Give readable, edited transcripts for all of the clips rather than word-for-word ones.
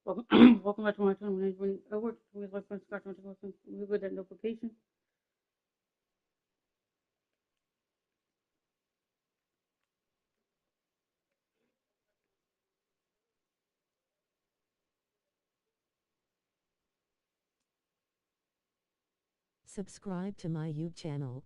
Welcome, welcome back to my channel. My name is Winnie Edward. We like to start with that notification. Subscribe to my YouTube channel.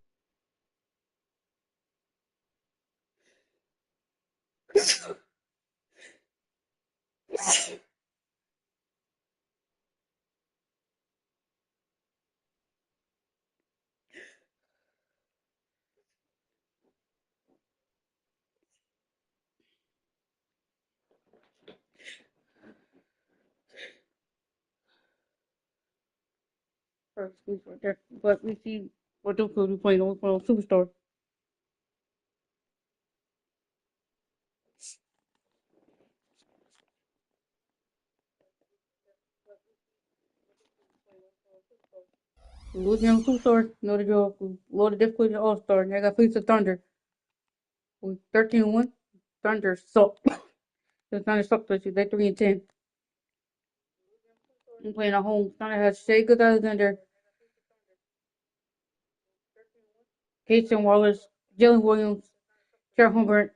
First piece right there. But we see what those will be playing on Superstar. Losing on Superstar, know the drill. Low the difficulty All Star. And I got Fleets of Thunder. With 13-1. Thunder suck. The Thunder suck this year. They 3-10. I'm playing at home. Thunder has Shea Good Alexander, Casey Wallace, Jalen Williams, Jared Humbert,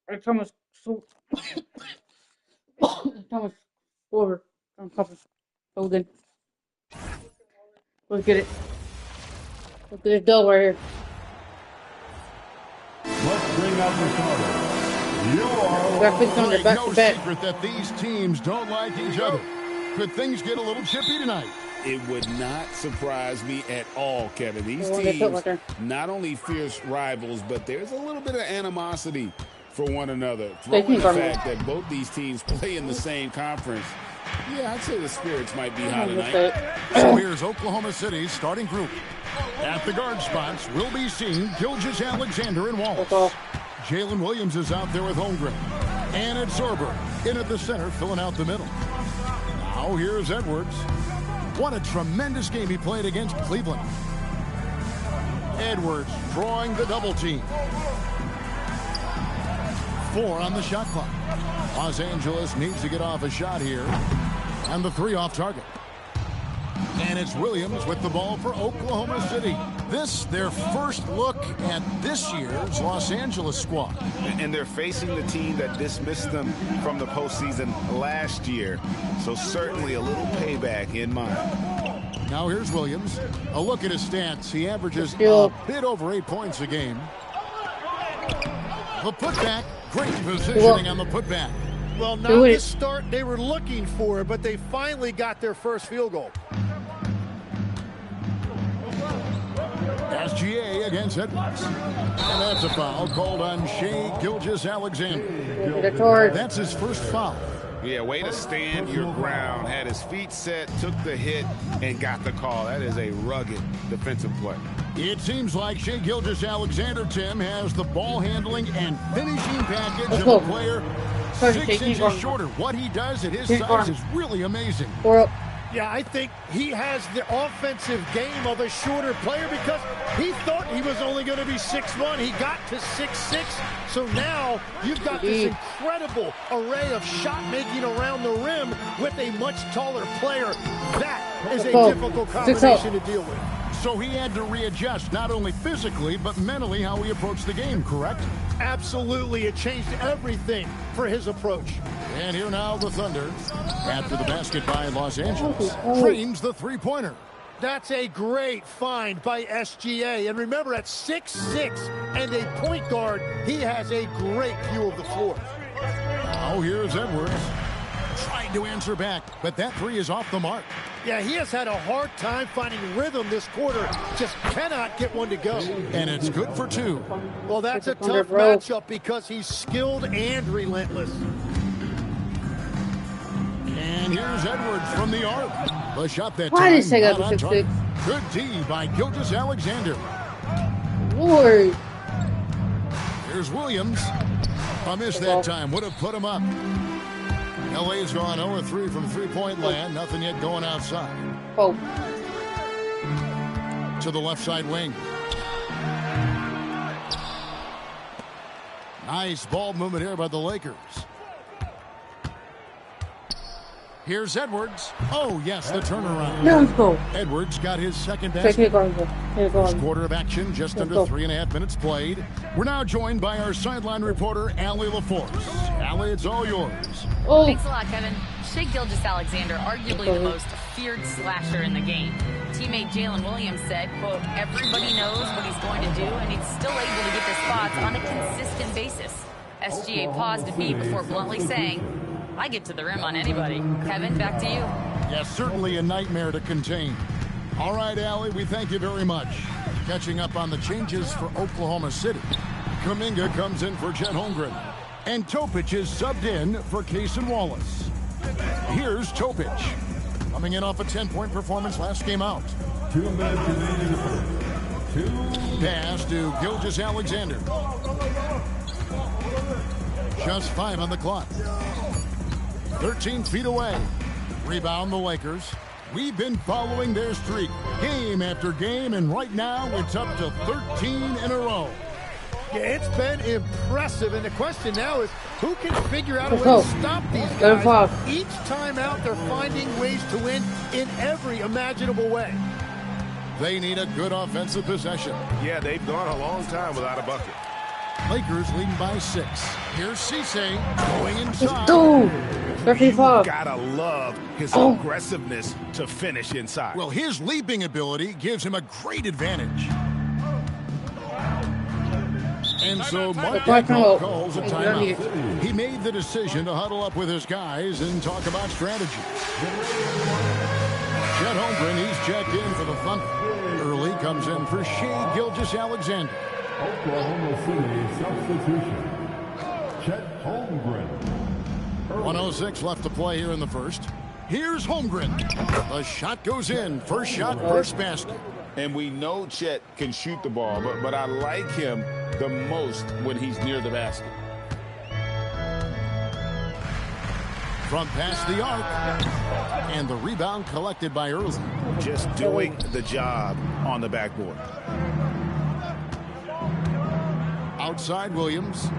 and Thomas Thomas Ford. So good. Let's get it. Look at this dub right here. Let's bring out the starter. No secret that these teams don't like each other. Could things get a little chippy tonight? It would not surprise me at all, Kevin. These teams, not only fierce rivals, but there's a little bit of animosity for one another. Throwing the fact that both these teams play in the same conference, yeah, I'd say the spirits might be hot tonight. So here's Oklahoma City's starting group. At the guard spots, we'll be seeing Gilgeous Alexander and Wallace. Jalen Williams is out there with Holmgren. And it's Sorber in at the center, filling out the middle. Now here's Edwards. What a tremendous game he played against Cleveland. Edwards drawing the double team. 4 on the shot clock. Los Angeles needs to get off a shot here. And the 3 off target. And it's Williams with the ball for Oklahoma City. This, their first look at this year's Los Angeles squad. And they're facing the team that dismissed them from the postseason last year. So certainly a little payback in mind. Now here's Williams. A look at his stats. He averages a bit over 8 points a game. The putback. Great positioning on the putback. Well, not the start they were looking for, but they finally got their first field goal. SGA against Edwards. And that's a foul called on Shea Gilgeous Alexander. That's his first foul. Yeah, way to stand your ground. Had his feet set, took the hit, and got the call. That is a rugged defensive play. It seems like Shea Gilgeous Alexander, Tim, has the ball handling and finishing package of a player 6 inches shorter. What he does at his size is really amazing. Yeah, I think he has the offensive game of a shorter player because he thought he was only going to be 6'1". He got to 6'6". So now you've got this incredible array of shot making around the rim with a much taller player. That is a difficult combination to deal with. So he had to readjust, not only physically, but mentally how he approached the game, correct? Absolutely. It changed everything for his approach. And here now the Thunder, after the basket by Los Angeles, trains the three-pointer. That's a great find by SGA. And remember, at 6'6" and a point guard, he has a great view of the floor. Now here's Edwards. Trying to answer back, but that 3 is off the mark. Yeah, he has had a hard time finding rhythm this quarter. Just cannot get one to go. And it's good for 2. Well, that's a tough matchup because he's skilled and relentless. And here's Edwards from the arc. The shot that Why did time, I not on got target. Good D by Gilgeous Alexander. Lord. Here's Williams. A miss that time. Would have put him up. LA's gone 0-3 from three-point land. Nothing yet going outside. To the left side wing. Nice ball movement here by the Lakers. Here's Edwards. Oh, yes, the turnaround. Now let's go. Edwards got his second Take basket. it, Garza. First quarter of action, just Let's under go. 3.5 minutes played. We're now joined by our sideline reporter, Allie LaForce. Allie, it's all yours. Oh, Thanks a lot, Kevin. Shea Gilgeous-Alexander, arguably the most feared slasher in the game. Teammate Jalen Williams said, quote, everybody knows what he's going to do, and he's still able to get the spots on a consistent basis. SGA paused a beat before bluntly saying, I get to the rim on anybody. Kevin, back to you. Yes, certainly a nightmare to contain. All right, Allie, we thank you very much. Catching up on the changes for Oklahoma City. Kuminga comes in for Chet Holmgren. And Topic is subbed in for Cason Wallace. Here's Topic. Coming in off a 10-point performance last game out. 2 minutes remaining in the first. Pass to Gilgeous-Alexander. Just 5 on the clock. 13 feet away. Rebound the Lakers. We've been following their streak game after game, and right now it's up to 13 in a row. Yeah, it's been impressive, and the question now is who can figure out a way to stop these guys? Each time out, they're finding ways to win in every imaginable way. They need a good offensive possession. Yeah, they've gone a long time without a bucket. Lakers leading by 6. Here's Cisse going inside. dude. 35. Gotta love his aggressiveness to finish inside. Well, his leaping ability gives him a great advantage. And so Mark calls a timeout. He made the decision to huddle up with his guys and talk about strategy. Chet Holmgren, he's checked in for the Thunder. Early comes in for Shea Gilgeous-Alexander. Oklahoma City substitution. Chet Holmgren. 1:06 left to play here in the first. Here's Holmgren. The shot goes in. First shot, first basket. And we know Chet can shoot the ball, but I like him the most when he's near the basket. From past the arc. And the rebound collected by Early. Just doing the job on the backboard. Outside Williams.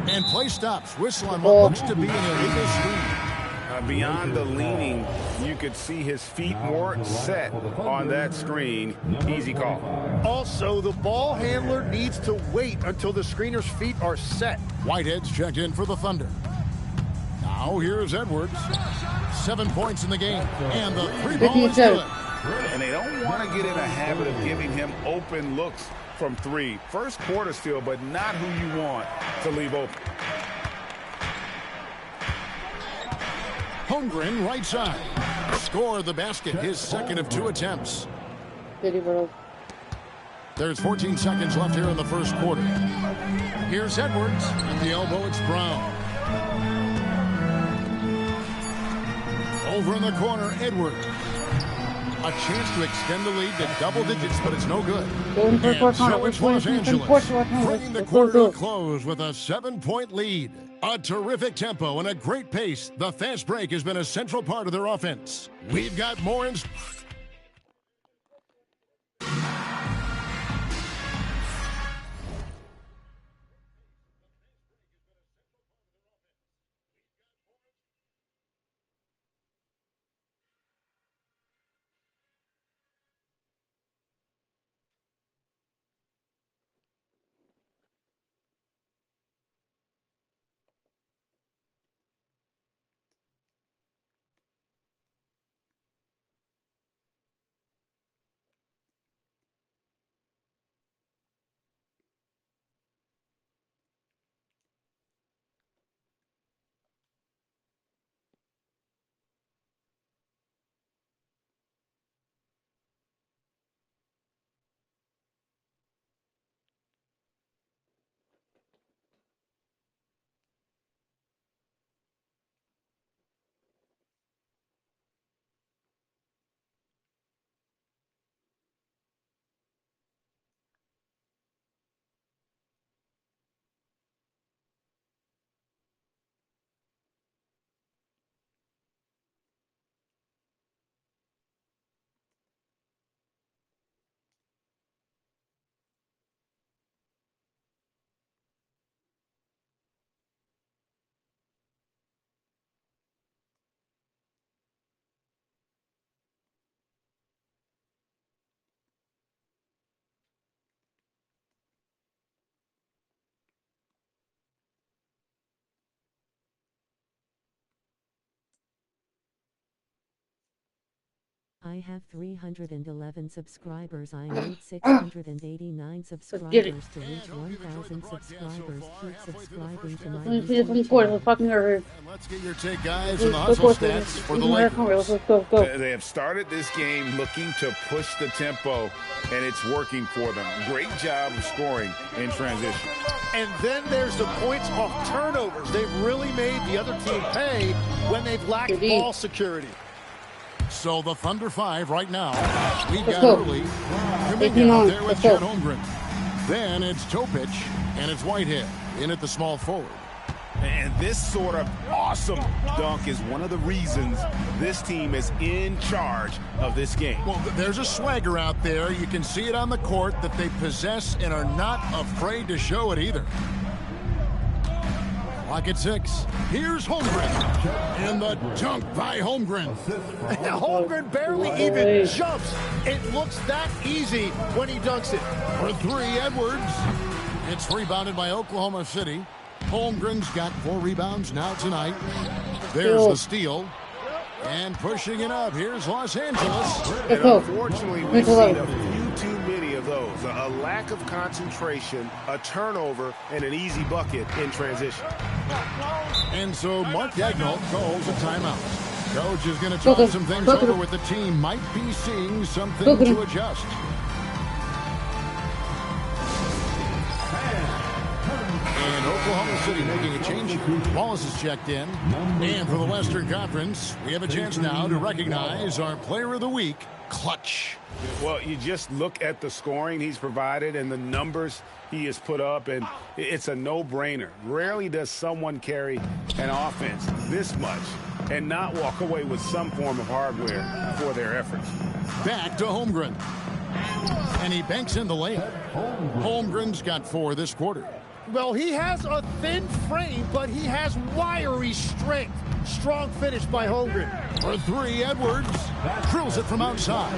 And play stops. Whistle on what looks to be an illegal screen. Beyond the leaning, you could see his feet weren't set on that screen. Easy call. Also, the ball handler needs to wait until the screener's feet are set. Whitehead's checked in for the Thunder. Now here's Edwards. 7 points in the game. And the three ball is good. And they don't want to get in a habit of giving him open looks from 3. First quarter still, but not who you want to leave open. Holmgren right side. Score the basket. His second of 2 attempts. There's 14 seconds left here in the first quarter. Here's Edwards. At the elbow, it's Brown. Over in the corner, Edwards. A chance to extend the lead to double digits, but it's no good. And so it's Los Angeles, bringing the quarter to a close with a 7-point lead. A terrific tempo and a great pace. The fast break has been a central part of their offense. We've got more in... I have 311 subscribers. I need 689 subscribers to reach 1,000 subscribers. Keep subscribing to my YouTube channel. Let's get your take, guys, on the hustle stats for the Lakers. Let's go. They have started this game looking to push the tempo, and it's working for them. Great job of scoring in transition. And then there's the points off turnovers. They've really made the other team pay when they've lacked ball security. So the Thunder 5 right now. We've got early. Coming out there with Chet Holmgren. Then it's Topic, and it's Whitehead in at the small forward. And this sort of awesome dunk is one of the reasons this team is in charge of this game. Well, there's a swagger out there. You can see it on the court that they possess and are not afraid to show it either. Clock at 6. Here's Holmgren. And the dunk by Holmgren. Holmgren barely even jumps. It looks that easy when he dunks it. For 3, Edwards. It's rebounded by Oklahoma City. Holmgren's got 4 rebounds now tonight. There's the steal. And pushing it up, here's Los Angeles. And unfortunately, we've seen a few too many of those. A lack of concentration, a turnover, and an easy bucket in transition. And so Mark Dagnall calls a timeout. Coach is going to talk some things over with the team. Might be seeing something to adjust. And Oklahoma City making a change. Wallace is checked in. And for the Western Conference, we have a chance now to recognize our Player of the Week, Clutch. Well, you just look at the scoring he's provided and the numbers he has put up, and it's a no-brainer. Rarely does someone carry an offense this much and not walk away with some form of hardware for their efforts. Back to Holmgren. And he banks in the layup. Holmgren's got 4 this quarter. Well, he has a thin frame, but he has wiry strength. Strong finish by Holmgren. For 3, Edwards drills it from outside.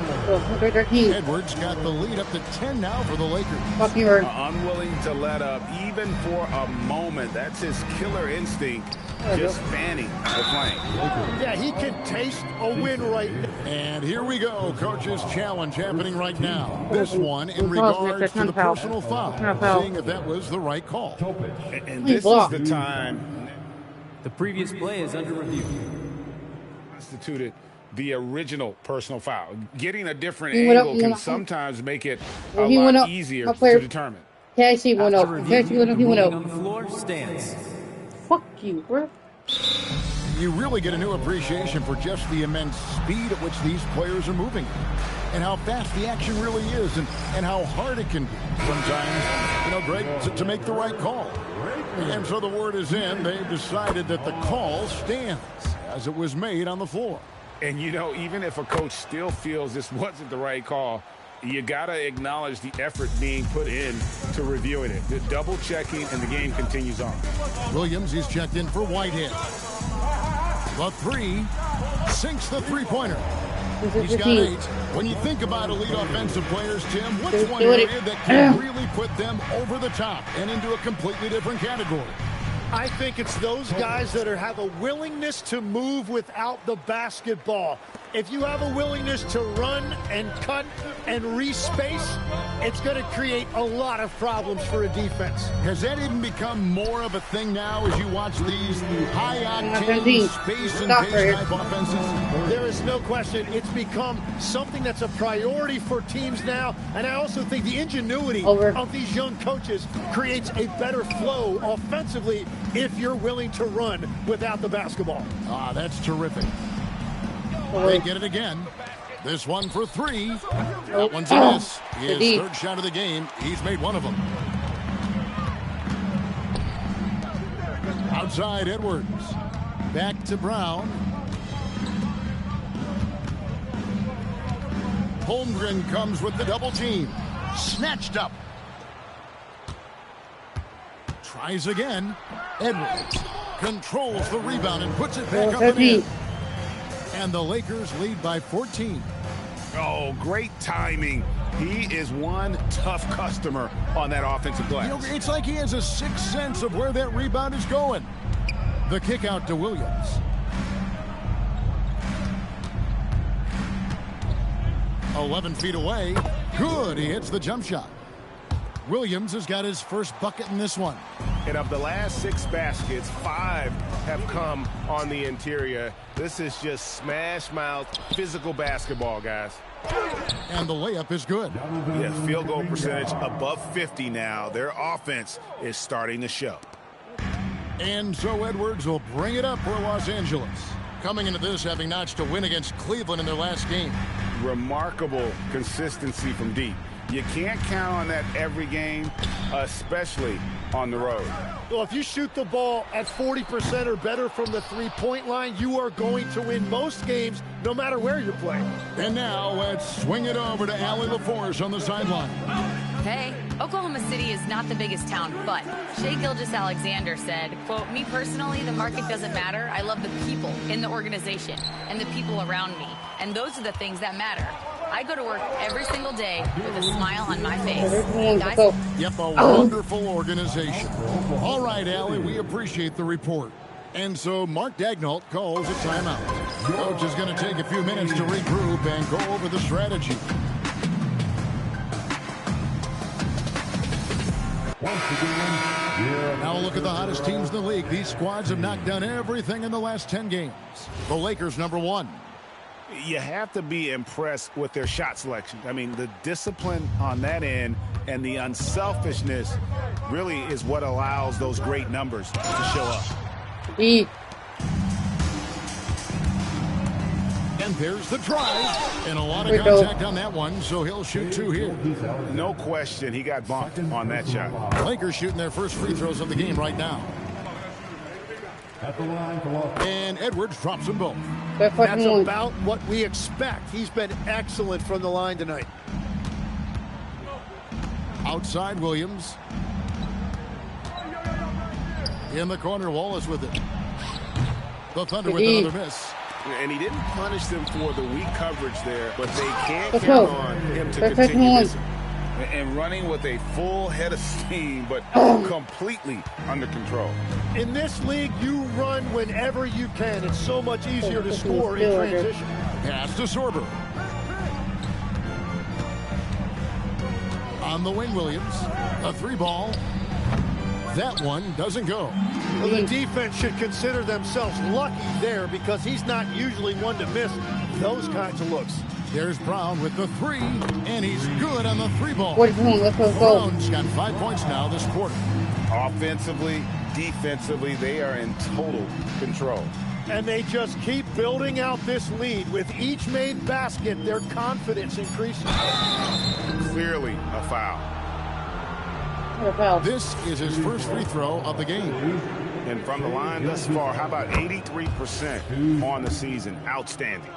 Edwards got the lead up to 10 now for the Lakers. Unwilling to let up even for a moment. That's his killer instinct, just fanning the flame. Yeah, he can taste a win right now. And here we go, Coach's challenge happening right now. This one in regards to the personal foul, seeing if that was the right call. And this is the time. The previous play is under review. Constituted the original personal foul. Getting a different angle can sometimes make it a lot easier to determine. KC went up. KC went up. On the floor stands. Fuck you, bro. You really get a new appreciation for just the immense speed at which these players are moving and how fast the action really is and how hard it can be sometimes, Greg, to make the right call. And so the word is in. They've decided that the call stands as it was made on the floor. And, even if a coach still feels this wasn't the right call, you got to acknowledge the effort being put in to reviewing it. The double checking, and the game continues on. Williams is checked in for Whitehead. The 3 sinks the three-pointer. He's got 8. When you think about elite offensive players, Tim, what's one area that can really put them over the top and into a completely different category? I think it's those guys that have a willingness to move without the basketball. If you have a willingness to run and cut and respace, it's going to create a lot of problems for a defense. Has that even become more of a thing now as you watch these high-octane space and pace type offenses? There is no question. It's become something that's a priority for teams now. And I also think the ingenuity of these young coaches creates a better flow offensively if you're willing to run without the basketball. Ah, that's terrific. They get it again. This one for 3. That one's a miss. His third shot of the game. He's made one of them. Outside, Edwards. Back to Brown. Holmgren comes with the double team. Snatched up. Tries again. Edwards controls the rebound and puts it back up and in. And the Lakers lead by 14. Oh, great timing. He is one tough customer on that offensive glass. It's like he has a sixth sense of where that rebound is going. The kick out to Williams. 11 feet away. Good. He hits the jump shot. Williams has got his first bucket in this one. And of the last 6 baskets, 5 have come on the interior. This is just smash mouth physical basketball, guys. And the layup is good. Yes, field goal percentage above 50 now. Their offense is starting to show. And so Edwards will bring it up for Los Angeles. Coming into this, having notched a win against Cleveland in their last game. Remarkable consistency from deep. You can't count on that every game, especially on the road. Well, if you shoot the ball at 40% or better from the three-point line, you are going to win most games, no matter where you're playing. And now let's swing it over to Allie LaForce on the sideline. Hey, Oklahoma City is not the biggest town, but Shai Gilgeous-Alexander said, quote, "Me personally, the market doesn't matter. I love the people in the organization and the people around me. And those are the things that matter. I go to work every single day with a smile on my face." Guys, yep, a wonderful organization. All right, Allie, we appreciate the report. And so Mark Daigneault calls a timeout. Coach is going to take a few minutes to regroup and go over the strategy. Now look at the hottest teams in the league. These squads have knocked down everything in the last 10 games. The Lakers, #1. You have to be impressed with their shot selection. I mean, the discipline on that end and the unselfishness really is what allows those great numbers to show up. And there's the drive. And a lot of contact on that one, so he'll shoot 2 here. No question, he got bumped on that shot. Lakers shooting their first free throws of the game right now. And Edwards drops them both. That's about what we expect. He's been excellent from the line tonight. Outside Williams. In the corner, Wallace with it. The Thunder with another miss. And he didn't punish them for the weak coverage there, but they can't count on him to continue this. And running with a full head of steam, but completely under control. In this league, you run whenever you can. It's so much easier to score in transition. Pass to Sorber. On the wing, Williams. A 3-ball. That one doesn't go. Well, the defense should consider themselves lucky there because he's not usually one to miss those kinds of looks. There's Brown with the 3, and he's good on the 3-ball. Brown's got 5 points now this quarter. Offensively, defensively, they are in total control. And they just keep building out this lead. With each made basket, their confidence increases. Clearly a foul. This is his first free throw of the game. And from the line thus far, how about 83% on the season? Outstanding.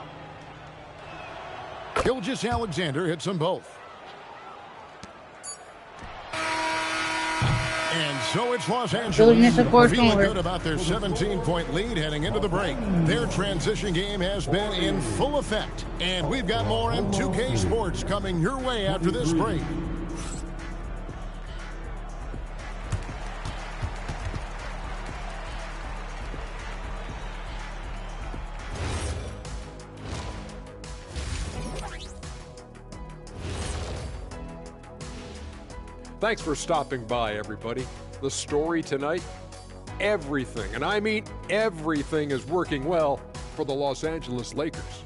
Gilgeous-Alexander hits them both. And so it's Los Angeles feeling good about their 17-point lead heading into the break. Their transition game has been in full effect. And we've got more M2K Sports coming your way after this break. Thanks for stopping by, everybody. The story tonight, everything, and I mean everything, is working well for the Los Angeles Lakers.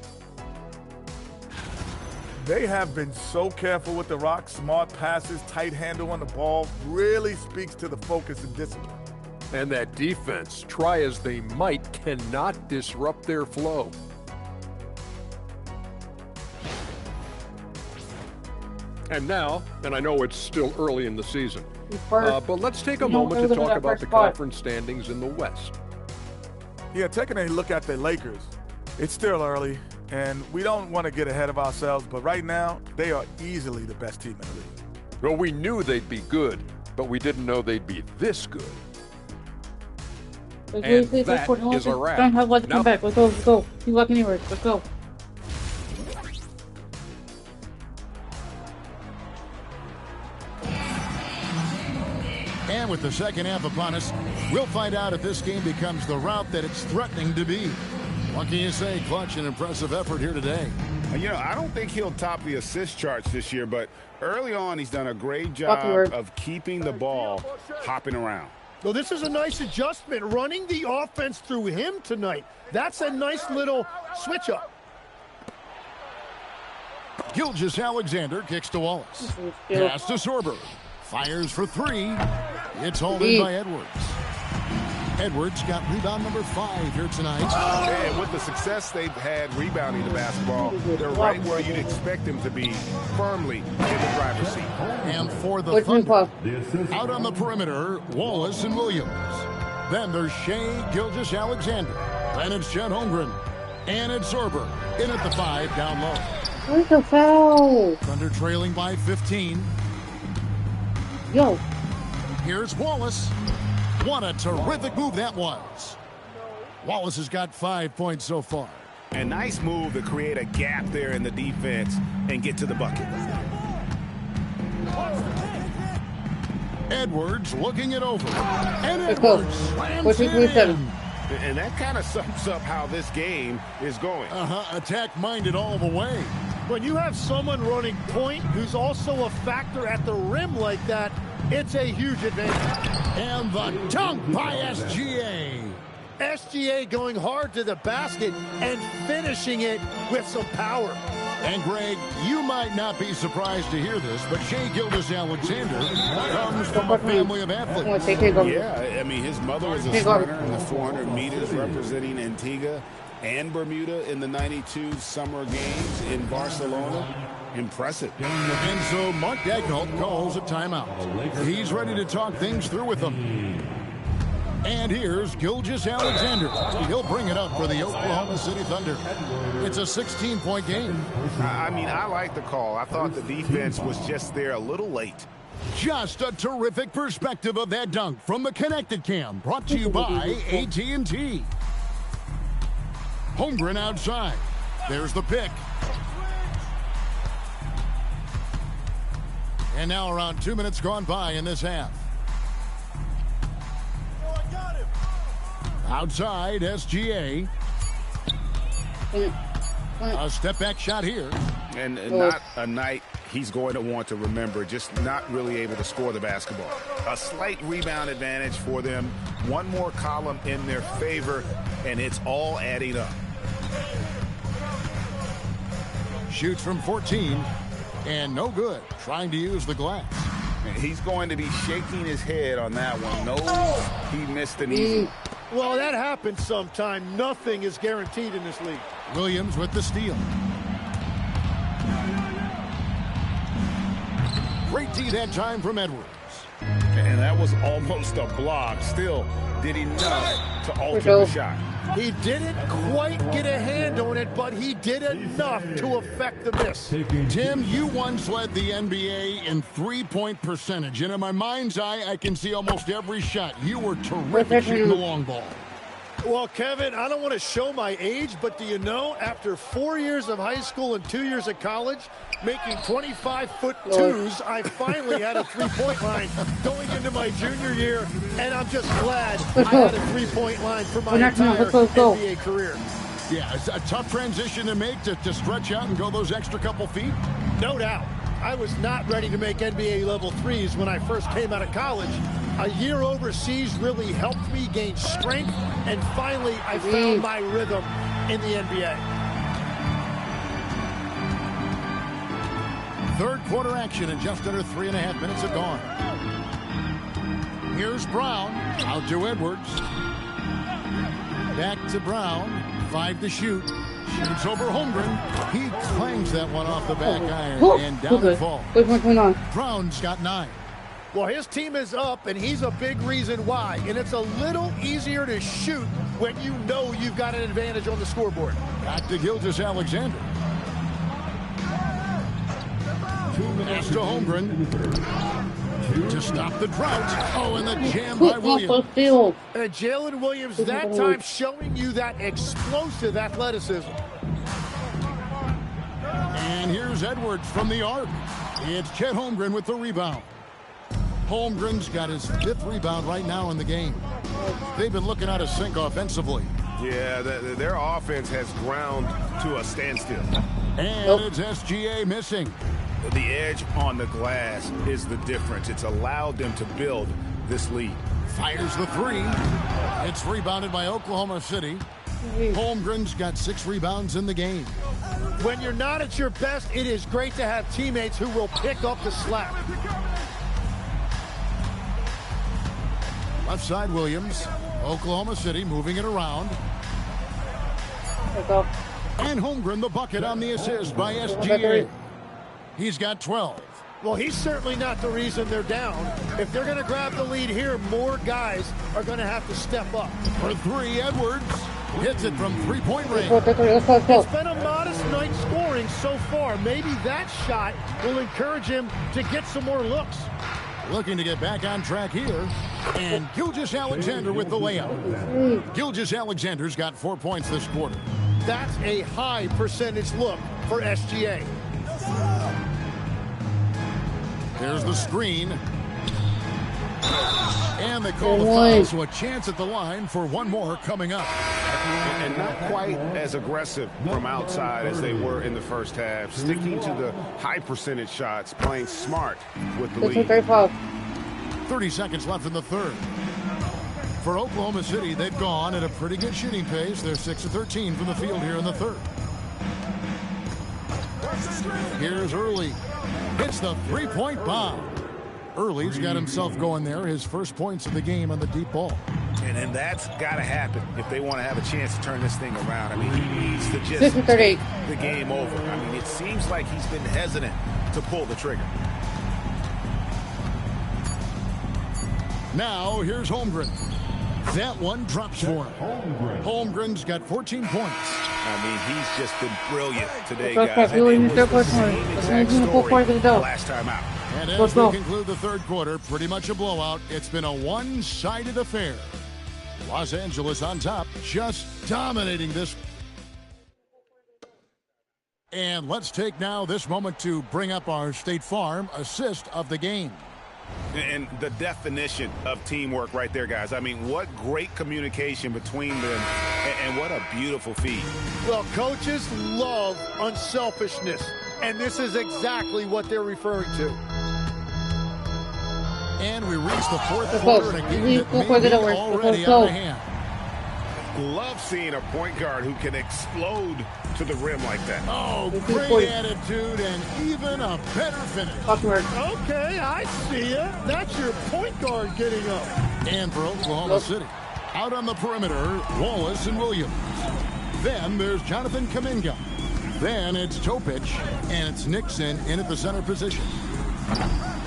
They have been so careful with the rock. Smart passes, tight handle on the ball, really speaks to the focus and discipline. And that defense, try as they might, cannot disrupt their flow. And now, and I know it's still early in the season, but let's take a moment to talk about the conference standings in the West. Yeah, taking a look at the Lakers, it's still early, and we don't want to get ahead of ourselves, but right now, they are easily the best team in the league. Well, we knew they'd be good, but we didn't know they'd be this good. And that is a wrap. Don't have to come back. Let's go. Let's go. Keep walking anywhere. Let's go. And with the second half upon us, we'll find out if this game becomes the route that it's threatening to be. What can you say? Clutch and impressive effort here today. You know, I don't think he'll top the assist charts this year, but early on he's done a great job of keeping the ball hopping around. Well, this is a nice adjustment, running the offense through him tonight. That's a nice little switch up. Gilgeous-Alexander kicks to Wallace. Pass to Sorber. Fires for three. It's hauled in by Edwards. Edwards got rebound number 5 here tonight. And with the success they've had rebounding the basketball, they're right where you'd expect them to be, firmly in the driver's seat. And for the Thunder, out on the perimeter, Wallace and Williams. Then there's Shea Gilgeous-Alexander. Then it's Chet Holmgren. And it's Sorber. In at the 5, down low. Where's the foul? Thunder trailing by 15. Yo. Here's Wallace. What a terrific move that was. Wallace has got 5 points so far. A nice move to create a gap there in the defense and get to the bucket. Edwards looking it over. And Edwards slams it in. And that kind of sums up how this game is going. Attack-minded all the way. When you have someone running point who's also a factor at the rim like that, it's a huge advantage. And the dunk by SGA. SGA going hard to the basket and finishing it with some power. And Greg, you might not be surprised to hear this, but Shea Gilgeous-Alexander comes from a family of athletes. Yeah, I mean, his mother was a sprinter in the 400 meters representing Antigua and Bermuda in the 92 Summer Games in Barcelona. Impressive. And so Mark Daigneault calls a timeout. He's ready to talk things through with them. And here's Gilgeous-Alexander. He'll bring it up for the Oklahoma City Thunder. It's a 16-point game. I mean, I like the call. I thought the defense was just there a little late. Just a terrific perspective of that dunk from the Connected Cam, brought to you by AT&T. Holmgren outside. There's the pick. And now around 2 minutes gone by in this half. Outside, SGA. A step-back shot here. And not a night he's going to want to remember, just not really able to score the basketball. A slight rebound advantage for them. One more column in their favor, and it's all adding up. Shoots from 14, and no good. Trying to use the glass. He's going to be shaking his head on that one. Knows he missed an easy one. Well, that happens sometime. Nothing is guaranteed in this league. Williams with the steal. Great D that time from Edwards. And that was almost a block. Still did enough to alter the shot. He didn't quite get a hand on it, but he did enough to affect the miss. Tim, you once led the NBA in three-point percentage, and in my mind's eye, I can see almost every shot. You were terrific shooting the long ball. Well, Kevin, I don't want to show my age, but do you know, after 4 years of high school and 2 years of college, making 25-foot-2s, I finally had a three-point line going into my junior year, and I'm just glad I had a three-point line for my entire NBA career. Yeah, it's a tough transition to make to stretch out and go those extra couple feet. No doubt. I was not ready to make NBA level threes when I first came out of college. A year overseas really helped me gain strength, and finally I found my rhythm in the NBA. Third quarter action, and just under 3.5 minutes have gone. Here's Brown, out to Edwards. Back to Brown, 5 to shoot. Shoots over Holmgren. He clangs that one off the back iron, and down it falls. Brown's got 9. Well, his team is up, and he's a big reason why. And it's a little easier to shoot when you know you've got an advantage on the scoreboard. Back to Gilgeous-Alexander. Pass to Holmgren. To stop the drought. Oh, and the jam by Williams. And Jalen Williams that time showing you that explosive athleticism. And here's Edwards from the arc. It's Chet Holmgren with the rebound. Holmgren's got his 5th rebound right now in the game. They've been looking out of sync offensively. Yeah, their offense has ground to a standstill. And it's SGA missing. The edge on the glass is the difference. It's allowed them to build this lead. Fires the three. It's rebounded by Oklahoma City. Holmgren's got 6 rebounds in the game. When you're not at your best, it is great to have teammates who will pick up the slack. Left side Williams. Oklahoma City moving it around. And Holmgren the bucket on the assist by SGA. He's got 12. Well, he's certainly not the reason they're down. If they're going to grab the lead here, more guys are going to have to step up. For 3, Edwards hits it from 3-point range. It's been a modest night scoring so far. Maybe that shot will encourage him to get some more looks. Looking to get back on track here. And Gilgeous-Alexander with the layup. Gilgeous-Alexander's got 4 points this quarter. That's a high percentage look for SGA. There's the screen. And they call the foul, so a chance at the line for one more coming up. And not quite as aggressive from outside as they were in the first half. Sticking to the high percentage shots, playing smart with the lead. 30 seconds left in the third. For Oklahoma City, they've gone at a pretty good shooting pace. They're 6 of 13 from the field here in the third. Here's Early. Hits the 3-point bomb. Early's got himself going there. His first points of the game on the deep ball. And that's got to happen if they want to have a chance to turn this thing around. I mean, he needs to just take the game over. I mean, it seems like he's been hesitant to pull the trigger. Now, here's Holmgren. That one drops for him. Holmgren's got 14 points. I mean, he's just been brilliant today, guys. It was the same exact story last time out. And as we conclude the third quarter, pretty much a blowout. It's been a one-sided affair. Los Angeles on top, just dominating this. And let's take now this moment to bring up our State Farm assist of the game. And the definition of teamwork right there, guys. I mean, what great communication between them, and what a beautiful feed. Well, coaches love unselfishness, and this is exactly what they're referring to. And we reach the fourth quarter, and a game that may be already out of hand. Love seeing a point guard who can explode to the rim like that. Oh, great attitude and even a better finish. Okay, I see ya. That's your point guard getting up. And for Oklahoma City, out on the perimeter, Wallace and Williams. Then there's Jonathan Kuminga. Then it's Topic, and it's Nixon in at the center position.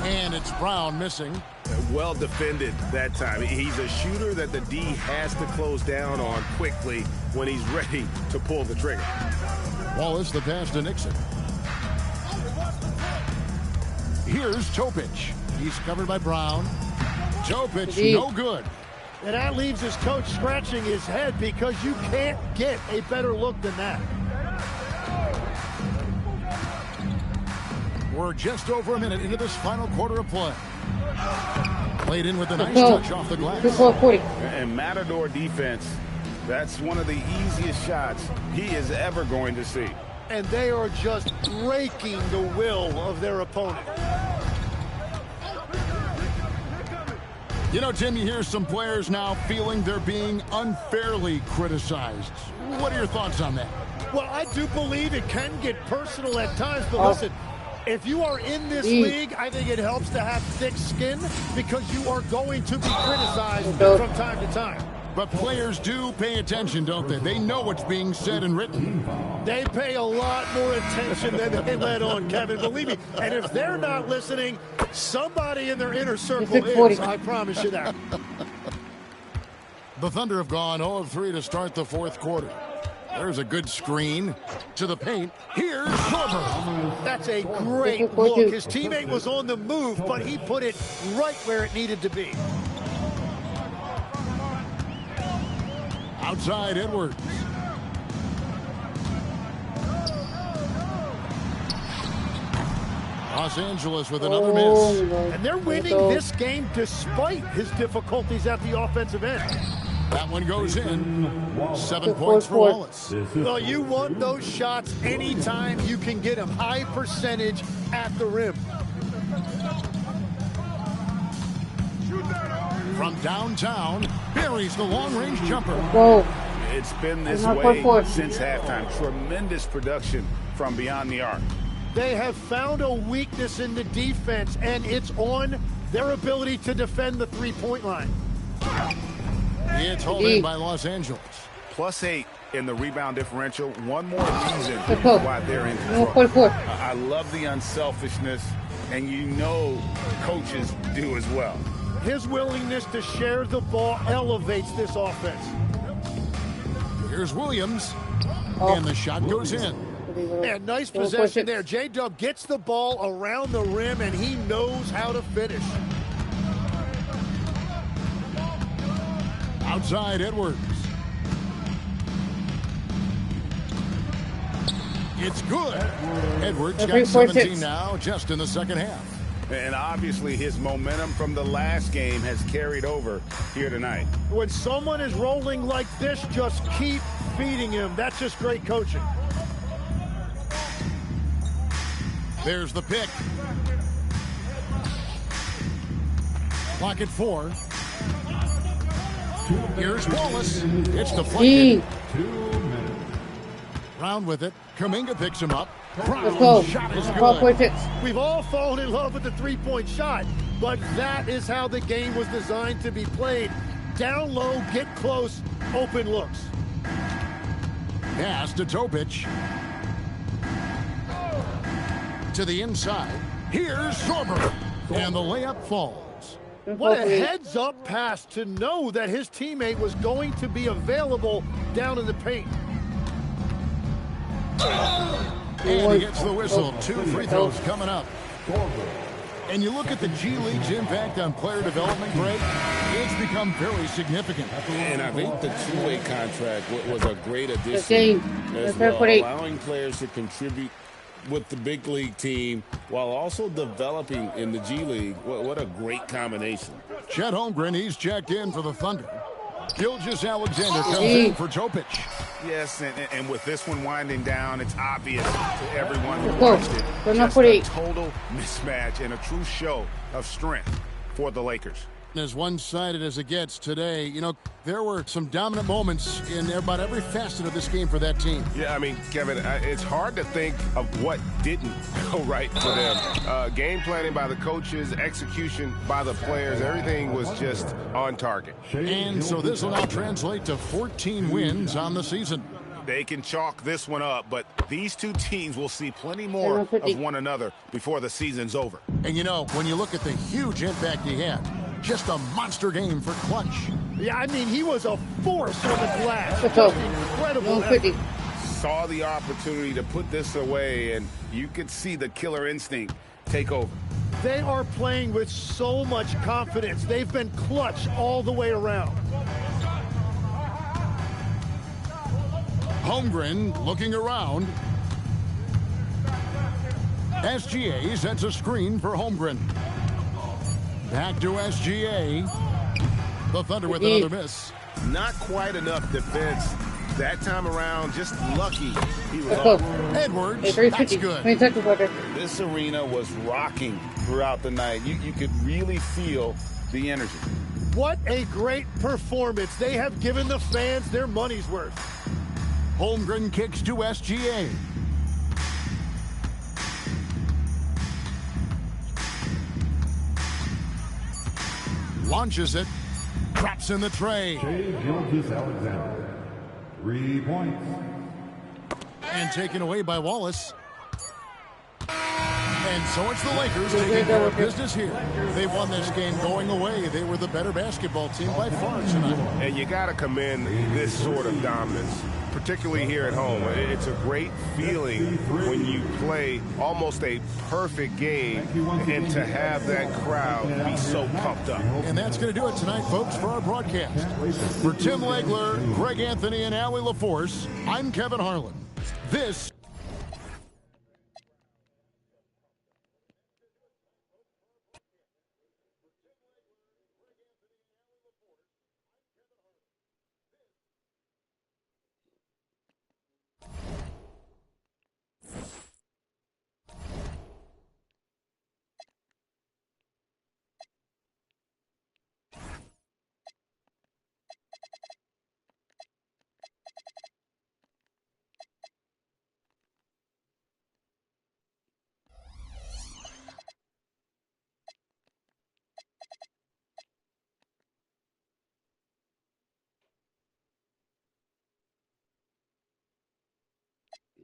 And it's Brown missing. Well defended that time. He's a shooter that the D has to close down on quickly when he's ready to pull the trigger. Wallace the pass to Nixon. Here's Topic. He's covered by Brown. Topic, no good. And that leaves his coach scratching his head because you can't get a better look than that. We're just over a minute into this final quarter of play. Played in with a nice touch off the glass. And Matador defense, that's one of the easiest shots he is ever going to see. And they are just breaking the will of their opponent. You know, Tim, you hear some players now feeling they're being unfairly criticized. What are your thoughts on that? Well, I do believe it can get personal at times, but listen, if you are in this league, I think it helps to have thick skin because you are going to be criticized from time to time. But players do pay attention, don't they? They know what's being said and written. They pay a lot more attention than they let on, Kevin, believe me. And if they're not listening, somebody in their inner circle is, I promise you that. The Thunder have gone 0 of 3 to start the fourth quarter. There's a good screen to the paint. Here's Sorber. That's a great look. His teammate was on the move, but he put it right where it needed to be. Outside Edwards. Los Angeles with another miss. And they're winning this game despite his difficulties at the offensive end. That one goes in. 7 points for Wallace. Well, you want those shots anytime you can get them. High percentage at the rim. From downtown, buries the long-range jumper. Whoa. It's been this way since halftime. Tremendous production from beyond the arc. They have found a weakness in the defense, and it's on their ability to defend the three-point line. It's hauled in by Los Angeles. +8 in the rebound differential. One more reason why they're in control. I love the unselfishness, and you know coaches do as well. His willingness to share the ball elevates this offense. Here's Williams, and the shot goes in. And nice possession there. J-Dub gets the ball around the rim, and he knows how to finish. Outside Edwards. It's good. Edwards got 17 now just in the second half. And obviously his momentum from the last game has carried over here tonight. When someone is rolling like this, just keep feeding him. That's just great coaching. There's the pick. Clock at 4. Here's Wallace. It's deflected. Round with it. Kuminga picks him up. Brown's shot is good. We've all fallen in love with the three-point shot, but that is how the game was designed to be played. Down low, get close, open looks. Pass to Topic. To the inside. Here's Sorber. And the layup falls. What a heads-up pass to know that his teammate was going to be available down in the paint. And he gets the whistle. 2 free throws coming up. And you look at the G League's impact on player development, Greg, it's become very significant. And I think the two-way contract was a great addition as well, allowing players to contribute with the big league team while also developing in the G League. What a great combination. Chet Holmgren, he's checked in for the Thunder. Gilgeous-Alexander comes in for Topic. Yes, and with this one winding down, it's obvious to everyone who watched it. Just a total mismatch and a true show of strength for the Lakers. As one-sided as it gets today, you know, there were some dominant moments in about every facet of this game for that team. Yeah, I mean, Kevin, it's hard to think of what didn't go right for them. Game planning by the coaches, execution by the players, everything was just on target. And so this will now translate to 14 wins on the season. They can chalk this one up, but these two teams will see plenty more of one another before the season's over. And, you know, when you look at the huge impact he had, just a monster game for clutch. Yeah, I mean, he was a force on the glass. Just incredible. Saw the opportunity to put this away, and you could see the killer instinct take over. They are playing with so much confidence. They've been clutch all the way around. Holmgren looking around. SGA sets a screen for Holmgren. Back to SGA. The Thunder with another miss. Not quite enough defense that time around. Just lucky he was off. Edwards, that's good. This arena was rocking throughout the night. You could really feel the energy. What a great performance. They have given the fans their money's worth. Holmgren kicks to SGA. Launches it. Drops in the tray. Gilgeous-Alexander. 3 points. And taken away by Wallace. And so it's the Lakers taking care of business here. They won this game going away. They were the better basketball team by far tonight. And you got to commend this sort of dominance, particularly here at home. It's a great feeling when you play almost a perfect game and to have that crowd be so pumped up. And that's going to do it tonight, folks, for our broadcast. For Tim Legler, Greg Anthony, and Allie LaForce, I'm Kevin Harlan. This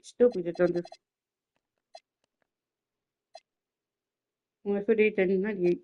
Still beat the Thunder. Only 58 to 98.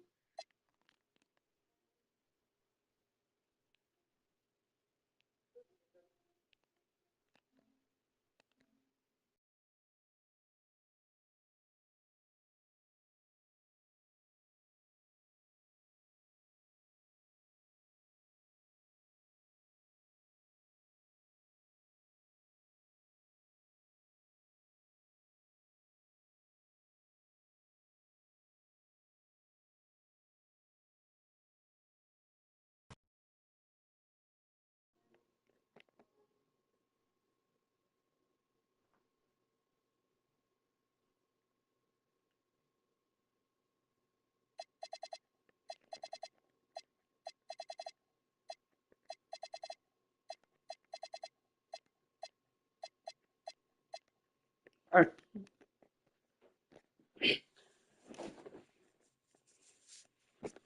Alright.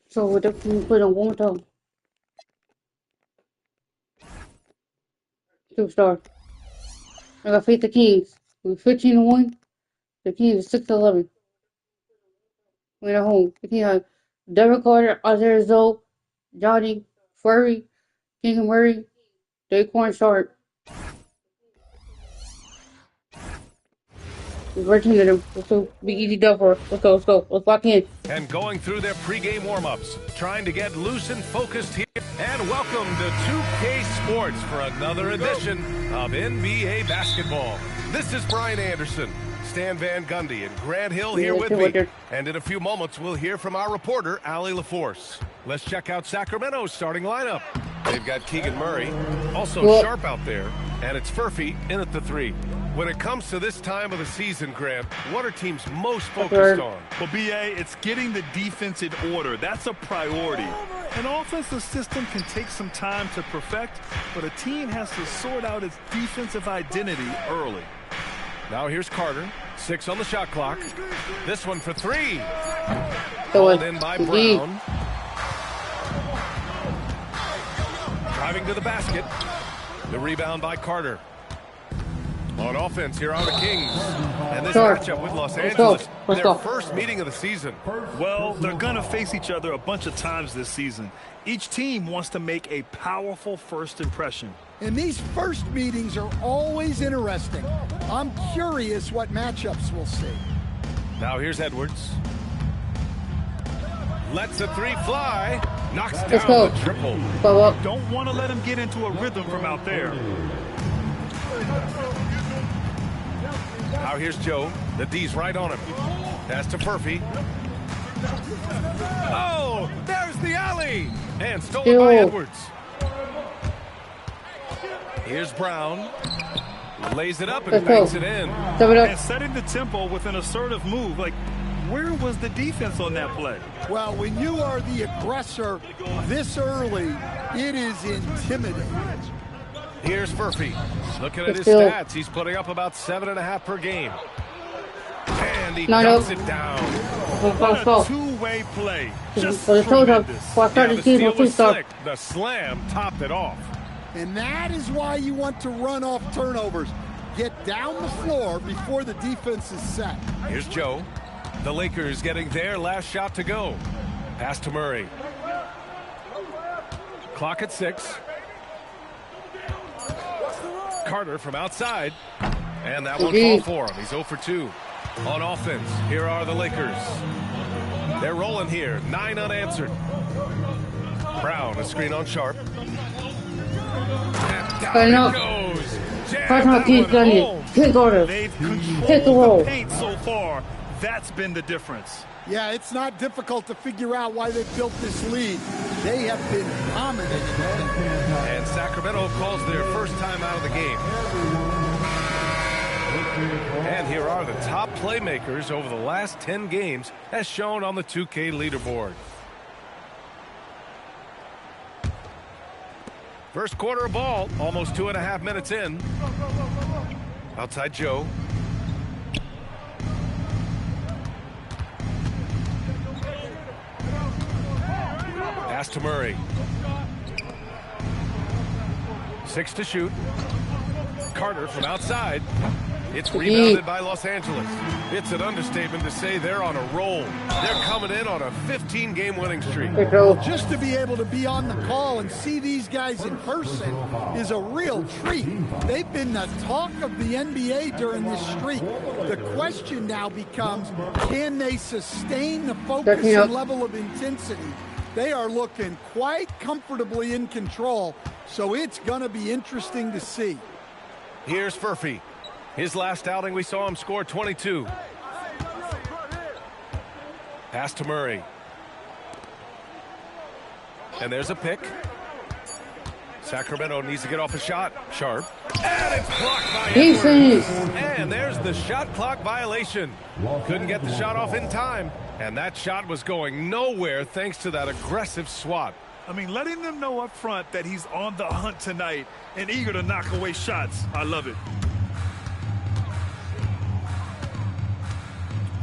So we're definitely put on one more time. 2-star. I got faith the Kings. We're 15-1. The Kings are 6-11. We're at home. The Kings have Derek Carter, Isaiah Zoe, Johnny, Furry, King Murray, Daquan Sharp. We're working at them. Let's go. Be easy dub for us. Let's go. Let's go. Let's lock in. And going through their pregame warm-ups, trying to get loose and focused here. And welcome to 2K Sports for another edition of NBA basketball. This is Brian Anderson, Stan Van Gundy, and Grant Hill here with me. And in a few moments, we'll hear from our reporter, Allie LaForce. Let's check out Sacramento's starting lineup. They've got Keegan Murray, also Sharp out there, and it's Furphy in at the 3. When it comes to this time of the season, Grant, what are teams most focused on? Well, B.A., it's getting the defense in order. That's a priority. An offensive system can take some time to perfect, but a team has to sort out its defensive identity early. Now here's Carter, 6 on the shot clock. This one for 3. Called in by Brown. Driving to the basket. The rebound by Carter. On offense, here are the Kings. And this matchup with Los Angeles, their first meeting of the season. Well, they're going to face each other a bunch of times this season. Each team wants to make a powerful first impression. And these first meetings are always interesting. I'm curious what matchups we'll see. Now here's Edwards. Lets a 3 fly. Knocks down the triple. Don't want to let him get into a rhythm from out there. Now here's Joe. The D's right on him. Pass to Furphy. Oh, there's the alley. And stolen by Edwards. Here's Brown. Lays it up and banks it in. And setting the tempo with an assertive move. Like, where was the defense on that play? Well, when you are the aggressor this early, it is intimidating. Here's Furphy. Looking at his stats, he's putting up about 7.5 per game. And he dumps it down. What a two-way play. Just tremendous. The steal was slick. The slam topped it off. And that is why you want to run off turnovers. Get down the floor before the defense is set. Here's Joe. The Lakers getting their last shot to go. Pass to Murray. Clock at 6. Carter from outside. And that one fall for him. He's 0 for 2. On offense, here are the Lakers. They're rolling here. 9 unanswered. Brown, a screen on Sharp. And down it goes. They've controlled the paint so far. That's been the difference. Yeah, it's not difficult to figure out why they built this lead. They have been dominant. And Sacramento calls their first time out of the game. And here are the top playmakers over the last 10 games as shown on the 2K leaderboard. First quarter of ball, almost 2.5 minutes in. Outside Joe. Pass to Murray. 6 to shoot. Carter from outside. It's rebounded by Los Angeles. It's an understatement to say they're on a roll. They're coming in on a 15-game winning streak. Just to be able to be on the call and see these guys in person is a real treat. They've been the talk of the NBA during this streak. The question now becomes, can they sustain the focus and level of intensity? They are looking quite comfortably in control, so it's going to be interesting to see. Here's Furphy. His last outing, we saw him score 22. Pass to Murray. And there's a pick. Sacramento needs to get off a shot. Sharp. And it's blocked by Edwards. And there's the shot clock violation. Couldn't get the shot off in time. And that shot was going nowhere thanks to that aggressive swat. I mean, letting them know up front that he's on the hunt tonight and eager to knock away shots. I love it.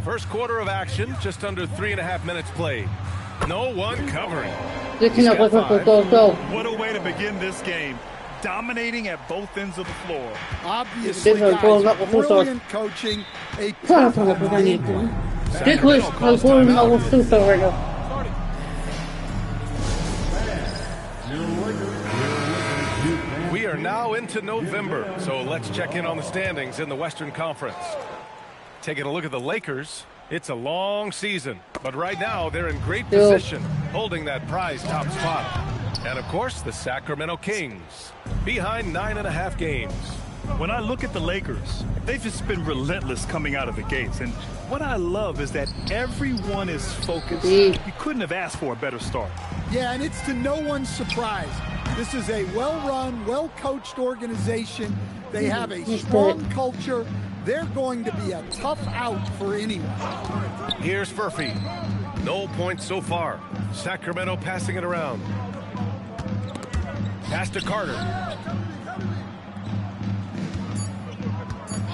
First quarter of action, just under 3.5 minutes played. No one covering. What a way to begin this game. Dominating at both ends of the floor. Obviously, guys, brilliant coaching. A perfect game plan. We are now into November, so let's check in on the standings in the Western Conference. Taking a look at the Lakers, it's a long season, but right now they're in great position, holding that prize top spot. And of course, the Sacramento Kings, behind 9.5 games. When I look at the Lakers, they've just been relentless coming out of the gates. And what I love is that everyone is focused. You couldn't have asked for a better start. Yeah, and it's to no one's surprise. This is a well-run, well-coached organization. They have a strong culture. They're going to be a tough out for anyone. Here's Furphy. No points so far. Sacramento passing it around. Pass to Carter.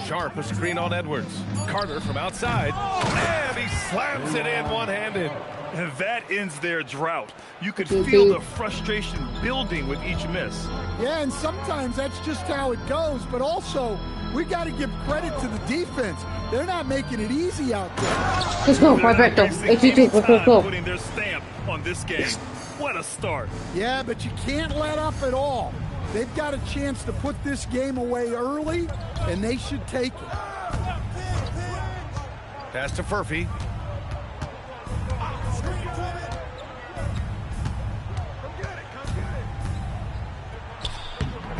Sharp, a screen on Edwards. Carter from outside. And he slams it in one-handed. And that ends their drought. You could feel the frustration building with each miss. Yeah, and sometimes that's just how it goes. But also, we got to give credit to the defense. They're not making it easy out there. Let's go, perfecto. Let's go. Putting their stamp on this game. What a start. Yeah, but you can't let up at all. They've got a chance to put this game away early, and they should take it. Pass to Furphy.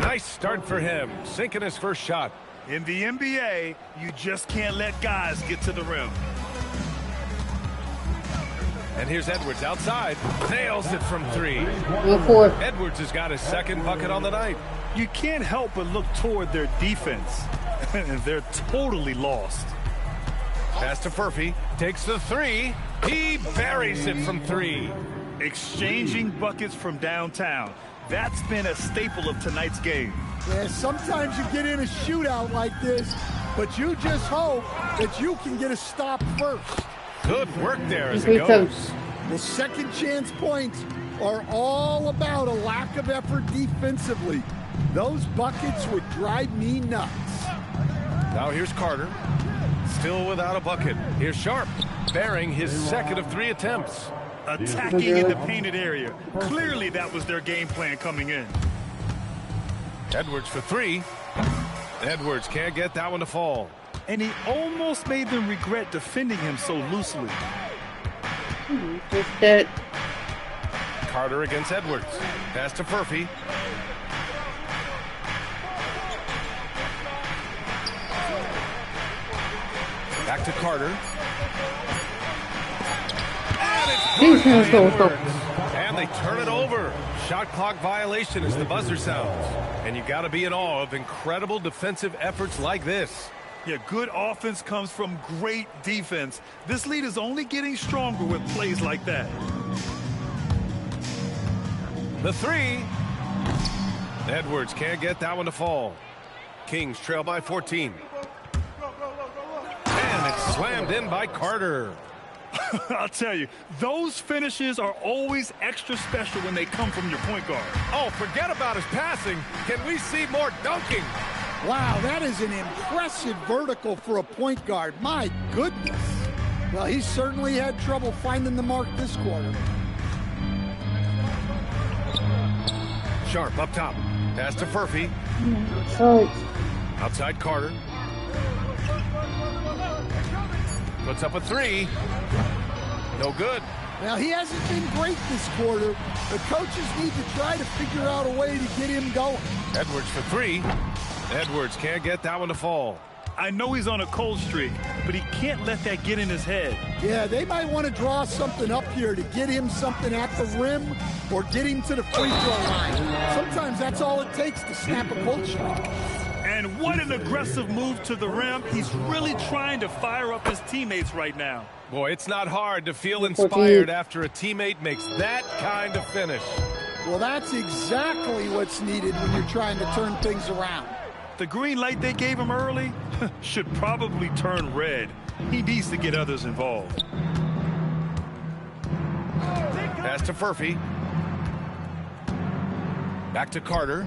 Nice start for him, sinking his first shot. In the NBA, you just can't let guys get to the rim. And here's Edwards outside. Nails it from three. Edwards has got his second bucket on the night. You can't help but look toward their defense. And they're totally lost. Pass to Furphy. Takes the three. He buries it from three. Exchanging buckets from downtown. That's been a staple of tonight's game. Yeah, sometimes you get in a shootout like this, but you just hope that you can get a stop first. Good work there as it goes. The second chance points are all about a lack of effort defensively. Those buckets would drive me nuts. Now here's Carter. Still without a bucket. Here's Sharp, bearing his second of 3 attempts. Attacking in the painted area. Clearly that was their game plan coming in. Edwards for 3. Edwards can't get that one to fall. And he almost made them regret defending him so loosely. Carter against Edwards. Pass to Furphy. Back to Carter. And they turn it over. Shot clock violation as the buzzer sounds. And you got to be in awe of incredible defensive efforts like this. Yeah, good offense comes from great defense. This lead is only getting stronger with plays like that. The 3. Edwards can't get that one to fall. Kings trail by 14. And it's slammed in by Carter. I'll tell you, those finishes are always extra special when they come from your point guard. Oh, forget about his passing. Can we see more dunking? Wow, that is an impressive vertical for a point guard. My goodness. Well, he certainly had trouble finding the mark this quarter. Sharp up top. Pass to Furphy. Outside Carter. Puts up a three. No good. Now, he hasn't been great this quarter. The coaches need to try to figure out a way to get him going. Edwards for three. Edwards can't get that one to fall. I know he's on a cold streak, but he can't let that get in his head. Yeah, they might want to draw something up here to get him something at the rim or get him to the free throw line. Sometimes that's all it takes to snap a cold streak. And what an aggressive move to the rim. He's really trying to fire up his teammates right now. Boy, it's not hard to feel inspired after a teammate makes that kind of finish. Well, that's exactly what's needed when you're trying to turn things around. The green light they gave him early should probably turn red. He needs to get others involved. Pass to Furphy. Back to Carter.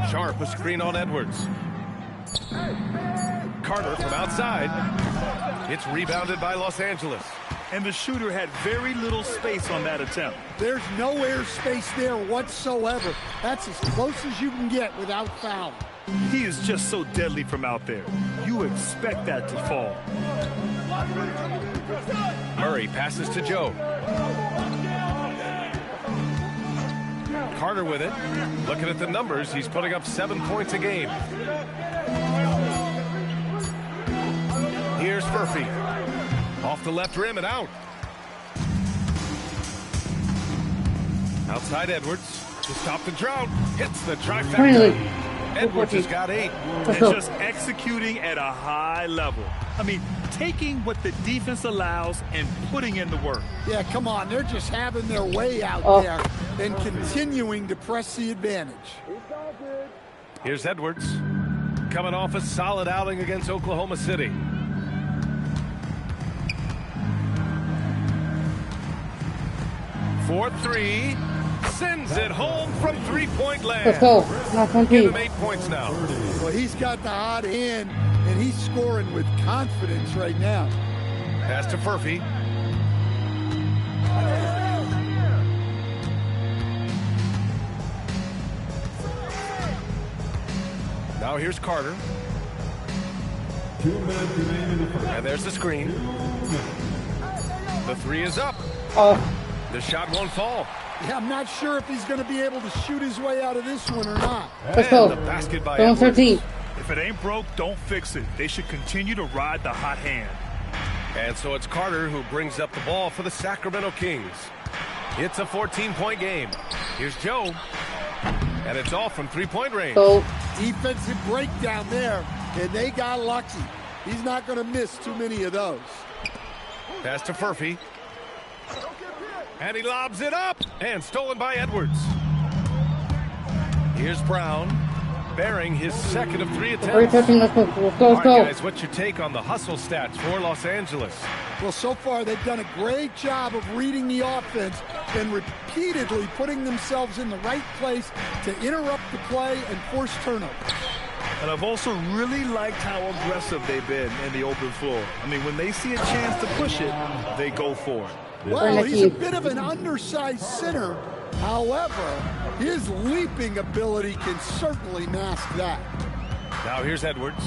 Sharp, a screen on Edwards. Carter from outside. It's rebounded by Los Angeles. And the shooter had very little space on that attempt. There's no air space there whatsoever. That's as close as you can get without foul. He is just so deadly from out there. You expect that to fall. Murray passes to Joe. Carter with it. Looking at the numbers, he's putting up 7 points a game. Here's Furphy. Off the left rim and out. Outside Edwards to stop the drought. Hits the trifecta. Edwards has got 8. And just executing at a high level. I mean, taking what the defense allows and putting in the work. Yeah, come on. They're just having their way out there and continuing to press the advantage. Here's Edwards. Coming off a solid outing against Oklahoma City. For three, sends it home from three-point land. Let's go. Give him 8 points now. Well, he's got the hot hand, and he's scoring with confidence right now. Pass to Furphy. Now here's Carter. And there's the screen. The three is up. The shot won't fall. Yeah, I'm not sure if he's going to be able to shoot his way out of this one or not. Let's go. The basket by 13. If it ain't broke, don't fix it. They should continue to ride the hot hand. And so it's Carter who brings up the ball for the Sacramento Kings. It's a 14-point game. Here's Joe. And it's all from three-point range. Defensive breakdown there, and they got lucky. He's not going to miss too many of those. Pass to Furphy. And he lobs it up. And stolen by Edwards. Here's Brown. Bearing his second of 3 attempts. Let's go. All right, guys, what's your take on the hustle stats for Los Angeles? Well, so far they've done a great job of reading the offense and repeatedly putting themselves in the right place to interrupt the play and force turnovers. And I've also really liked how aggressive they've been in the open floor. I mean, when they see a chance to push it, they go for it. Well, he's a bit of an undersized center. However, his leaping ability can certainly mask that. Now here's Edwards.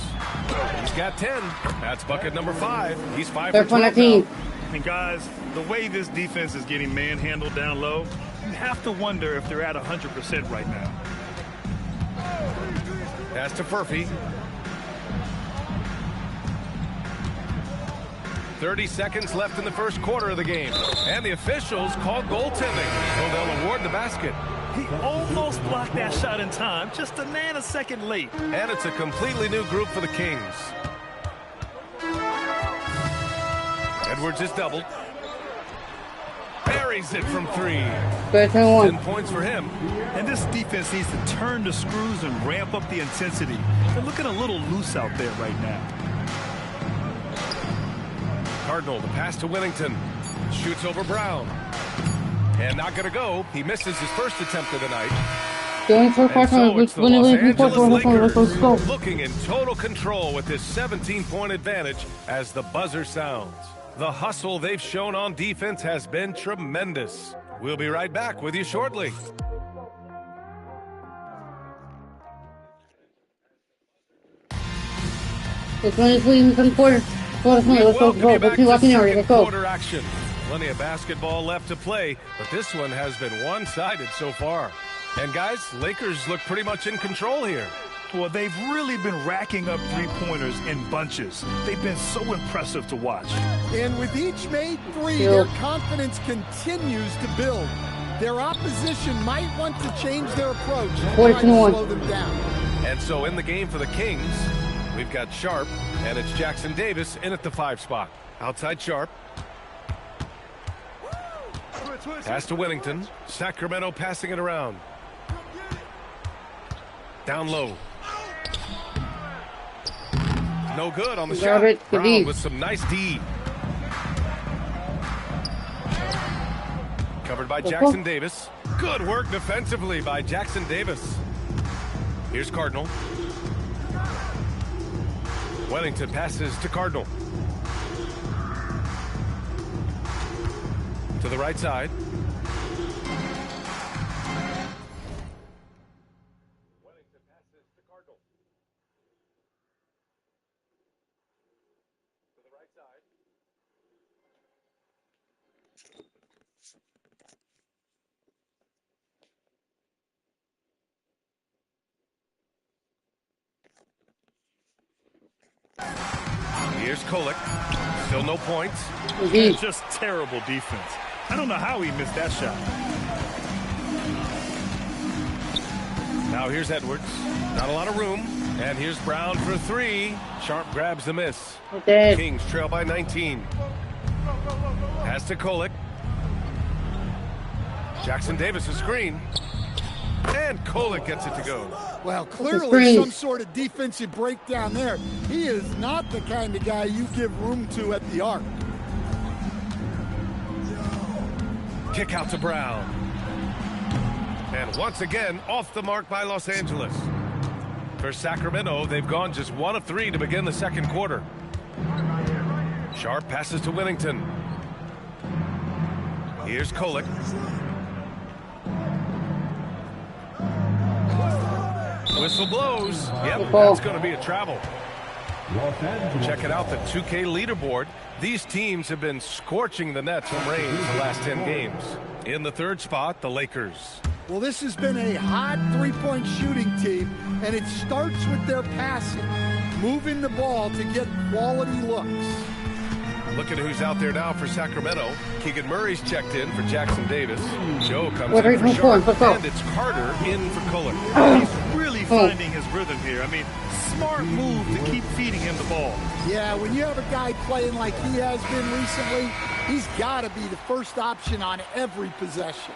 He's got 10. That's bucket number 5. He's 5 for 12 now. And guys, the way this defense is getting manhandled down low, you have to wonder if they're at 100% right now. Pass to Furphy. 30 seconds left in the first quarter of the game. And the officials called goaltending, so they'll award the basket. He almost blocked that shot in time, just a nanosecond late. And it's a completely new group for the Kings. Edwards is doubled. Buries it from 3. 10 points for him. And this defense needs to turn the screws and ramp up the intensity. They're looking a little loose out there right now. Cardinal, the pass to Whittington. Shoots over Brown. And not going to go. He misses his first attempt of the night. And so it's the Los Angeles Lakers looking in total control with this 17-point advantage as the buzzer sounds. The hustle they've shown on defense has been tremendous. We'll be right back with you shortly. Let's welcome you second quarter action. Plenty of basketball left to play, but this one has been one-sided so far. And guys, Lakers look pretty much in control here. Well, they've really been racking up three-pointers in bunches. They've been so impressive to watch. And with each made three, their confidence continues to build. Their opposition might want to change their approach and try to slow them down. And so in the game for the Kings, we've got Sharp, and it's Jackson Davis in at the 5 spot. Outside Sharp. Pass to Whittington. Sacramento passing it around. Down low. No good on the shot. Brown with some nice D. Covered by Jackson Davis. Good work defensively by Jackson Davis. Here's Cardinal. Wellington passes to Cardinal. To the right side. Wellington passes to Cardinal. To the right side. Here's Kolek. Still no points. It's just terrible defense. I don't know how he missed that shot. Now here's Edwards. Not a lot of room. And here's Brown for 3. Sharp grabs the miss. Okay. Kings trail by 19. Pass to Kolek. Jackson Davis a screen. And Kolek gets it to go. Well, clearly some sort of defensive breakdown there. He is not the kind of guy you give room to at the arc. Kick out to Brown. And once again, off the mark by Los Angeles. For Sacramento, they've gone just 1 of 3 to begin the second quarter. Sharp passes to Whittington. Here's Kolek. Whistle blows. Yep, that's going to be a travel. Check it out, the 2K leaderboard. These teams have been scorching the nets from range the last 10 games. In the 3rd spot, the Lakers. Well, this has been a hot three-point shooting team, and it starts with their passing, moving the ball to get quality looks. Look at who's out there now for Sacramento. Keegan Murray's checked in for Jackson Davis. Joe comes in for Sharp, and it's Carter in for Kohler. He's really finding his rhythm here. I mean, smart move to keep feeding him the ball. Yeah, when you have a guy playing like he has been recently, he's got to be the first option on every possession.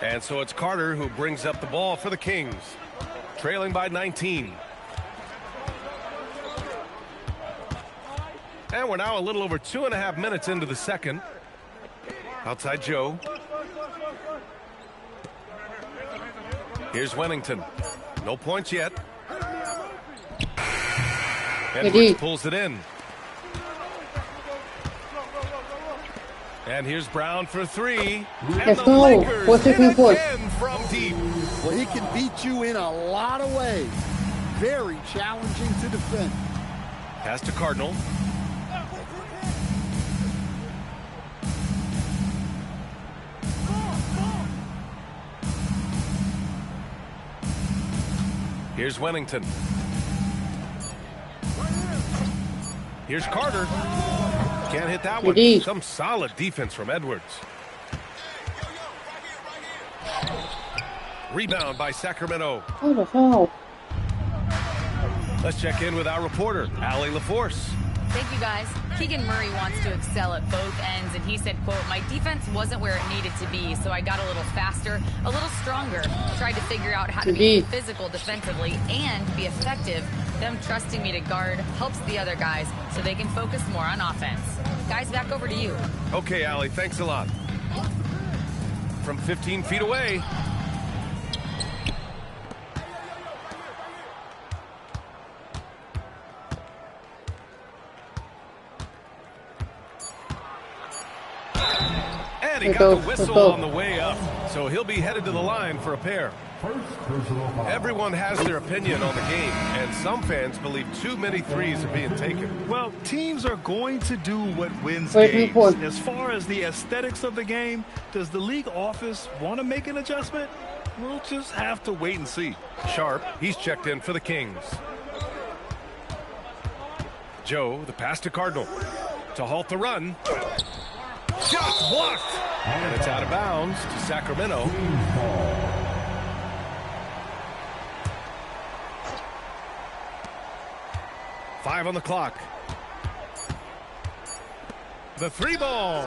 And so it's Carter who brings up the ball for the Kings, trailing by 19. And we're now a little over 2.5 minutes into the second. Outside Joe. Here's Wellington. No points yet. Edwards pulls it in. And here's Brown for 3. And the Lakers hit again from deep. Well, he can beat you in a lot of ways. Very challenging to defend. Pass to Cardinal. Here's Wellington. Here's Carter. Can't hit that one. Some solid defense from Edwards. Rebound by Sacramento. What the hell? Let's check in with our reporter, Allie LaForce. Thank you, guys. Keegan Murray wants to excel at both ends, and he said, quote, "My defense wasn't where it needed to be, so I got a little faster, a little stronger, tried to figure out how to be physical defensively and be effective. Them trusting me to guard helps the other guys so they can focus more on offense." Guys, back over to you. Okay, Allie, thanks a lot. From 15 feet away. And he got the whistle on the way up, so he'll be headed to the line for a pair. Everyone has their opinion on the game, and some fans believe too many threes are being taken. Well, teams are going to do what wins games. As far as the aesthetics of the game, does the league office want to make an adjustment? We'll just have to wait and see. Sharp, he's checked in for the Kings. Joe, the pass to Cardinal. To halt the run. Shot blocked. And it's out of bounds to Sacramento. Five on the clock. The three ball.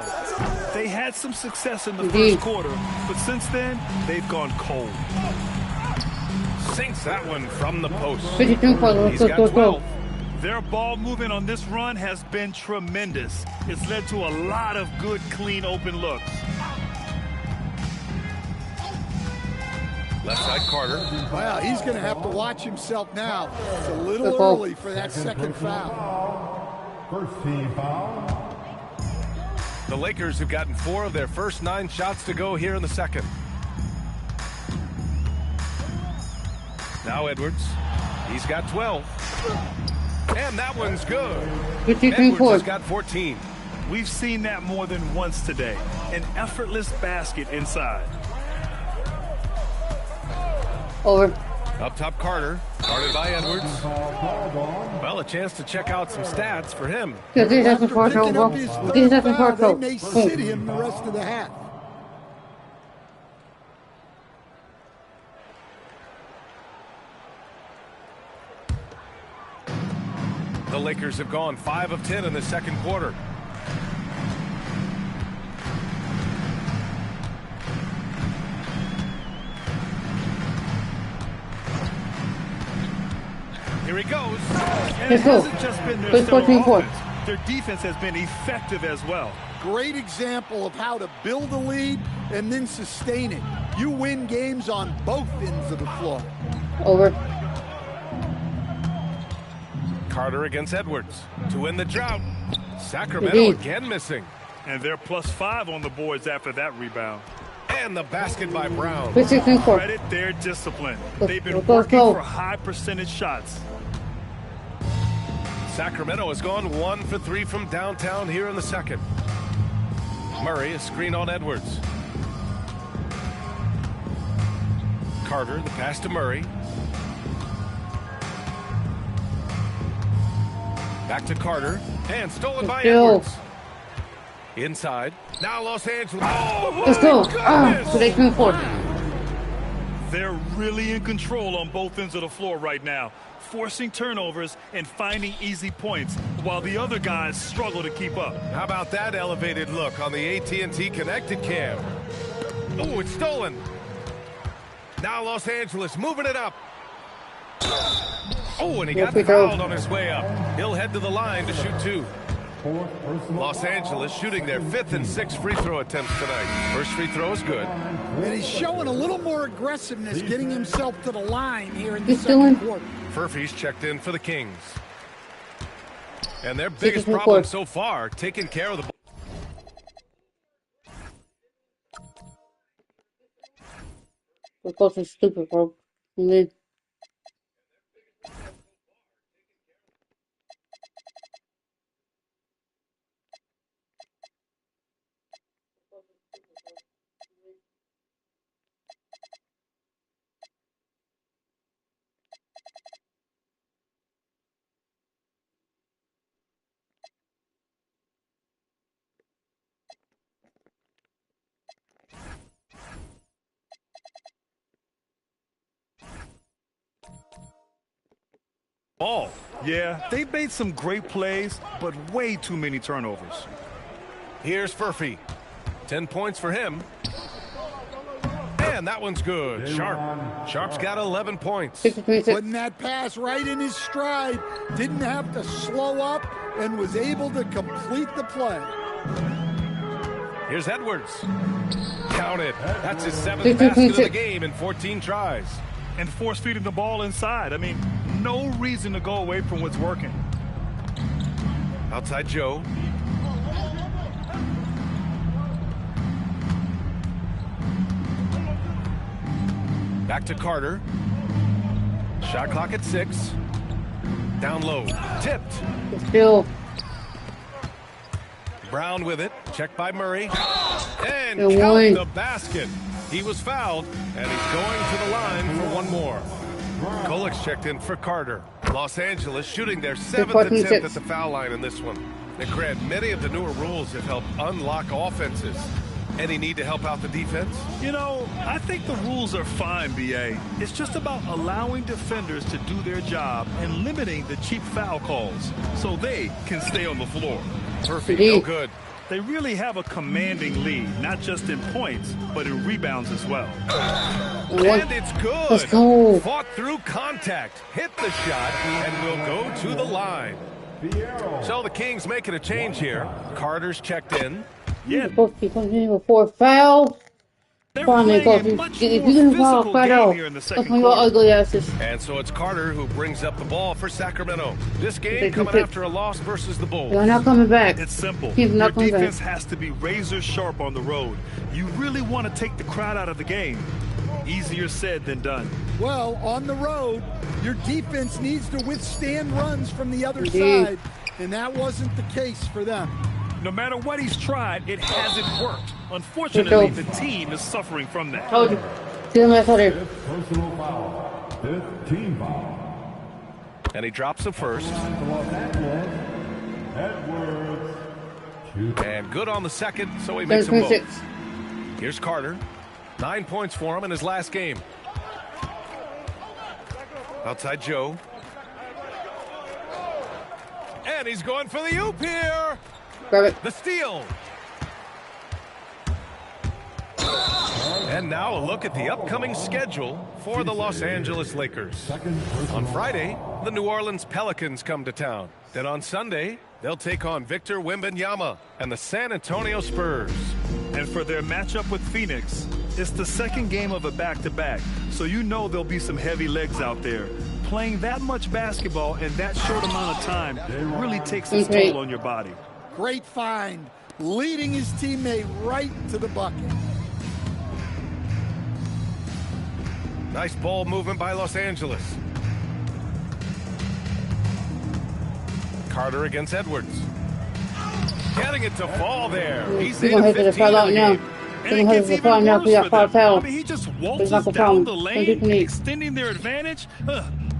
They had some success in the first quarter, but since then, they've gone cold. Sinks that one from the post. He's got 12. Their ball movement on this run has been tremendous. It's led to a lot of good, clean, open looks. Left side Carter. Well, he's going to have to watch himself now. It's a little early for that second foul. First team foul. The Lakers have gotten 4 of their first 9 shots to go here in the second. Now Edwards. He's got 12. And that one's good. Edwards has got 14. We've seen that more than once today. An effortless basket inside. Over. Up top Carter. Guarded by Edwards. Well, a chance to check out some stats for him. They may sit him the rest of the half. The Lakers have gone 5 of 10 in the second quarter. Here he goes. And it hasn't just been their stellar offense. Their defense has been effective as well. Great example of how to build a lead and then sustain it. You win games on both ends of the floor. Over. Carter against Edwards to win the drought. Sacramento again missing. And they're +5 on the boards after that rebound. And the basket by Brown. Credit their discipline. They've been working for high percentage shots. Sacramento has gone 1 for 3 from downtown here in the second. Murray, a screen on Edwards. Carter, the pass to Murray. Back to Carter. And stolen by Edwards. Inside. Now Los Angeles. Oh, let's go. So they can afford. They're really in control on both ends of the floor right now, forcing turnovers and finding easy points while the other guys struggle to keep up. How about that elevated look on the AT&T connected cam? Oh, it's stolen. Now Los Angeles moving it up. Oh, and he got fouled on his way up. He'll head to the line to shoot 2. Los Angeles shooting their 5th and 6th free throw attempts tonight. First free throw is good. And he's showing a little more aggressiveness, getting himself to the line here in the second quarter. Furphy's checked in for the Kings. And their biggest problem so far, taking care of the ball. We're both so stupid, bro. Ball. Yeah, they've made some great plays, but way too many turnovers. Here's Furphy. 10 points for him. And that one's good. Sharp's got 11 points. Putting that pass right in his stride. Didn't have to slow up and was able to complete the play. Here's Edwards. Counted. That's his 7th basket of the game in 14 tries. And force feeding the ball inside. I mean, no reason to go away from what's working. Outside Joe. Back to Carter. Shot clock at 6. Down low. Tipped. Still. Brown with it. Checked by Murray. And Good count one. the basket. He was fouled, and he's going to the line for one more. Kolek's checked in for Carter. Los Angeles shooting their 7th attempt at the foul line in this one. And Grant, many of the newer rules have helped unlock offenses. Any need to help out the defense? You know, I think the rules are fine, B.A. It's just about allowing defenders to do their job and limiting the cheap foul calls so they can stay on the floor. Perfect, no good. They really have a commanding lead, not just in points, but in rebounds as well. And it's good. Let's go. Fought through contact, hit the shot, and will go to the line. So the Kings making a change here. Carter's checked in. Yeah. Supposed to be coming in before foul. Finally, if you can foul, foul. That's my little ugly asses. And so it's Carter who brings up the ball for Sacramento. This game coming after a loss versus the Bulls. They're not coming back. It's simple. He's Your not coming defense back. has to be razor sharp on the road. You really want to take the crowd out of the game. Easier said than done. Well, on the road, your defense needs to withstand runs from the other side, and that wasn't the case for them. No matter what he's tried, it hasn't worked. Unfortunately, the team is suffering from that. Told you. See my footer. Personal foul. 5th team foul. And he drops the first. Edwards. And good on the second, so he makes them both. 6. Here's Carter. 9 points for him in his last game. Outside Joe. And he's going for the oop here. Grab it. The steal. And now a look at the upcoming schedule for the Los Angeles Lakers. On Friday, the New Orleans Pelicans come to town. Then on Sunday, they'll take on Victor Wembanyama and the San Antonio Spurs. And for their matchup with Phoenix, it's the second game of a back-to-back, so you know there'll be some heavy legs out there. Playing that much basketball in that short amount of time really takes its toll on your body. Great find, leading his teammate right to the bucket. Nice ball movement by Los Angeles. Carter against Edwards. Getting it to fall there. He's in 15 of the game. And it gets even worse for them. I mean, he just waltzes down the lane, Technique. extending their advantage.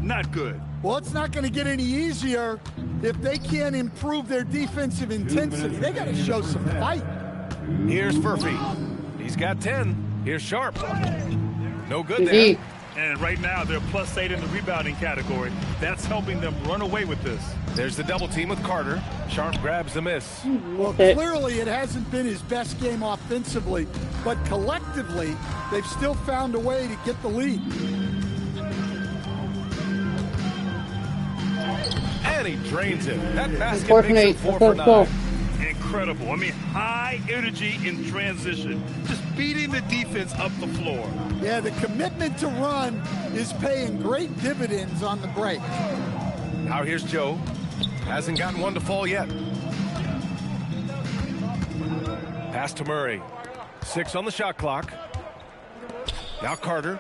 Not good. Well, it's not going to get any easier if they can't improve their defensive intensity. They got to show some fight. Here's Furphy. He's got 10. Here's Sharp. No good there. And right now, they're +8 in the rebounding category. That's helping them run away with this. There's the double team with Carter. Sharp grabs the miss. Well, clearly it hasn't been his best game offensively, but collectively, they've still found a way to get the lead. And he drains it. That basket makes it 4 for 9. Incredible. I mean, high energy in transition. Just beating the defense up the floor. Yeah, the commitment to run is paying great dividends on the break. Now here's Joe. Hasn't gotten one to fall yet. Pass to Murray. 6 on the shot clock. Now Carter.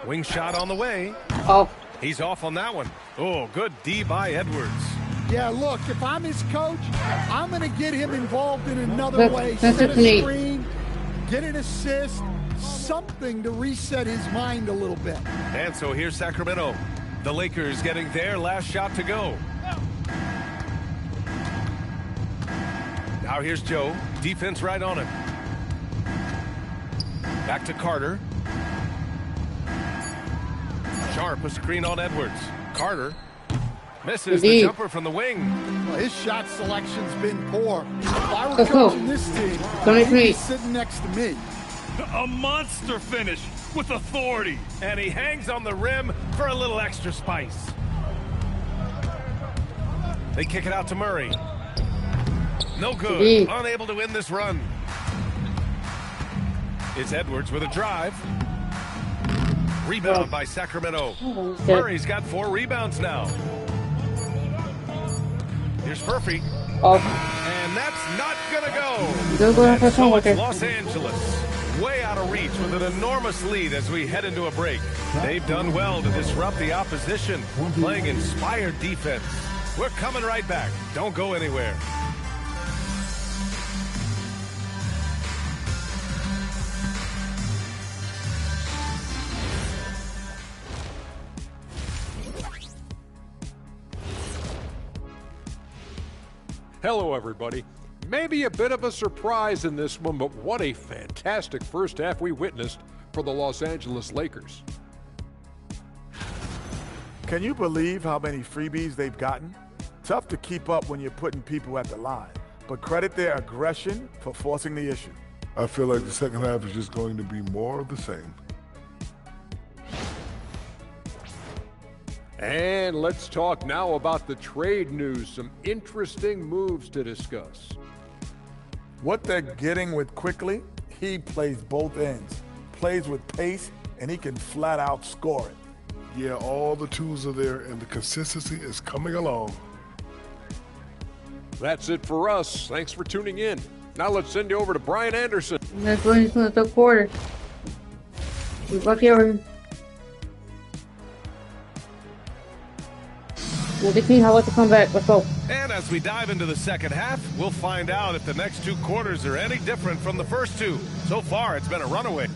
Wing shot on the way. Oh. He's off on that one. Oh, good D by Edwards. Yeah, look, if I'm his coach, I'm going to get him involved in another way. Set a screen, get an assist, something to reset his mind a little bit. And so here's Sacramento. The Lakers getting their last shot to go. Now here's Joe. Defense right on him. Back to Carter. Sharp, a screen on Edwards. Carter misses the jumper from the wing. Well, his shot selection's been poor. If I were coaching this team, he'd be sitting next to me. A monster finish with authority. And he hangs on the rim for a little extra spice. They kick it out to Murray. No good. Unable to win this run. It's Edwards with a drive. Rebound by Sacramento. Murray's got 4 rebounds now. Here's Furphy. Oh. And that's not going to go. Don't go for so it's Los Angeles way out of reach with an enormous lead as we head into a break. They've done well to disrupt the opposition, playing inspired defense. We're coming right back. Don't go anywhere. Hello, everybody. Maybe a bit of a surprise in this one, but what a fantastic first half we witnessed for the Los Angeles Lakers. Can you believe how many freebies they've gotten? Tough to keep up when you're putting people at the line, but credit their aggression for forcing the issue. I feel like the second half is just going to be more of the same. And let's talk now about the trade news. Some interesting moves to discuss. What they're getting with Quickly, he plays both ends, plays with pace, and he can flat out score it. Yeah, all the tools are there, and the consistency is coming along. That's it for us. Thanks for tuning in. Now let's send you over to Brian Anderson. That's when he's in the third quarter. We're back here. Well, the King, how about to come back? Let's go. And as we dive into the second half, we'll find out if the next two quarters are any different from the first two. So far, it's been a runaway.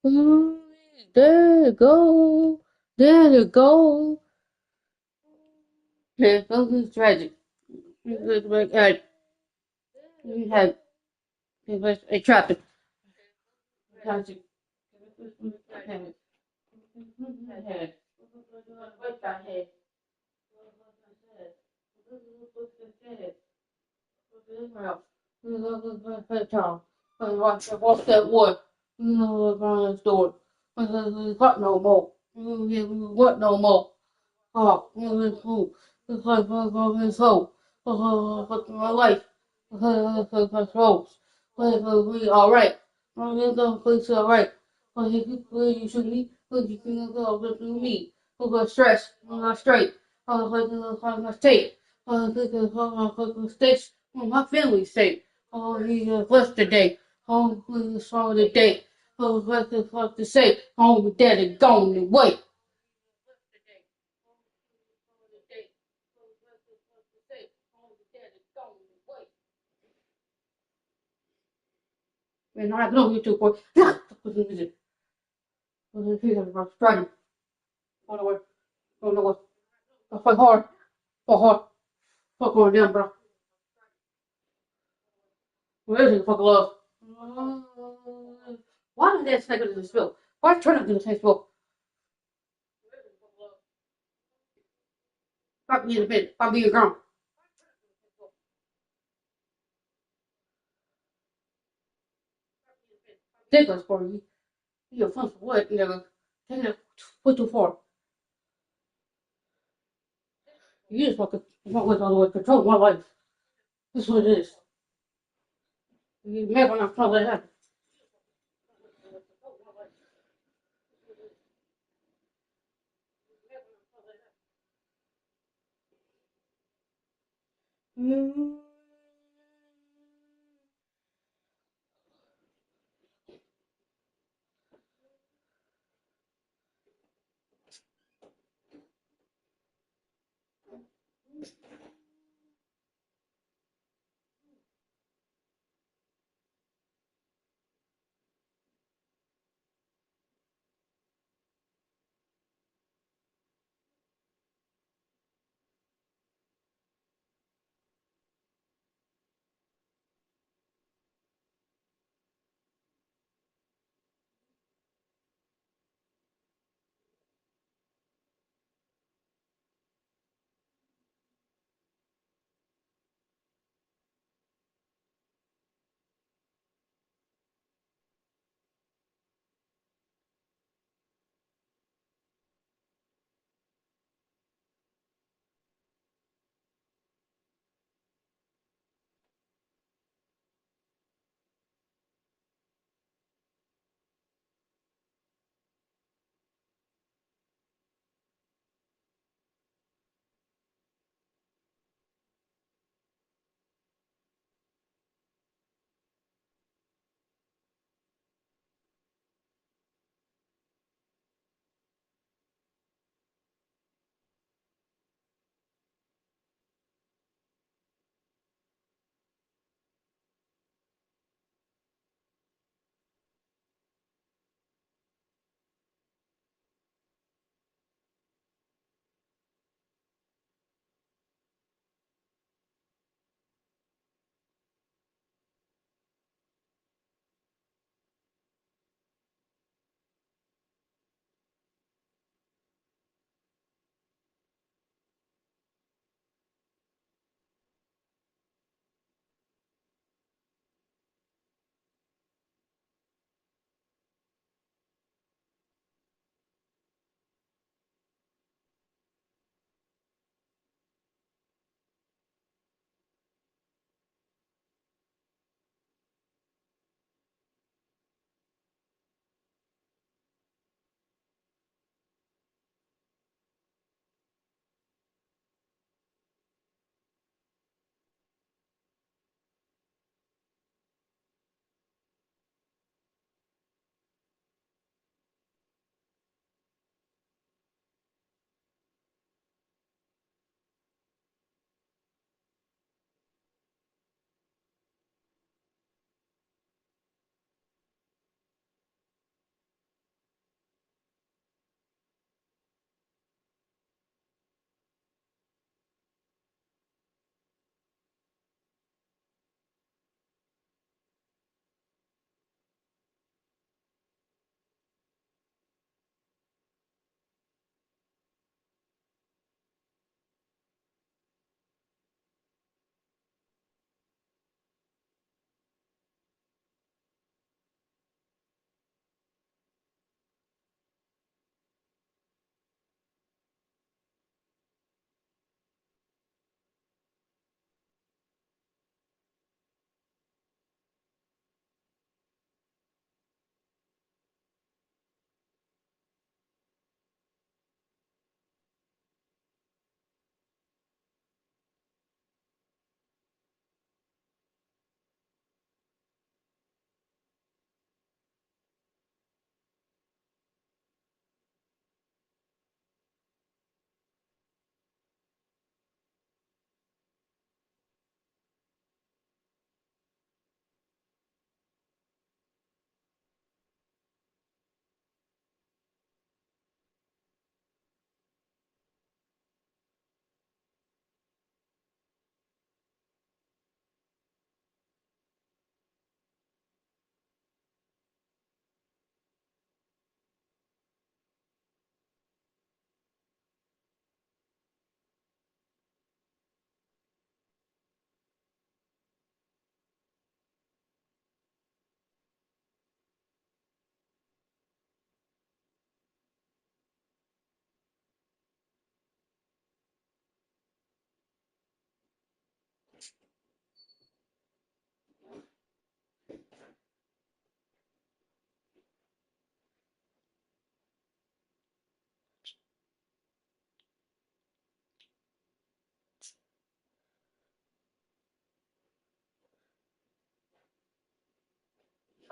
There you go. There you go. Yeah, something's tragic. You have a traffic. Tragic. What's that wood? On the store. What no more? What no more? Oh, it's like his soul. My life. Close. We all right. Please all right. You should me. You can go to me. Stress. Straight. State. States. My family state. Oh, he left today. Oh, please for the day. Oh, what to say? Oh, daddy gone away. Man, I know you too, boy. What is it? What is it? Striding. On the way. On the way. Fight hard. Fight hard. Fuck going down, bro. Where is it? Fuck love. Why did that snake into the spill? Why turn up in the same spill? Fuck me in the bed. Fuck being grown. Ridiculous for you. You're fun for what? You know, taking it way too far. You just fucking want with all the way control my life. This is what it is. You never not trying to let it happen.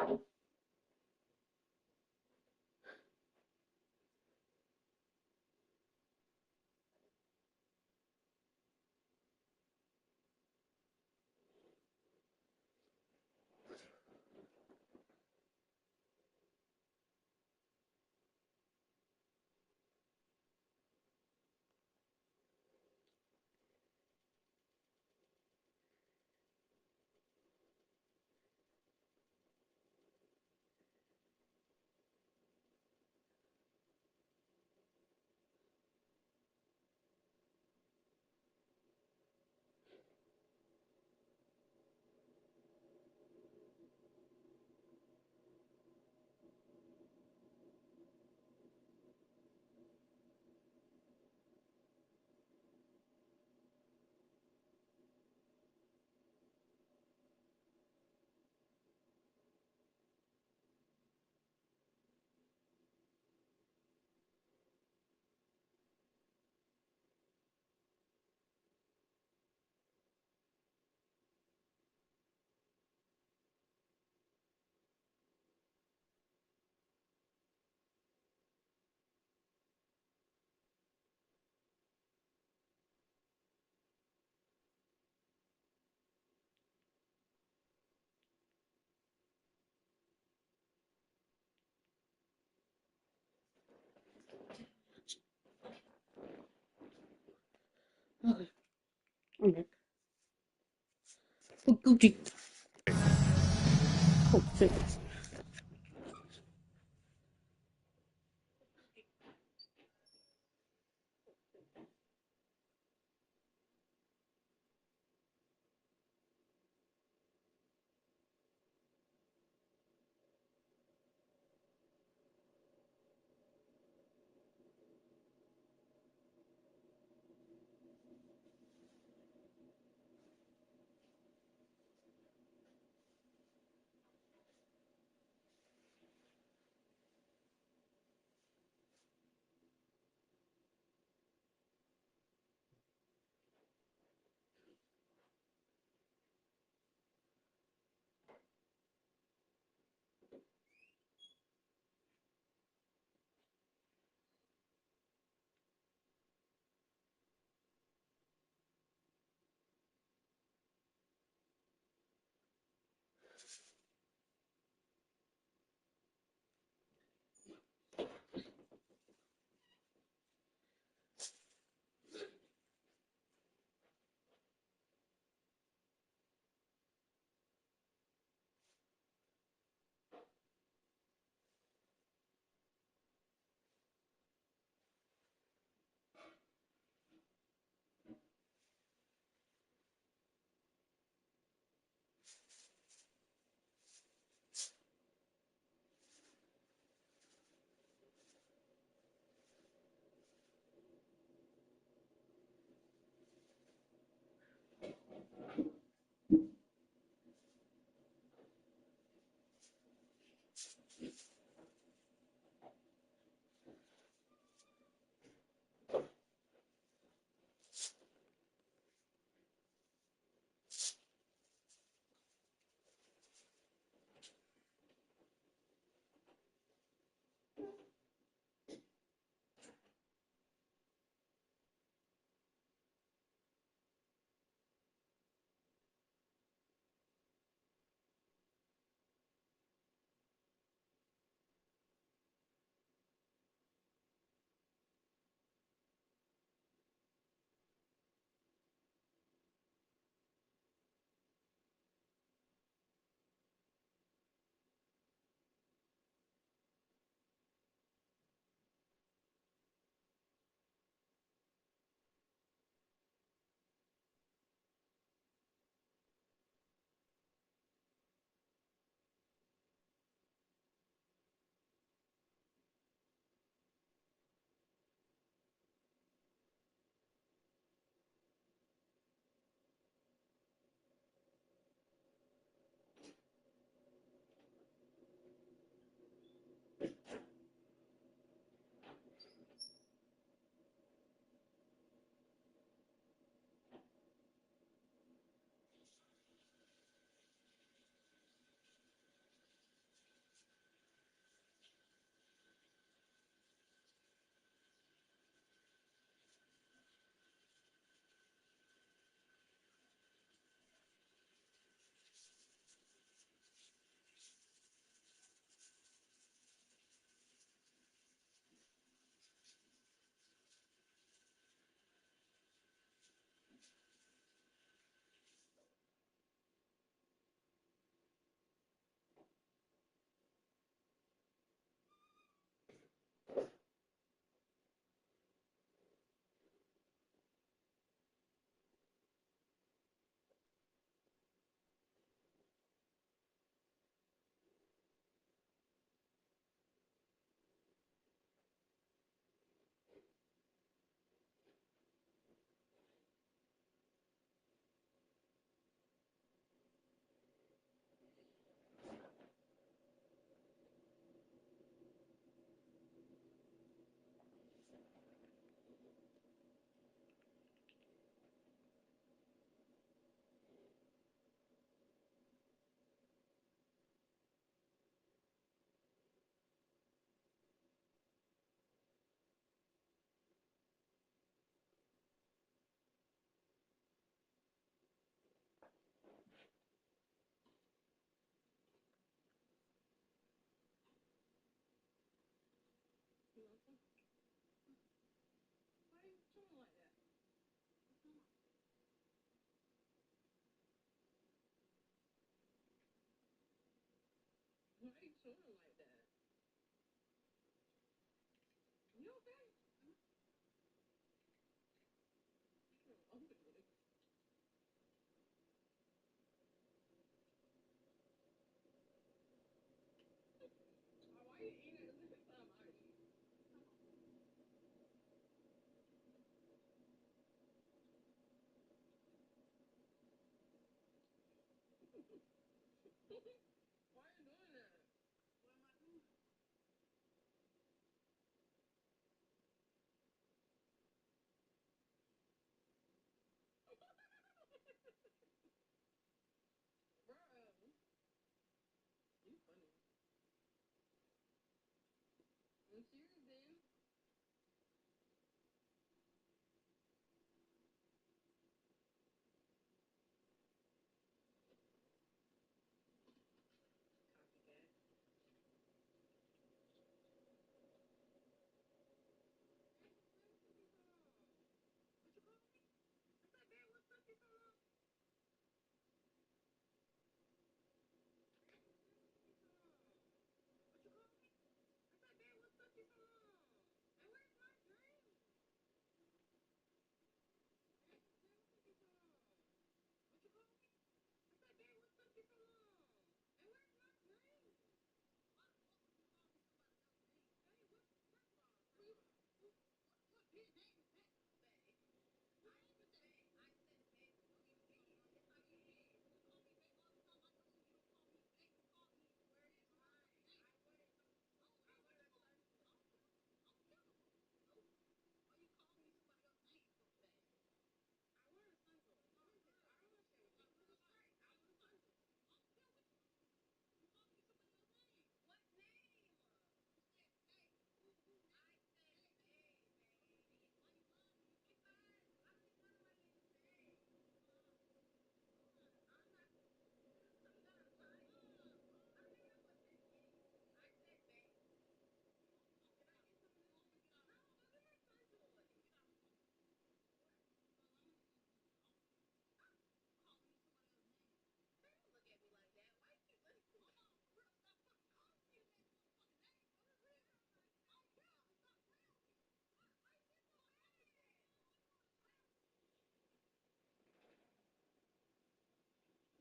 Okay. Okay. Oh, Gucci. Oh, shit.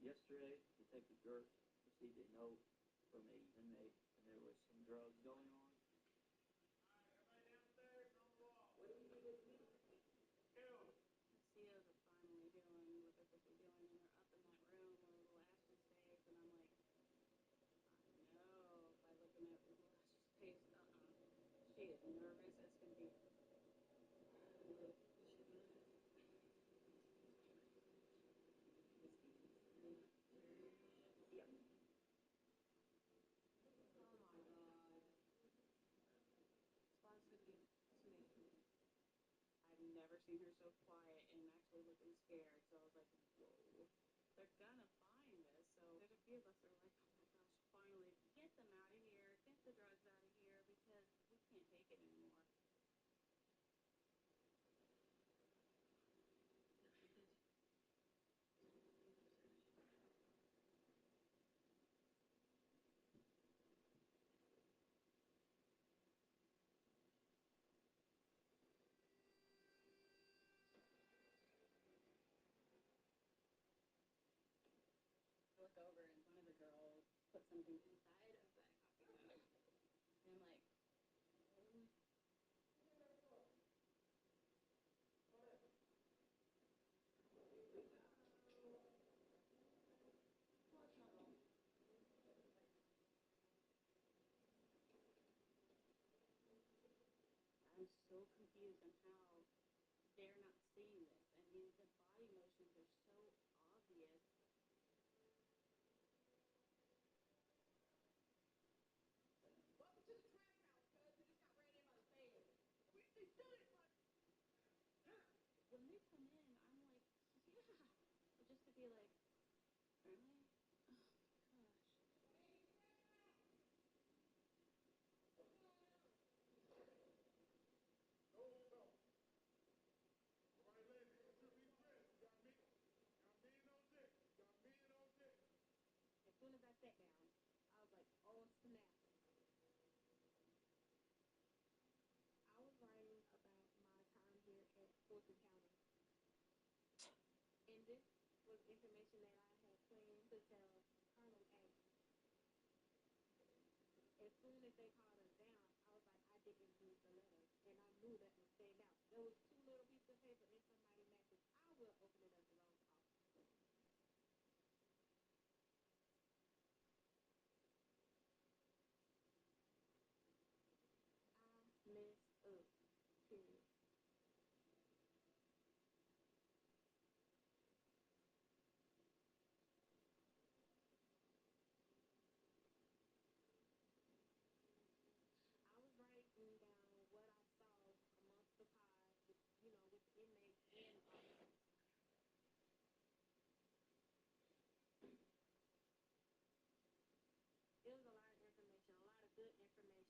Yesterday, Detective Dirk received a note from a inmate, and there was some drugs going on. What do you need with me? COs are finally doing what they're supposed to be doing, and they're up in that room where little Ashton stays, and I'm like, no, by looking at little Ashton's face, she is nervous as can be. Yep. Oh my god. Spawn said to me, I've never seen her so quiet and actually looking scared, so I was like, whoa, they're gonna find this. So there's a few of us that are like, oh my gosh, finally, get them out of here, get the drugs out of here, because we can't take it anymore. I look over and one of the girls put something inside of that coffee mug. And I'm like, oh. I'm so confused on how they're not seeing this. I mean, the body motions are so obvious. Welcome to the trash house, cuz we just got ran in by the fans. We done it, but when they come in, I'm like, yeah. But just to be like, really? Oh my gosh. As soon as I sat down, I was like, oh snap. Fulton County. And this was information that I had planned to tell Colonel A. As soon as they called us down, I was like, I didn't read the letter. And I knew that would stand out. There was 2 little pieces of paper and somebody matches. I will open it up the wrong call. I messed up. Period. I was writing down what I saw amongst the pod, with, with the inmates and officers. It was a lot of information, a lot of good information.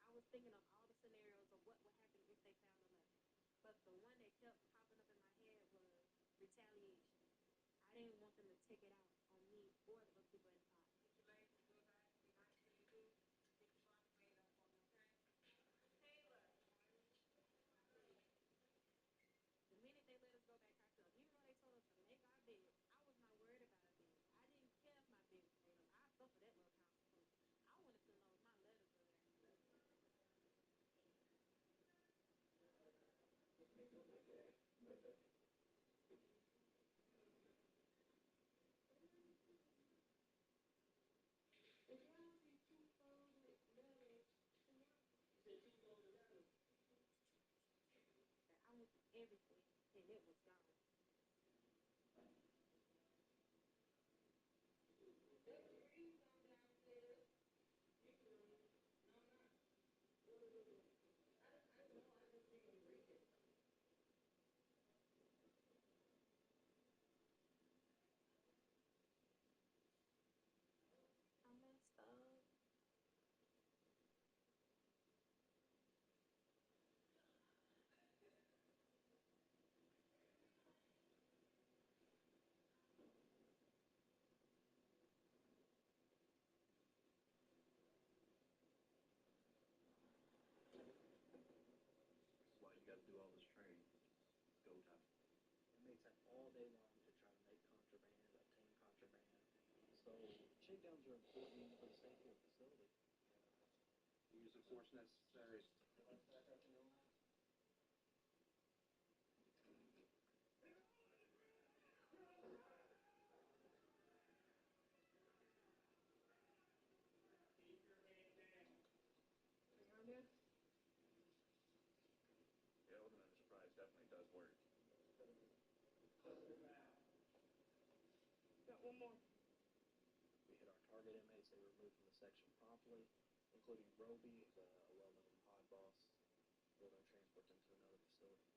I was thinking of all the scenarios of what would happen if they found the letter. But the one that kept popping up in my head was retaliation. I didn't want them to take it out on me or the other people in the pod. The minute they let us go back ourselves, even though they told us to make our bed, I was not worried about a bed. I didn't care if my bed was made up. I suffered that little consequence. I wanted to know if my letters were there. I went through everything, and it was gone. I messed up. That's why you got to do all this training. It's go time. Inmates have all day long to try to make contraband, obtain contraband. So shakedowns are important for the safety of the facility. Use the force necessary. The element of surprise definitely does work. Got one more. We hit our target inmates. They were removed from the section promptly, including Roby, a well-known pod boss. We'll then transport them to another facility.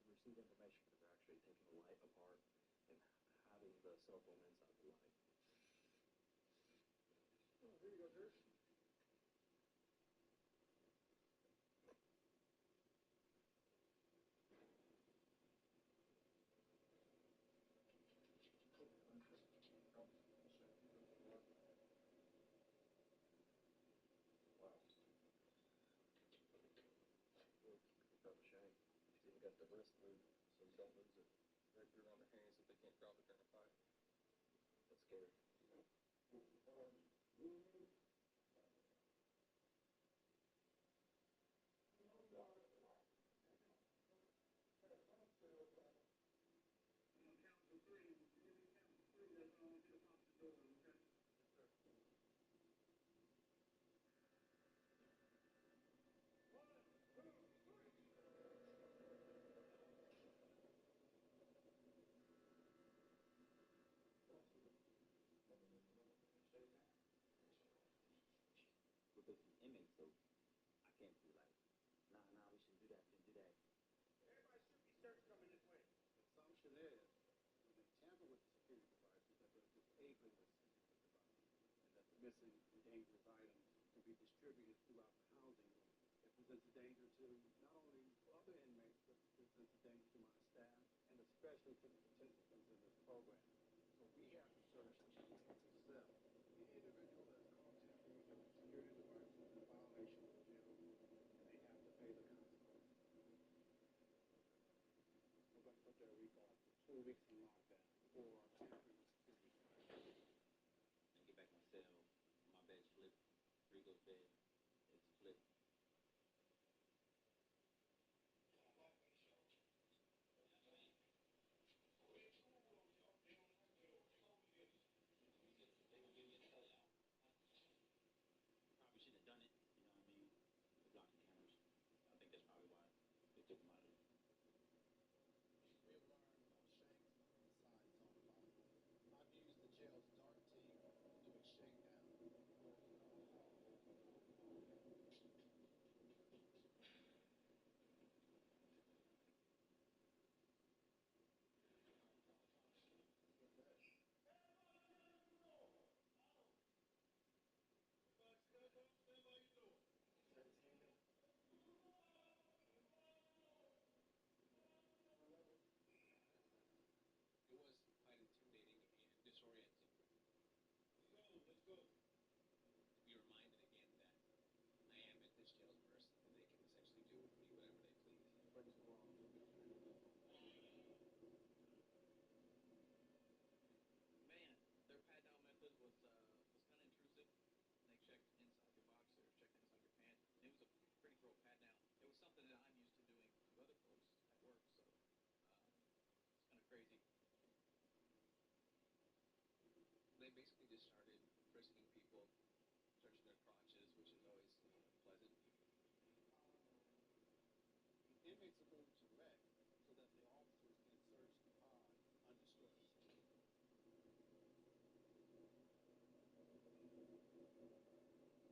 We received information that they're actually taking the light apart and hiding the cell phone inside the light. Oh, here you go, Dirk. Wow. Picked up a shame. She's even got the wrist moved, so you don't lose it. Right through on the hands if they can't drop it during a fight. That's scary. With the inmates, though, I can't be like, nah, we shouldn't do that, shouldn't do that. Everybody should be searched coming this way. The assumption is, when they tamper with the security devices, that they're disabling the security device, and that the missing and dangerous items will be distributed throughout the housing. It presents a danger to not only other inmates, but it presents a danger to my staff, and especially to the participants in this program. So we have to search each cell. The individual that's caught tampering with the security 4 weeks in lockdown for temporary security. I get back to my cell, my bed's flipped, Rico's bed is flipped. Probably shouldn't have done it, you know what I mean? To block the cameras. I think that's probably why they took him out of there. We have learned Shanks inside is all possible. I've used the jail's dart team doing shakedown. It was quite intimidating and disorienting. To be reminded again that I am at this jail's mercy, and they can essentially do with me whatever they please. What is wrong? Man, their pat down method was kind of intrusive. They checked inside your boxer, checked inside your pants, and it was a pretty thorough pat down. It was something that I'm used to doing to other folks at work, so it's kind of crazy. They basically just started frisking people, searching their crotches, which is always pleasant. Inmates are moved to rec so that the officers can search the pod under stress. The inmates can stick things in here, so we make sure we check you out the mats,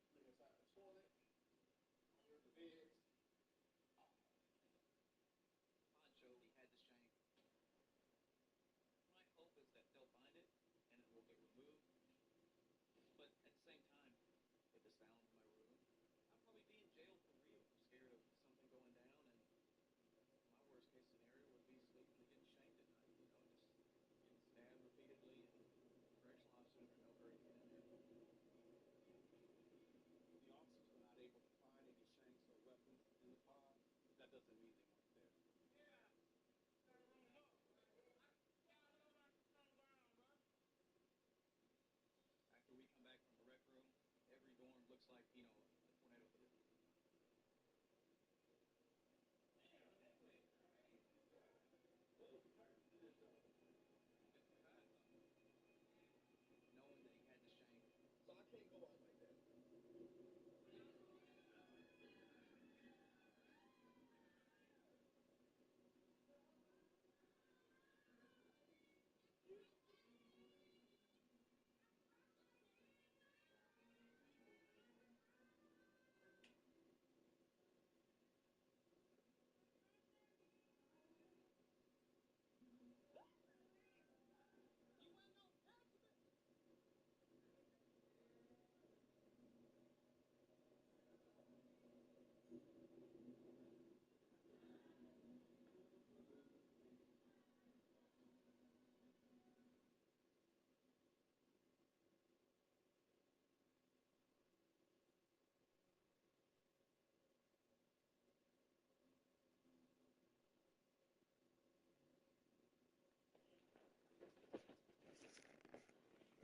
clean us out the toilet, under the beds. Poncho, he had the shank. My hope is that they'll find it and it will get removed. But at the same time, if it's found in my room, I'll probably be in jail for real, scared of something going down. And my worst case scenario would be sleeping and getting shanked at night, just getting stabbed repeatedly, and correctional officers are in no hurry to get in there. The officers were not able to find any shanks or weapons in the pod, but that doesn't mean they weren't there. After we come back from the rec room, every dorm looks like, a tornado hit it. Knowing that he had the shank. So I can't go out like that.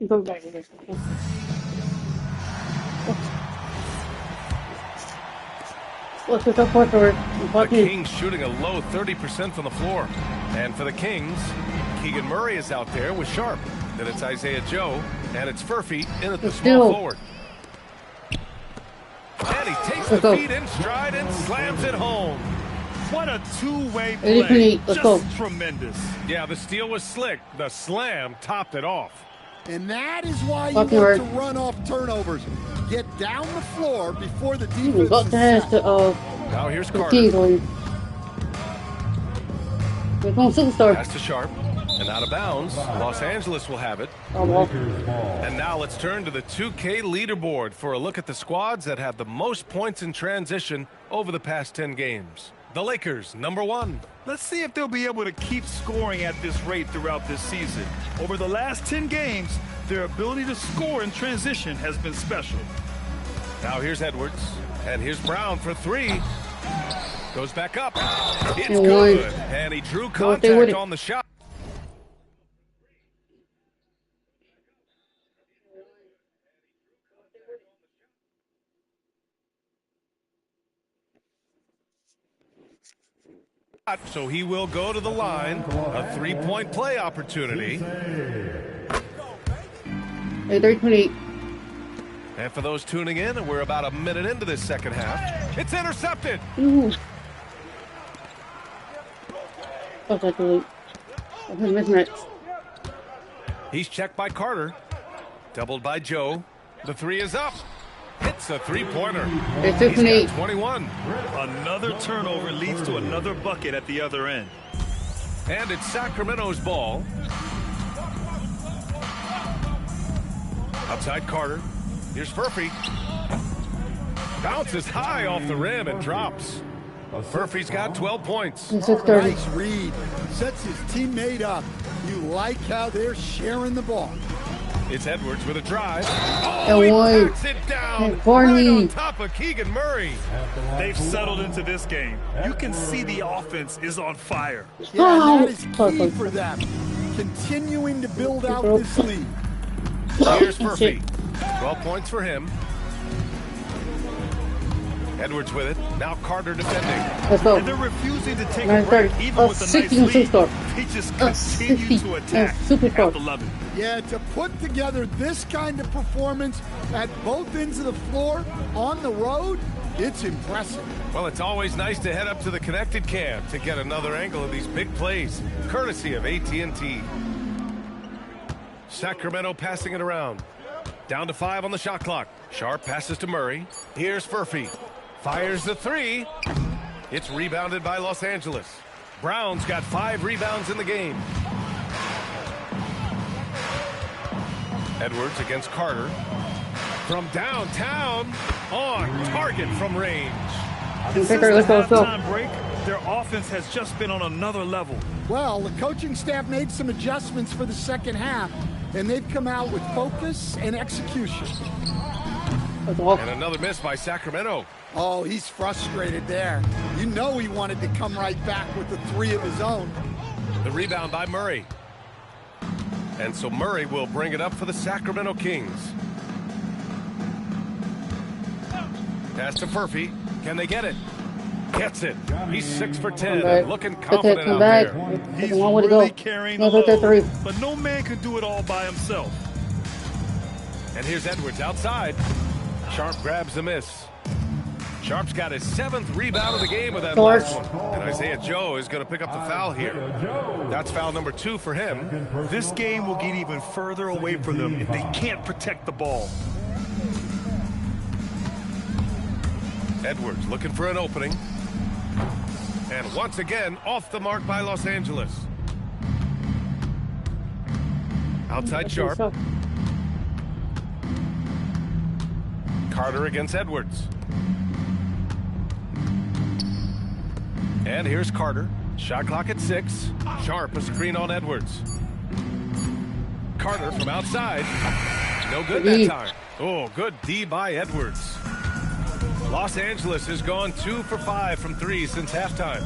Go back to this. What's the top quarter? The Kings shooting a low 30% from the floor. And for the Kings, Keegan Murray is out there with Sharp. Then it's Isaiah Joe, and it's Furphy in at the small forward. And he takes the feet in stride and slams it home. What a two-way play. Just tremendous. Yeah, the steal was slick. The slam topped it off. And that is why you want to run off turnovers. Get down the floor before the defense is set. Now here's Carter. Pass to Sharp. And out of bounds, Los Angeles will have it. And now let's turn to the 2K leaderboard for a look at the squads that have the most points in transition over the past 10 games. The Lakers, #1. Let's see if they'll be able to keep scoring at this rate throughout this season. Over the last 10 games, their ability to score in transition has been special. Now here's Edwards, and here's Brown for three. Goes back up. It's One. good, and he drew contact on the shot. So he will go to the line. A three-point play opportunity. 3:28. And for those tuning in, we're about a minute into this second half. It's intercepted. Ooh. Oh, that's too late. He's checked by Carter. Doubled by Joe. The three is up. Hits a three-pointer. He's got 21. Another turnover leads to another bucket at the other end. And it's Sacramento's ball. Outside Carter. Here's Furphy. Bounces high off the rim and drops. Furphy's got 12 points. Nice read. Sets his teammate up. You like how they're sharing the ball. It's Edwards with a drive. Oh, he backs it down right on top of Keegan Murray. They've settled into this game. You can see the offense is on fire. Yeah, and that is key for them. Continuing to build out this lead. Here's Murphy. 12 points for him. Edwards with it. Now Carter defending. Let's go. And they're refusing to take a break, even with a nice lead. They just continue to attack. Have to love it. Yeah, to put together this kind of performance at both ends of the floor on the road, it's impressive. Well, it's always nice to head up to the connected cam to get another angle of these big plays, courtesy of AT&T. Sacramento passing it around. Down to 5 on the shot clock. Sharp passes to Murray. Here's Furphy. Fires the three. It's rebounded by Los Angeles. Brown's got 5 rebounds in the game. Edwards against Carter. From downtown, on target from range. Since the halftime break, their offense has just been on another level. Well, the coaching staff made some adjustments for the second half, and they've come out with focus and execution. And another miss by Sacramento. Oh, he's frustrated there. You know he wanted to come right back with the three of his own. The rebound by Murray. And so Murray will bring it up for the Sacramento Kings. Pass to Furphy. Can they get it? Gets it. He's 6 for 10 and looking confident out there. He's really carrying the load, but no man can do it all by himself. And here's Edwards outside. Sharp grabs the miss. Sharp's got his 7th rebound of the game with that last one. And Isaiah Joe is going to pick up the foul here. That's foul number 2 for him. This game will get even further away from them if they can't protect the ball. Edwards looking for an opening. And once again, off the mark by Los Angeles. Outside Sharp. Carter against Edwards. And here's Carter. Shot clock at 6. Sharp, a screen on Edwards. Carter from outside. No good that time. Oh, good D by Edwards. Los Angeles has gone 2 for 5 from 3 since halftime.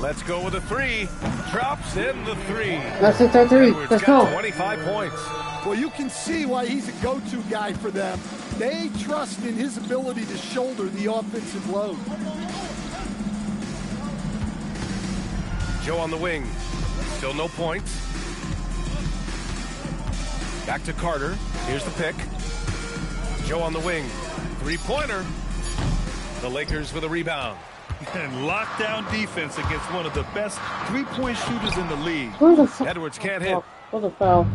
Let's go with a 3. Drops in the 3. That's it, 3. Let's go. 25 points. Well, you can see why he's a go-to guy for them. They trust in his ability to shoulder the offensive load. Joe on the wing. Still no points. Back to Carter. Here's the pick. Joe on the wing. 3-pointer. The Lakers with a rebound. And lockdown defense against one of the best 3-point shooters in the league. Edwards can't hit. What a foul.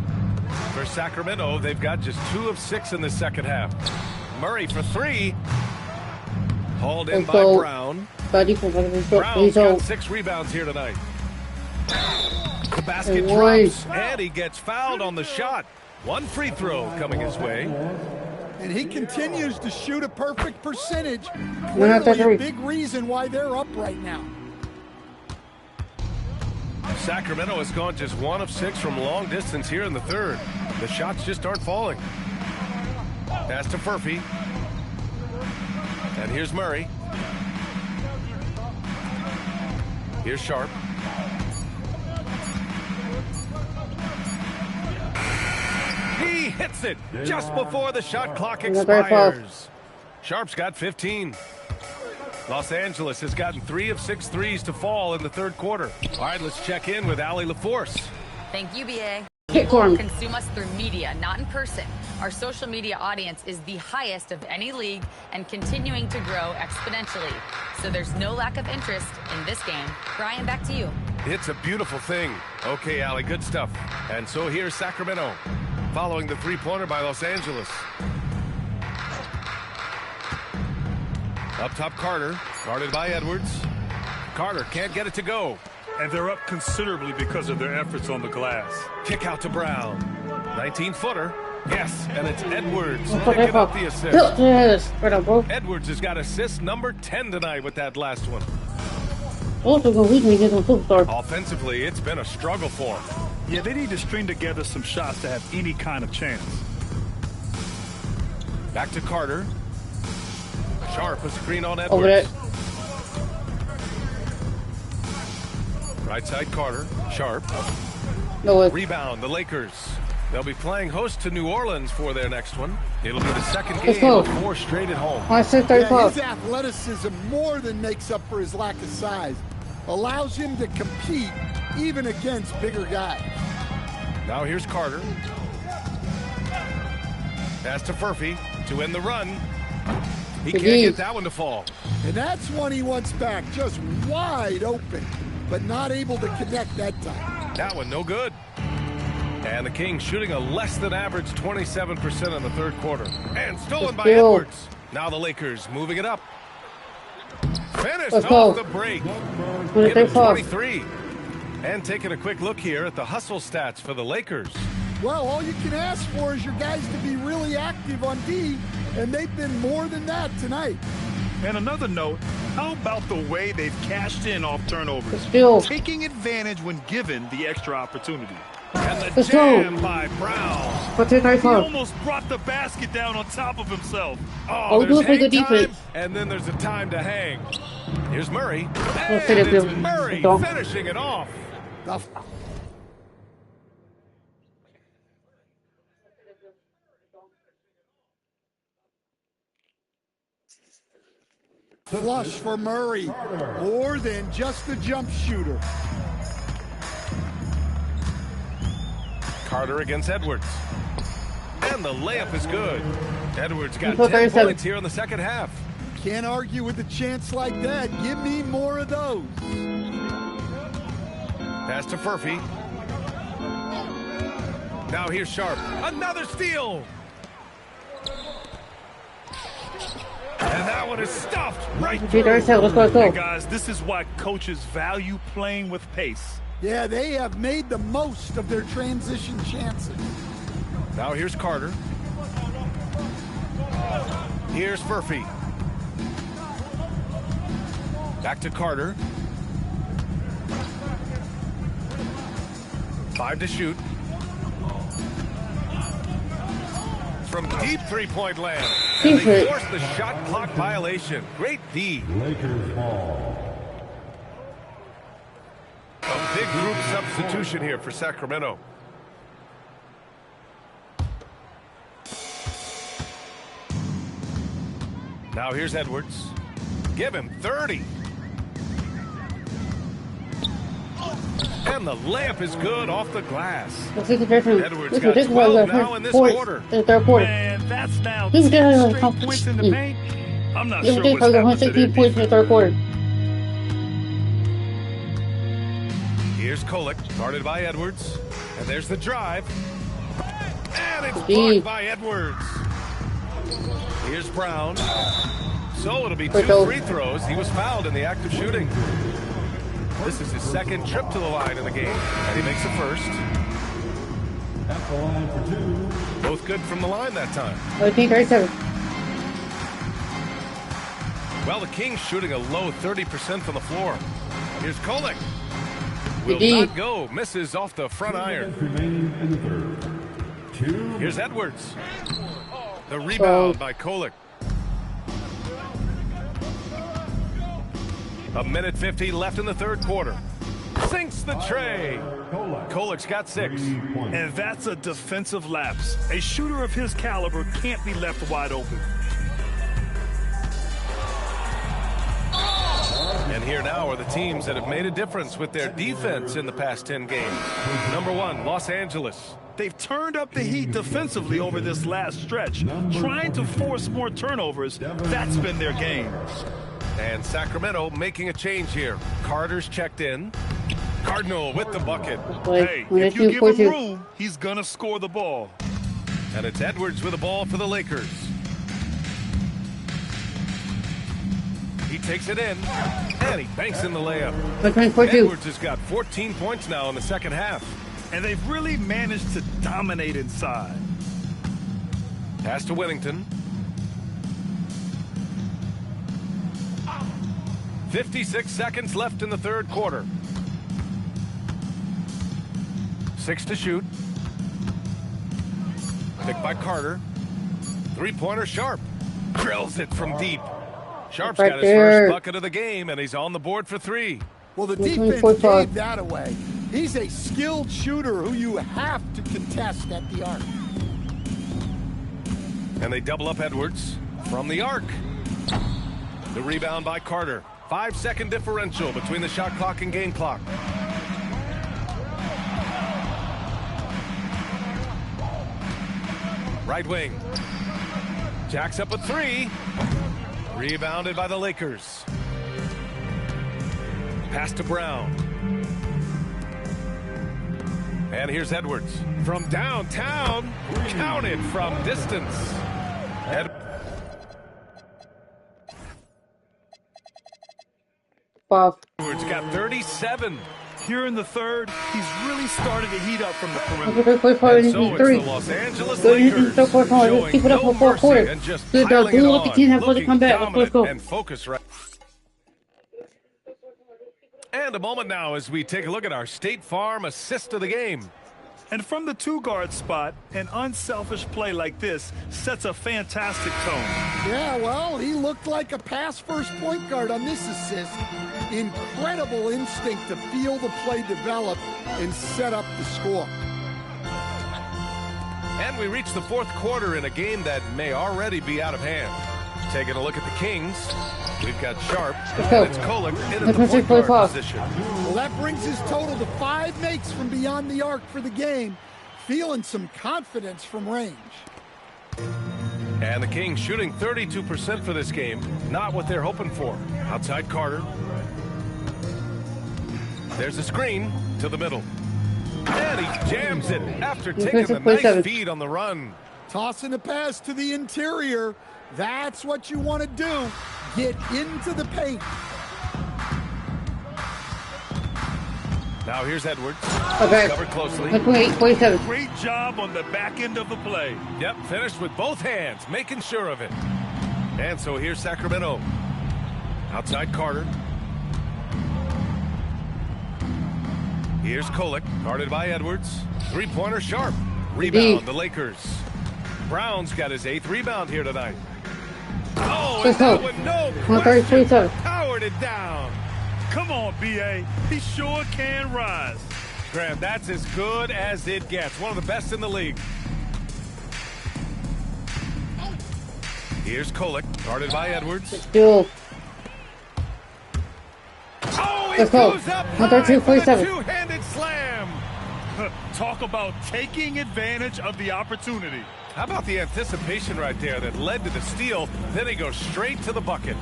For Sacramento, they've got just 2 of 6 in the second half. Murray for 3. Hauled in by Brown. Brown's got 6 rebounds here tonight. The basket drops, and he gets fouled on the shot. 1 free throw coming his way. And he continues to shoot a perfect percentage. Clearly a big reason why they're up right now. Sacramento has gone just 1 of 6 from long distance here in the third. The shots just aren't falling. Pass to Furphy. And here's Murray. Here's Sharp. He hits it just before the shot clock expires. Sharp's got 15. Los Angeles has gotten 3 of 6 threes to fall in the third quarter. All right, let's check in with Allie LaForce. Thank you, BA. People consume us through media, not in person. Our social media audience is the highest of any league and continuing to grow exponentially. So there's no lack of interest in this game. Brian, back to you. It's a beautiful thing. Okay, Allie, good stuff. And so here's Sacramento, following the three-pointer by Los Angeles. Up top, Carter, guarded by Edwards. Carter can't get it to go. And they're up considerably because of their efforts on the glass. Kick out to Brown. 19-footer. Yes, and it's Edwards picking up the assist. Edwards has got assist number 10 tonight with that last one. Offensively, it's been a struggle for him. Yeah, they need to string together some shots to have any kind of chance. Back to Carter. Sharp, a screen on Edwards. Right side, Carter. Sharp. Rebound, the Lakers. They'll be playing host to New Orleans for their next one. It'll be the second game of 4 straight at home. Yeah, his athleticism more than makes up for his lack of size. Allows him to compete even against bigger guys. Now here's Carter. Pass to Furphy to end the run. He can't get that one to fall. And that's one he wants back, just wide open, but not able to connect that time. That one no good. And the Kings shooting a less than average 27% in the third quarter. And stolen by Edwards. Now the Lakers moving it up. Finished off the break. Getting 23. And taking a quick look here at the hustle stats for the Lakers. Well, all you can ask for is your guys to be really active on D, and they've been more than that tonight. And another note, how about the way they've cashed in off turnovers? Taking advantage when given the extra opportunity. And the jam by Brown. He almost brought the basket down on top of himself. Oh, there's hang time, and then there's a time to hang. Here's Murray. And it's Murray finishing it off. Flush for Murray, more than just a jump shooter. Carter against Edwards. And the layup is good. Edwards got 10 points here in the second half. Can't argue with a chance like that. Give me more of those. Pass to Furphy. Now here's Sharp. Another steal. And that one is stuffed right through. Hey guys, this is why coaches value playing with pace. Yeah, they have made the most of their transition chances. Now here's Carter. Here's Furphy. Back to Carter. 5 to shoot. From deep three-point land. And they force the shot clock violation. Great D. Lakers ball. A big group substitution here for Sacramento. Now here's Edwards. Give him 30. And the layup is good off the glass. Edwards got 12 now in this quarter. Man, that's now 10 straight points in the paint. I'm not sure what's happened to their defense. Here's Kolek, guarded by Edwards. And there's the drive. And it's blocked by Edwards. Here's Brown. So it'll be 2 free throws. He was fouled in the act of shooting. This is his second trip to the line in the game. And he makes the first. At the line for 2. Both good from the line that time. 37. Well, the Kings shooting a low 30% from the floor. Here's Kolek. Will not go. Misses off the front iron. Here's Edwards. The rebound by Kolek. A minute 50 left in the third quarter. Sinks the tray. Kolek's got 6. And that's a defensive lapse. A shooter of his caliber can't be left wide open. And here now are the teams that have made a difference with their defense in the past 10 games. Number 1, Los Angeles. They've turned up the heat defensively over this last stretch, trying to force more turnovers. That's been their game. And Sacramento making a change here. Carter's checked in. Cardinal with the bucket. Hey, if you give him room, he's going to score the ball. And it's Edwards with the ball for the Lakers. He takes it in, and he banks in the layup. Edwards has got 14 points now in the second half. And they've really managed to dominate inside. Pass to Whittington. 56 seconds left in the third quarter. 6 to shoot. Picked by Carter. Three-pointer Sharp. Drills it from deep. Sharp's got his first bucket of the game, and he's on the board for 3. Well, the defense gave that away. He's a skilled shooter who you have to contest at the arc. And they double up Edwards from the arc. The rebound by Carter. 5-second differential between the shot clock and game clock. Right wing. Jacks up a 3. Rebounded by the Lakers. Pass to Brown. And here's Edwards from downtown. Counted from distance. Edwards got 37. Here in the third, he's really started to heat up from the perimeter. And so it's the Los Angeles Lakers showing no mercy and just piling it on, looking dominant and focused. And a moment now as we take a look at our State Farm assist of the game. And from the 2-guard spot, an unselfish play like this sets a fantastic tone. Yeah, well, he looked like a pass-first point guard on this assist. Incredible instinct to feel the play develop and set up the score. And we reach the fourth quarter in a game that may already be out of hand. Taking a look at the Kings, we've got Sharp, and it's Kolek in the point guard position. Well, that brings his total to 5 makes from beyond the arc for the game. Feeling some confidence from range. And the Kings shooting 32% for this game. Not what they're hoping for. Outside Carter. There's a screen to the middle. And he jams it after taking the nice feed on the run. Tossing a pass to the interior. That's what you want to do. Get into the paint. Now here's Edwards. Okay. Covered closely. 28-27. Great job on the back end of the play. Yep, finished with both hands, making sure of it. And so here's Sacramento. Outside Carter. Here's Kolek, guarded by Edwards. Three-pointer Sharp. Rebound, the Lakers. Brown's got his 8th rebound here tonight. Oh, and that one, no question, powered it down. Come on, B.A. He sure can rise. Graham, that's as good as it gets. One of the best in the league. Here's Kolek, guarded by Edwards. Duel. Oh, he goes up high for the two-handed slam. Talk about taking advantage of the opportunity. How about the anticipation right there that led to the steal? Then he goes straight to the bucket.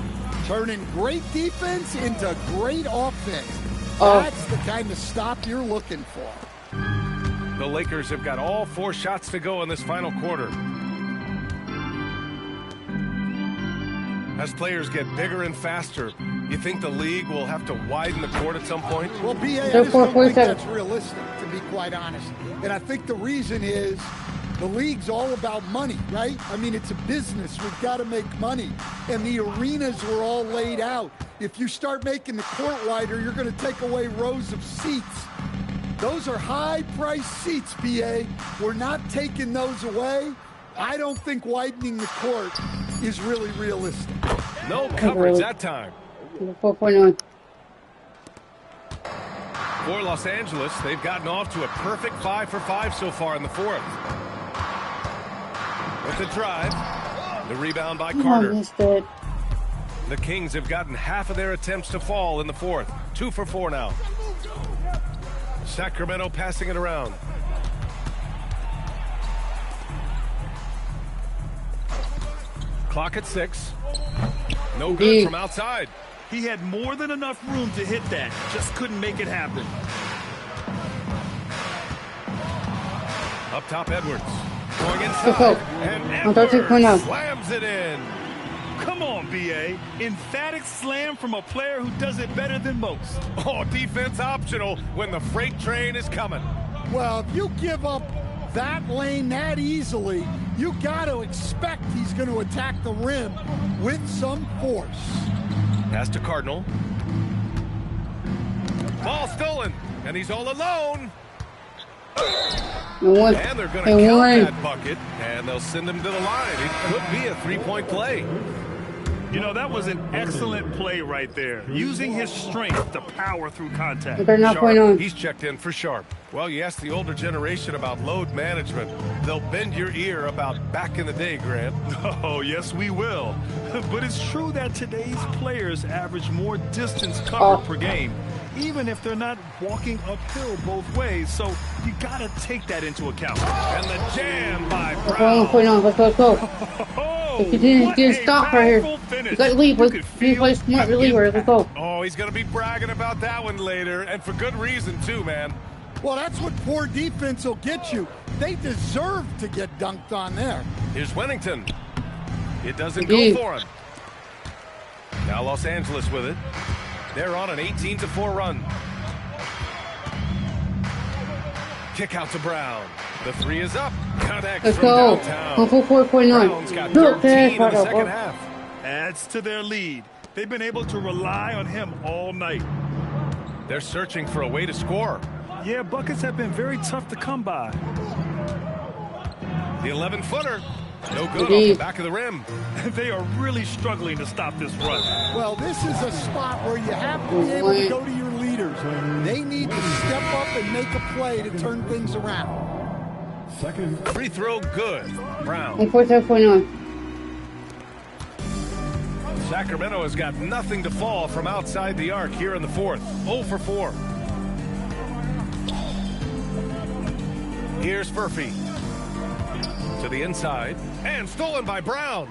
Turning great defense into great offense. That's the kind of stop you're looking for. The Lakers have got all 4 shots to go in this final quarter. As players get bigger and faster, you think the league will have to widen the court at some point? Well, B.A., I just don't think that's realistic, to be quite honest. And I think the reason is the league's all about money, right? I mean, it's a business. We've got to make money. And the arenas were all laid out. If you start making the court wider, you're going to take away rows of seats. Those are high-priced seats, BA. We're not taking those away. I don't think widening the court is really realistic. No coverage that time. 4.9. For Los Angeles, they've gotten off to a perfect 5 for 5 so far in the fourth. With the drive, the rebound by Carter. The Kings have gotten half of their attempts to fall in the fourth. 2 for 4 now. Sacramento passing it around. Clock at 6. No good from outside. He had more than enough room to hit that. Just couldn't make it happen. Up top, Edwards. Going inside. And Edwards slams it in. Come on, B.A. Emphatic slam from a player who does it better than most. Oh, defense optional when the freight train is coming. Well, if you give up that lane that easily, you got to expect he's going to attack the rim with some force. Pass to Cardinal. Ball stolen, and he's all alone. And they're going to count that bucket, and they'll send him to the line. It could be a three-point play. You know, that was an excellent play right there. Using his strength to power through contact. Sharp, he's checked in for Sharp. Well, you ask the older generation about load management. They'll bend your ear about back in the day, Grant. Oh, yes, we will. But it's true that today's players average more distance covered per game, even if they're not walking uphill both ways. So you got to take that into account. And the jam by Brown. Let's go. If you didn't stop right here. You got to leave. You play smart reliever. Let's go. Oh, he's going to be bragging about that one later, and for good reason, too, man. Well, that's what poor defense will get you. They deserve to get dunked on there. Here's Wennington. It doesn't go for him. Now Los Angeles with it. They're on an 18-4 run. Kick out to Brown. The three is up. Connects Let's from go. downtown. 4.9. Brown's got 13 in the second half. Adds to their lead. They've been able to rely on him all night. They're searching for a way to score. Yeah, buckets have been very tough to come by. The 11-footer. No good off the back of the rim. They are really struggling to stop this run. Well, this is a spot where you have to be able to go to your leaders. They need to step up and make a play to turn things around. Second. Free throw good. Brown. 4.9. Sacramento has got nothing to fall from outside the arc here in the fourth. 0 for 4. Here's Furphy. To the inside. And stolen by Brown.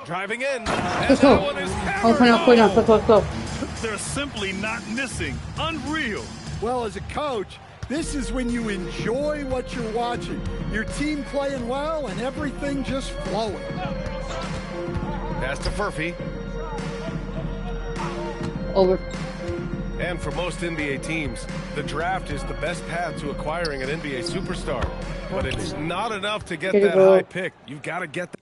Driving in. Let's go. Let's go. They're simply not missing. Unreal. Well, as a coach, this is when you enjoy what you're watching. Your team playing well and everything just flowing. Pass to Furphy. Over. And for most NBA teams, the draft is the best path to acquiring an NBA superstar. But it's not enough to get that high pick. You've got to get that.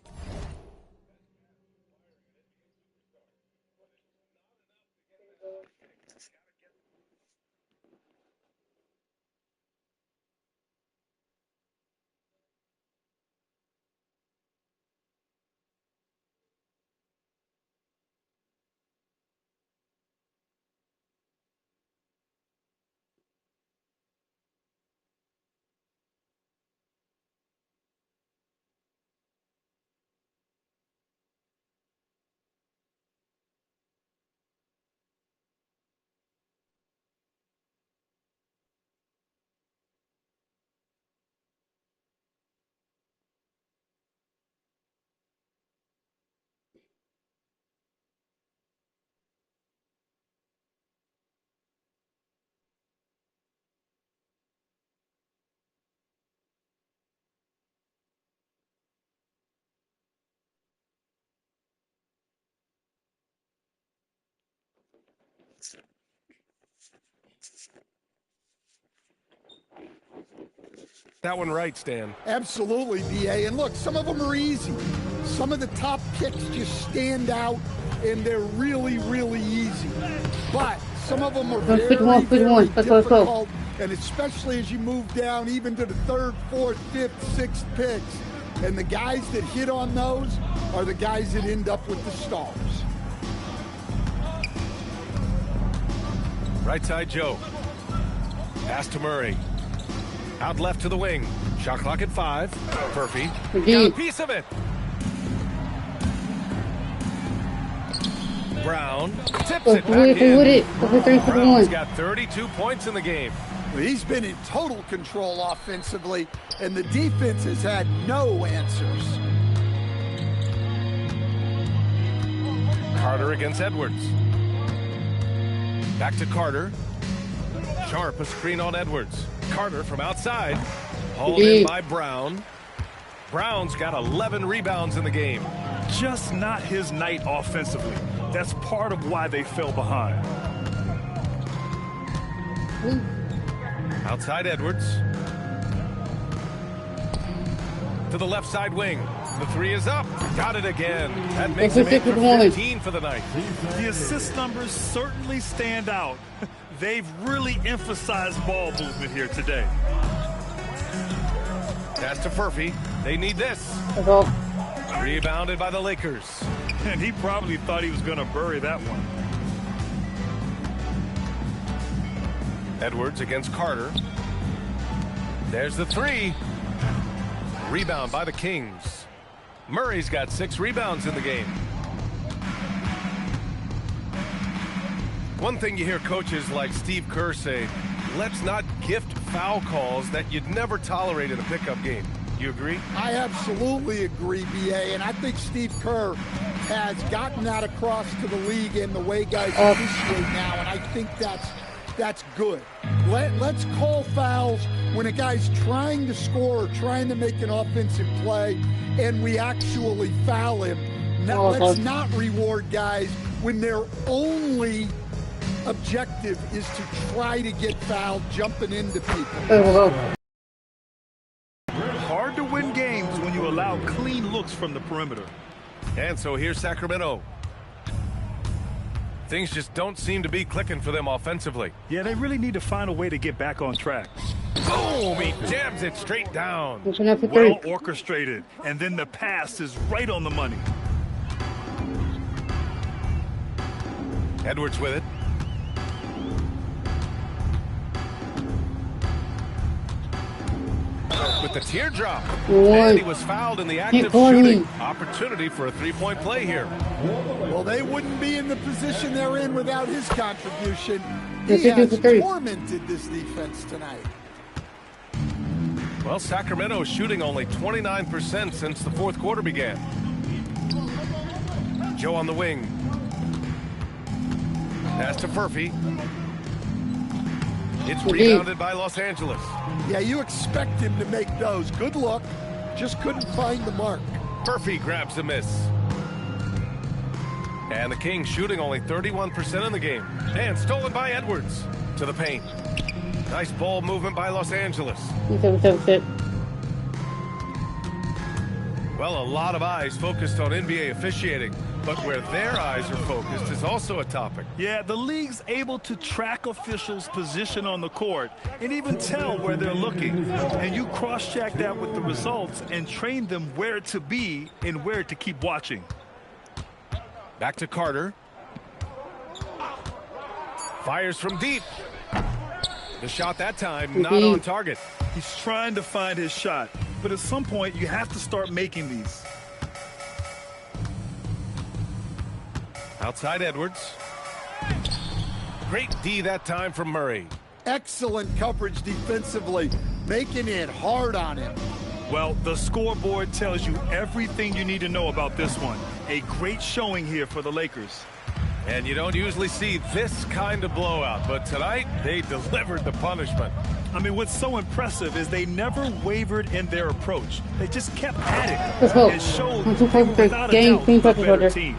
That one right, Stan. Absolutely, BA. And look, some of them are easy. Some of the top picks just stand out, and they're really, really easy. But Some of them are very, very difficult, and especially as you move down even to the 3rd, 4th, 5th, 6th picks. And the guys that hit on those are the guys that end up with the stars. Right side Joe. Pass to Murray. Out left to the wing. Shot clock at 5. Murphy got a piece of it. Brown tips it back in. Brown's got 32 points in the game. Well, he's been in total control offensively, and the defense has had no answers. Carter against Edwards. Back to Carter. Sharp a screen on Edwards. Carter from outside. Hauled in by Brown. Brown's got 11 rebounds in the game. Just not his night offensively. That's part of why they fell behind. Outside Edwards. To the left side wing. The 3 is up. Got it again. That makes him 8 for 15 for the night. The assist numbers certainly stand out. They've really emphasized ball movement here today. Pass to Murphy. They need this. Rebounded by the Lakers. And he probably thought he was going to bury that one. Edwards against Carter. There's the 3. Rebound by the Kings. Murray's got 6 rebounds in the game. One thing you hear coaches like Steve Kerr say, let's not gift foul calls that you'd never tolerate in a pickup game. You agree? I absolutely agree, B.A., and I think Steve Kerr has gotten that across to the league in the way guys appreciate now, and I think that's good. Let's call fouls when a guy's trying to score or trying to make an offensive play and we actually foul him. Now, let's not reward guys when their only objective is to try to get fouled jumping into people. Hard to win games when you allow clean looks from the perimeter. And so here's Sacramento. Things just don't seem to be clicking for them offensively. Yeah, they really need to find a way to get back on track. Boom! He jams it straight down. Well orchestrated. And then the pass is right on the money. Edwards with it. With the teardrop. And he was fouled in the act of shooting. Opportunity for a three-point play here. Well, they wouldn't be in the position they're in without his contribution. He has tormented this defense tonight. Well, Sacramento is shooting only 29% since the fourth quarter began. Joe on the wing. Pass to Murphy. It's rebounded by Los Angeles. Yeah, you expect him to make those. Good luck. Just couldn't find the mark. Murphy grabs a miss. And the Kings shooting only 31% in the game. And stolen by Edwards to the paint. Nice ball movement by Los Angeles. Well, a lot of eyes focused on NBA officiating, but where their eyes are focused is also a topic. Yeah, the league's able to track officials' position on the court and even tell where they're looking. And you cross-check that with the results and train them where to be and where to keep watching. Back to Carter. Fires from deep. The shot that time not on target. He's trying to find his shot, but at some point you have to start making these. Outside Edwards. Great D that time from Murray. Excellent coverage defensively, making it hard on him. Well, the scoreboard tells you everything you need to know about this one. A great showing here for the Lakers. And you don't usually see this kind of blowout, but tonight they delivered the punishment. I mean, what's so impressive is they never wavered in their approach. They just kept at it and showed they were without a doubt a better team.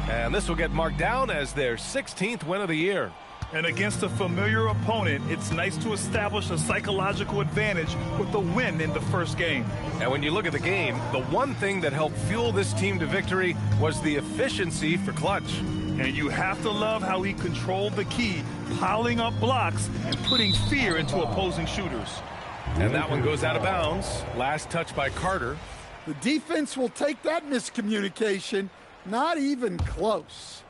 And this will get marked down as their 16th win of the year. And against a familiar opponent, it's nice to establish a psychological advantage with the win in the first game. And when you look at the game, the one thing that helped fuel this team to victory was the efficiency for clutch. And you have to love how he controlled the key piling up blocks and putting fear into opposing shooters. And that one goes out of bounds. Last touch by Carter. The defense will take that miscommunication. Not even close.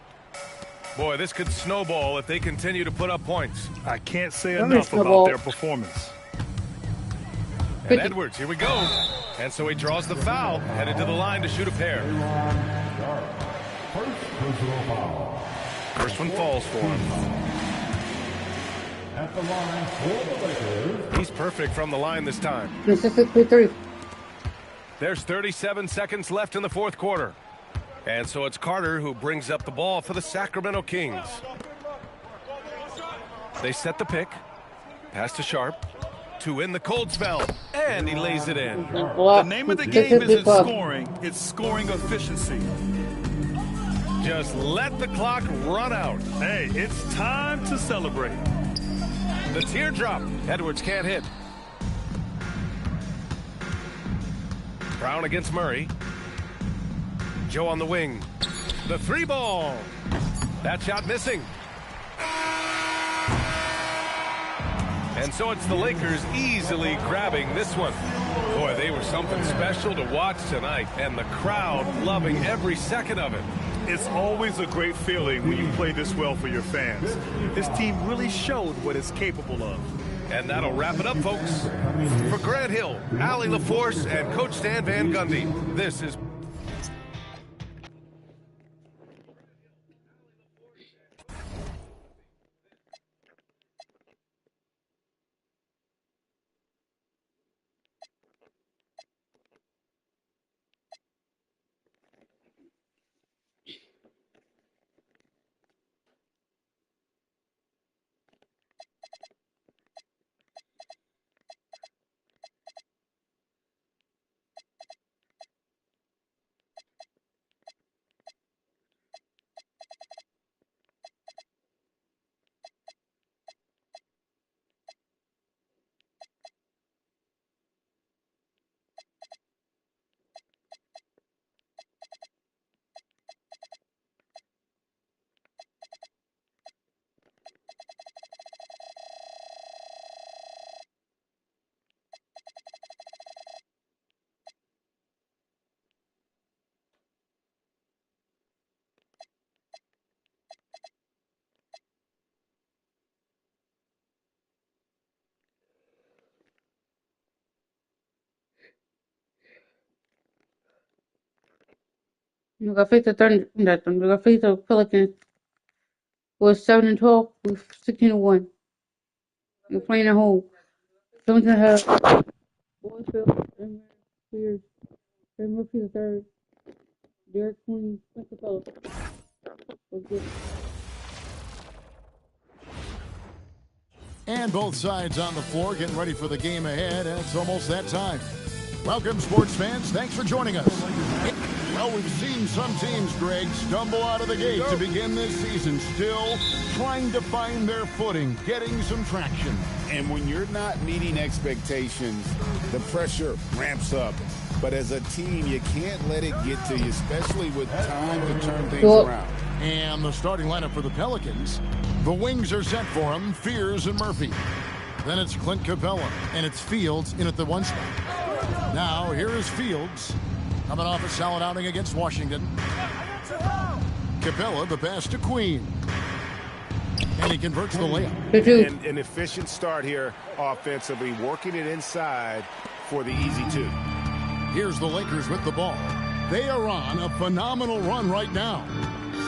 Boy, this could snowball if they continue to put up points. I can't say enough about their performance. And Edwards, here we go. And so he draws the foul, headed to the line to shoot a pair. First one falls for him. At the line for the Lakers. He's perfect from the line this time. There's 37 seconds left in the fourth quarter. And so it's Carter who brings up the ball for the Sacramento Kings. They set the pick. Pass to Sharp. To in the cold spell. And he lays it in. The name of the game isn't scoring. It's scoring efficiency. Just let the clock run out. Hey, it's time to celebrate. The teardrop. Edwards can't hit. Brown against Murray. Joe on the wing. The three ball. That shot missing. And so it's the Lakers easily grabbing this one. Boy, they were something special to watch tonight, and the crowd loving every second of it. It's always a great feeling when you play this well for your fans. This team really showed what it's capable of. And that'll wrap it up, folks. For Grant Hill, Allie LaForce, and Coach Stan Van Gundy, this is... Nunca feito nunca feito Pelicans was 7-12 with 16-1. You're playing at home. Someone's gonna have Boyfield, and Spears, and Murphy the third. Derek Queen, Capella. Was good. And both sides on the floor getting ready for the game ahead, and it's almost that time. Welcome, sports fans. Thanks for joining us. Well, we've seen some teams, Greg, stumble out of the gate to begin this season, still trying to find their footing, getting some traction. And when you're not meeting expectations, the pressure ramps up. But as a team, you can't let it get to you, especially with time to turn things around. And the starting lineup for the Pelicans. The wings are set for them, Fears and Murphy. Then it's Clint Capella, and it's Fields in at the one spot. Now, here is Fields, coming off a solid outing against Washington. Capella, the pass to Queen. And he converts the layup. An efficient start here offensively, working it inside for the easy two. Here's the Lakers with the ball. They are on a phenomenal run right now.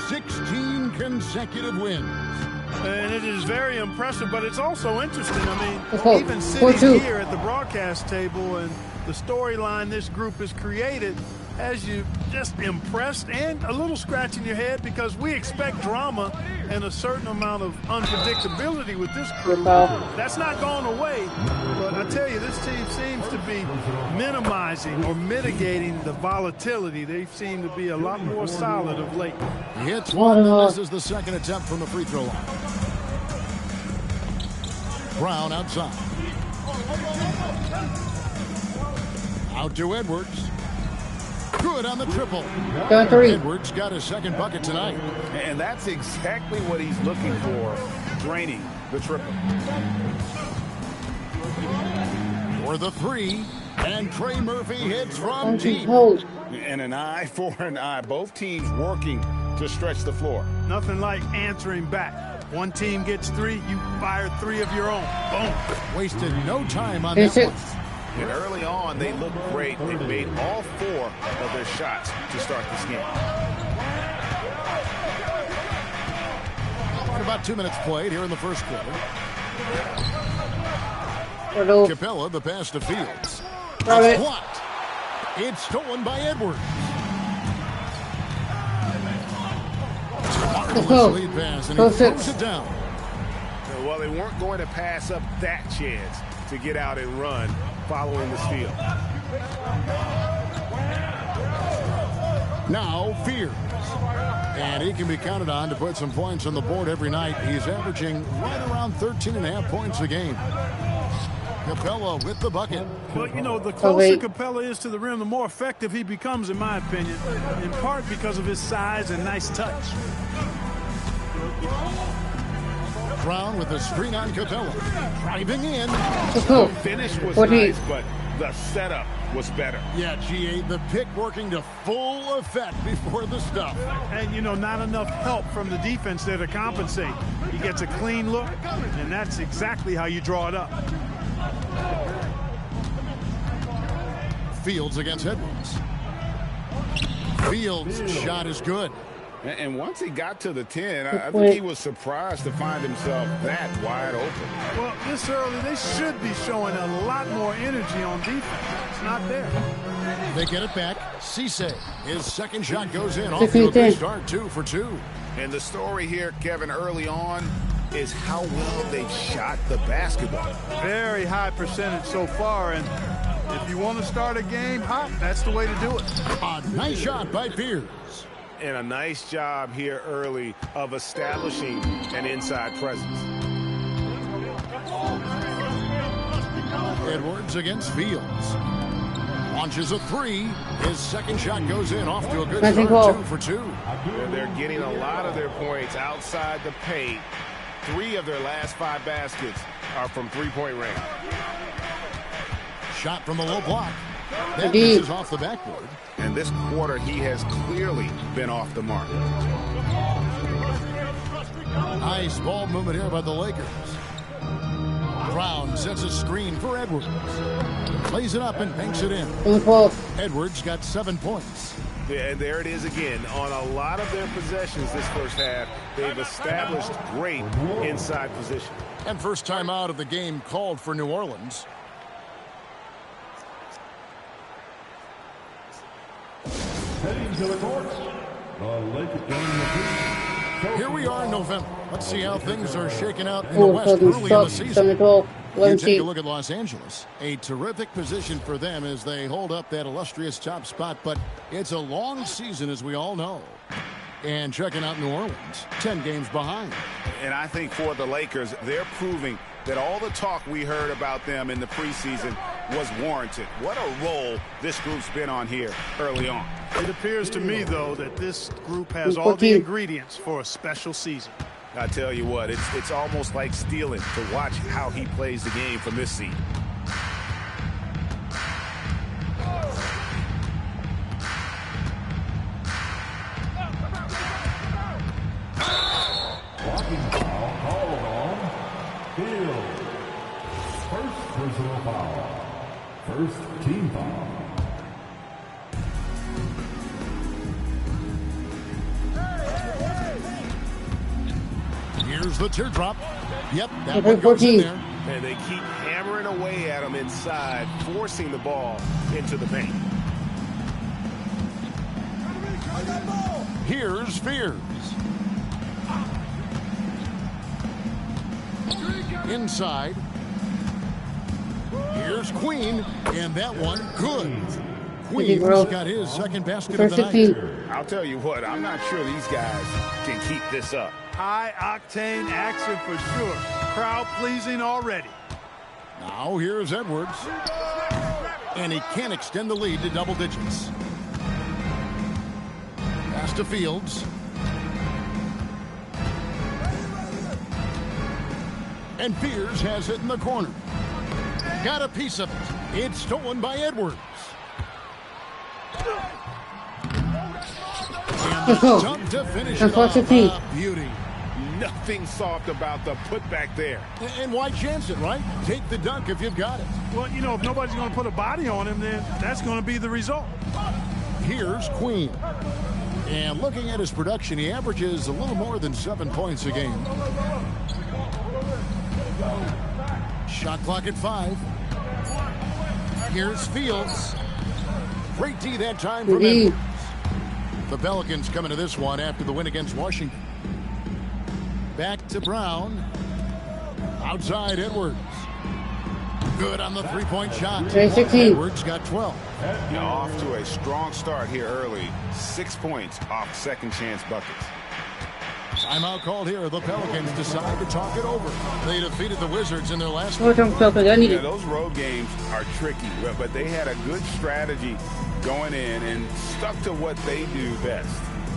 16 consecutive wins. And it is very impressive, but it's also interesting. I mean, even sitting here at the broadcast table and the storyline this group has created has you just impressed and a little scratch in your head, because we expect drama and a certain amount of unpredictability with this group. That's not gone away, but I tell you, this team seems to be minimizing or mitigating the volatility. They seem to be a lot more solid of late. He hits one, and this is the second attempt from the free throw line. Brown outside. Out to Edwards. Good on the triple. Going 3. Edwards got his second bucket tonight. And that's exactly what he's looking for, draining the triple. For the 3, and Trey Murphy hits from deep. And an eye for an eye. Both teams working to stretch the floor. Nothing like answering back. One team gets 3, you fire 3 of your own. Boom. Wasted no time on that one. And early on, they looked great. They made all 4 of their shots to start this game. And about 2 minutes played here in the first quarter. Capella, the pass to Fields. It's blocked. It's stolen by Edwards. Lead pass, and he throws it down. Well, they weren't going to pass up that chance to get out and run following the steal. Now Fears. And he can be counted on to put some points on the board every night. He's averaging right around 13.5 points a game. Capella with the bucket. Well, you know, the closer Capella is to the rim, the more effective he becomes, in my opinion, in part because of his size and nice touch. Brown with a screen on Capella. Driving in. The finish was nice, but the setup was better. Yeah, GA, the pick working to full effect before the stuff. And, you know, not enough help from the defense there to compensate. He gets a clean look, and that's exactly how you draw it up. Fields against Edwards. Fields' shot is good. And once he got to the 10, I think he was surprised to find himself that wide open. Well, this early, they should be showing a lot more energy on defense. It's not there. They get it back. Cisse, his second shot goes in. Off to a good start, 2 for 2. And the story here, Kevin, early on is how well they've shot the basketball. Very high percentage so far, and if you want to start a game hot, that's the way to do it. A nice shot by Pierce. And a nice job here early of establishing an inside presence. Edwards against Fields. Launches a 3. His second shot goes in. Off to a good start, 2 for 2. And they're getting a lot of their points outside the paint. 3 of their last 5 baskets are from three-point range. Shot from the low block. That misses off the backboard. And this quarter, he has clearly been off the mark. Nice ball movement here by the Lakers. Brown sets a screen for Edwards. Plays it up and banks it in. Edwards got 7 points. Yeah, and there it is again. On a lot of their possessions this first half, they've established great inside position. And first time out of the game called for New Orleans. Heading to the court, the Lakers game. Here we are in November. Let's see how things are shaking out in the West early in the season. You take a look at Los Angeles. A terrific position for them as they hold up that illustrious top spot, but it's a long season, as we all know. And checking out New Orleans, 10 games behind. And I think for the Lakers, they're proving that all the talk we heard about them in the preseason was warranted. What a role this group's been on here early on. It appears to me, though, that this group has all the ingredients for a special season. I tell you what, it's almost like stealing to watch how he plays the game from this seat. Blocking foul called on Fields. First personal foul. First team foul. Here's the teardrop. Yep, that one goes in there. And they keep hammering away at him inside, forcing the ball into the paint. Here's Fears. Inside. Here's Queen, and that one good. Queen's got his second basket of the night. I'll tell you what, I'm not sure these guys can keep this up. High-octane action for sure. Crowd-pleasing already. Now here's Edwards. And he can't extend the lead to double digits. Pass to Fields. And Fears has it in the corner. Got a piece of it. It's stolen by Edwards. And the dunk to finish it off. Beauty. Nothing soft about the putback there. And why chance it, right? Take the dunk if you've got it. Well, you know, if nobody's going to put a body on him, then that's going to be the result. Here's Queen. And looking at his production, he averages a little more than 7 points a game. Shot clock at 5. Here's Fields. Great D that time from Edwards. The Pelicans coming to this one after the win against Washington. Back to Brown. Outside Edwards. Good on the three-point shot. Edwards got 12. Off to a strong start here early. 6 points off second chance buckets. Timeout called here. The Pelicans decide to talk it over. They defeated the Wizards in their last Yeah, those road games are tricky, but they had a good strategy going in and stuck to what they do best.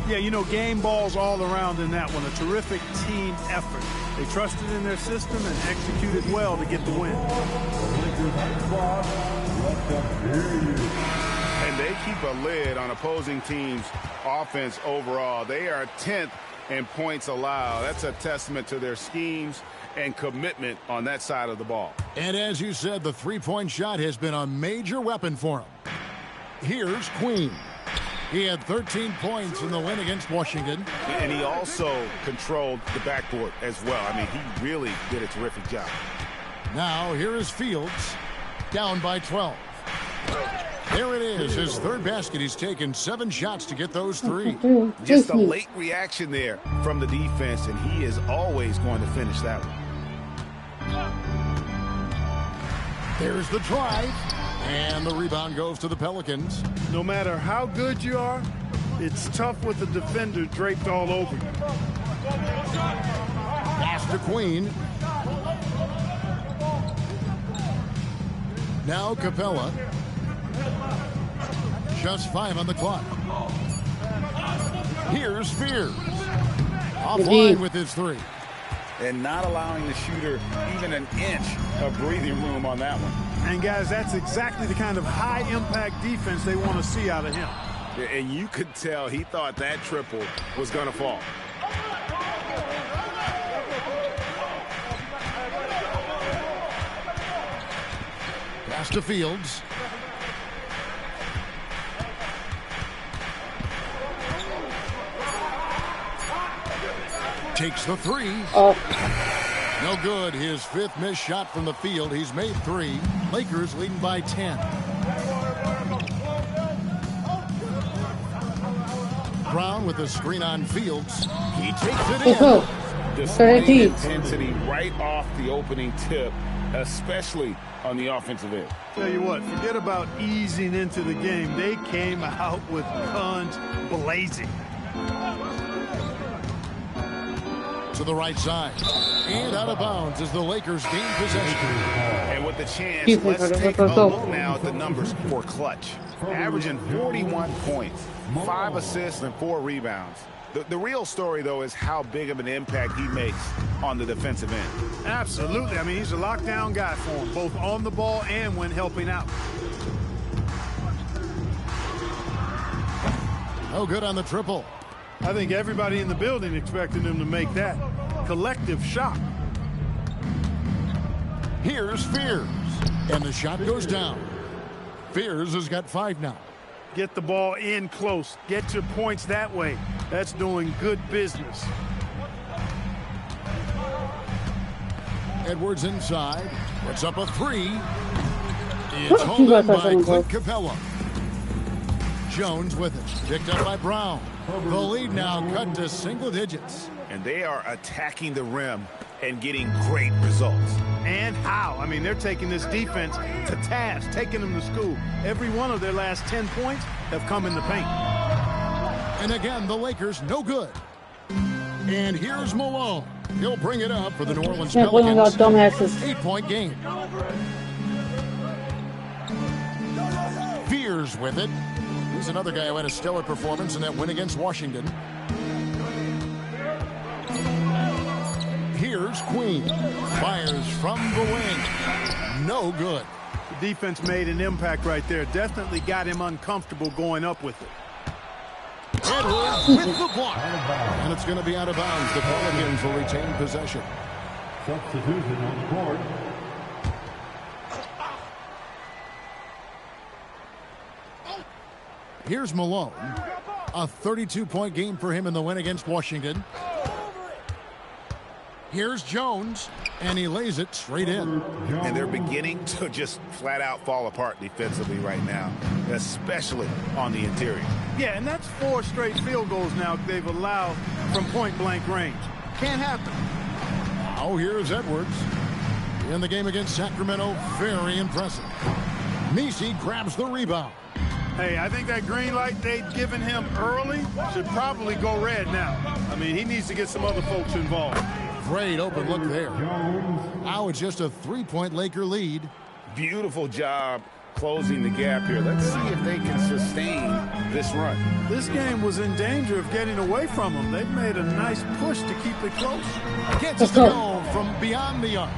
Yeah, you know, game balls all around in that one. A terrific team effort. They trusted in their system and executed well to get the win. And they keep a lid on opposing teams' offense overall. They are 10th in points allowed. That's a testament to their schemes and commitment on that side of the ball. And as you said, the three-point shot has been a major weapon for him. Here's Queen. He had 13 points in the win against Washington. And he also controlled the backboard as well. I mean, he really did a terrific job. Now, here is Fields, down by 12. There it is, his third basket. He's taken 7 shots to get those 3. Just a late reaction there from the defense, and he is always going to finish that one. There's the drive, and the rebound goes to the Pelicans. No matter how good you are, it's tough with the defender draped all over you. Pass to Queen. Now Capella. Just 5 on the clock. Here's Fears. Offline with his 3. And not allowing the shooter even an inch of breathing room on that one. And guys, that's exactly the kind of high-impact defense they want to see out of him. And you could tell he thought that triple was going to fall. Pass to Fields. Takes the 3. No good. His 5th missed shot from the field. He's made 3. Lakers leading by 10. Brown with a screen on Fields. He takes it in. Displaying intensity right off the opening tip, especially on the offensive end. Tell you what, forget about easing into the game. They came out with guns blazing. To the right side. And out of bounds as the Lakers gain possession. And with the chance, let's take a look now at the numbers for Clutch. Averaging 41 points, 5 assists, and 4 rebounds. The real story, though, is how big of an impact he makes on the defensive end. Absolutely. I mean, he's a lockdown guy for him, both on the ball and when helping out. No good on the triple. I think everybody in the building expected him to make that collective shot. Here's Fears. And the shot goes down. Fears has got 5 now. Get the ball in close. Get your points that way. That's doing good business. Edwards inside. Puts up a 3. It's holding by Clint Capella. Jones with it. Picked up by Brown. The lead now cut to single digits. And they are attacking the rim and getting great results. And how? I mean, they're taking this defense to task, taking them to school. Every one of their last 10 points have come in the paint. And again, the Lakers no good. And here's Malone. He'll bring it up for the New Orleans Pelicans. 8-point game. Fears with it. Jones, another guy who had a stellar performance in that win against Washington. Here's Queen. Fires from the wing. No good. The defense made an impact right there. Definitely got him uncomfortable going up with it. Edwards with the block. And it's going to be out of bounds. The Pelicans will retain possession. Substitution on the court. Here's Malone. A 32-point game for him in the win against Washington. Here's Jones, and he lays it straight in. And they're beginning to just flat out fall apart defensively right now, especially on the interior. Yeah, and that's 4 straight field goals now they've allowed from point-blank range. Can't happen. Now here's Edwards. In the game against Sacramento, very impressive. Nisi grabs the rebound. Hey, I think that green light they'd given him early should probably go red now. I mean, he needs to get some other folks involved. Great open look there. Now it's just a 3-point Laker lead. Beautiful job closing the gap here. Let's see if they can sustain this run. This game was in danger of getting away from them. They've made a nice push to keep it close. Gets to go from beyond the arc.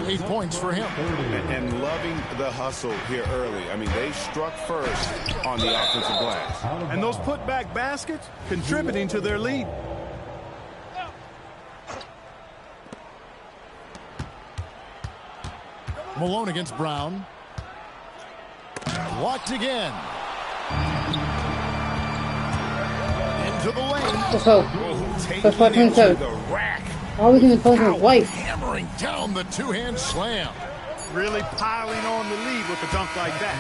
8 points for him. And loving the hustle here early. I mean, they struck first on the offensive glass. And those putback baskets contributing to their lead. Malone against Brown. Blocked again. Into the lane. Let's go. That's 5:27. Why are we doing the wife? Hammering down the two-hand slam. Really piling on the lead with a dunk like that.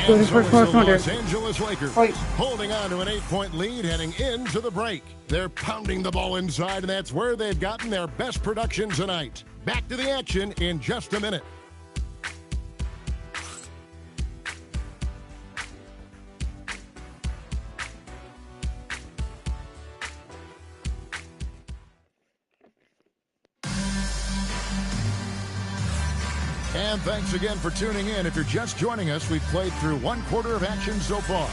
And so is the Los Angeles Lakers holding on to an 8-point lead heading into the break. They're pounding the ball inside, and that's where they've gotten their best production tonight. Back to the action in just a minute. And thanks again for tuning in. If you're just joining us, we've played through 1/4 of action so far.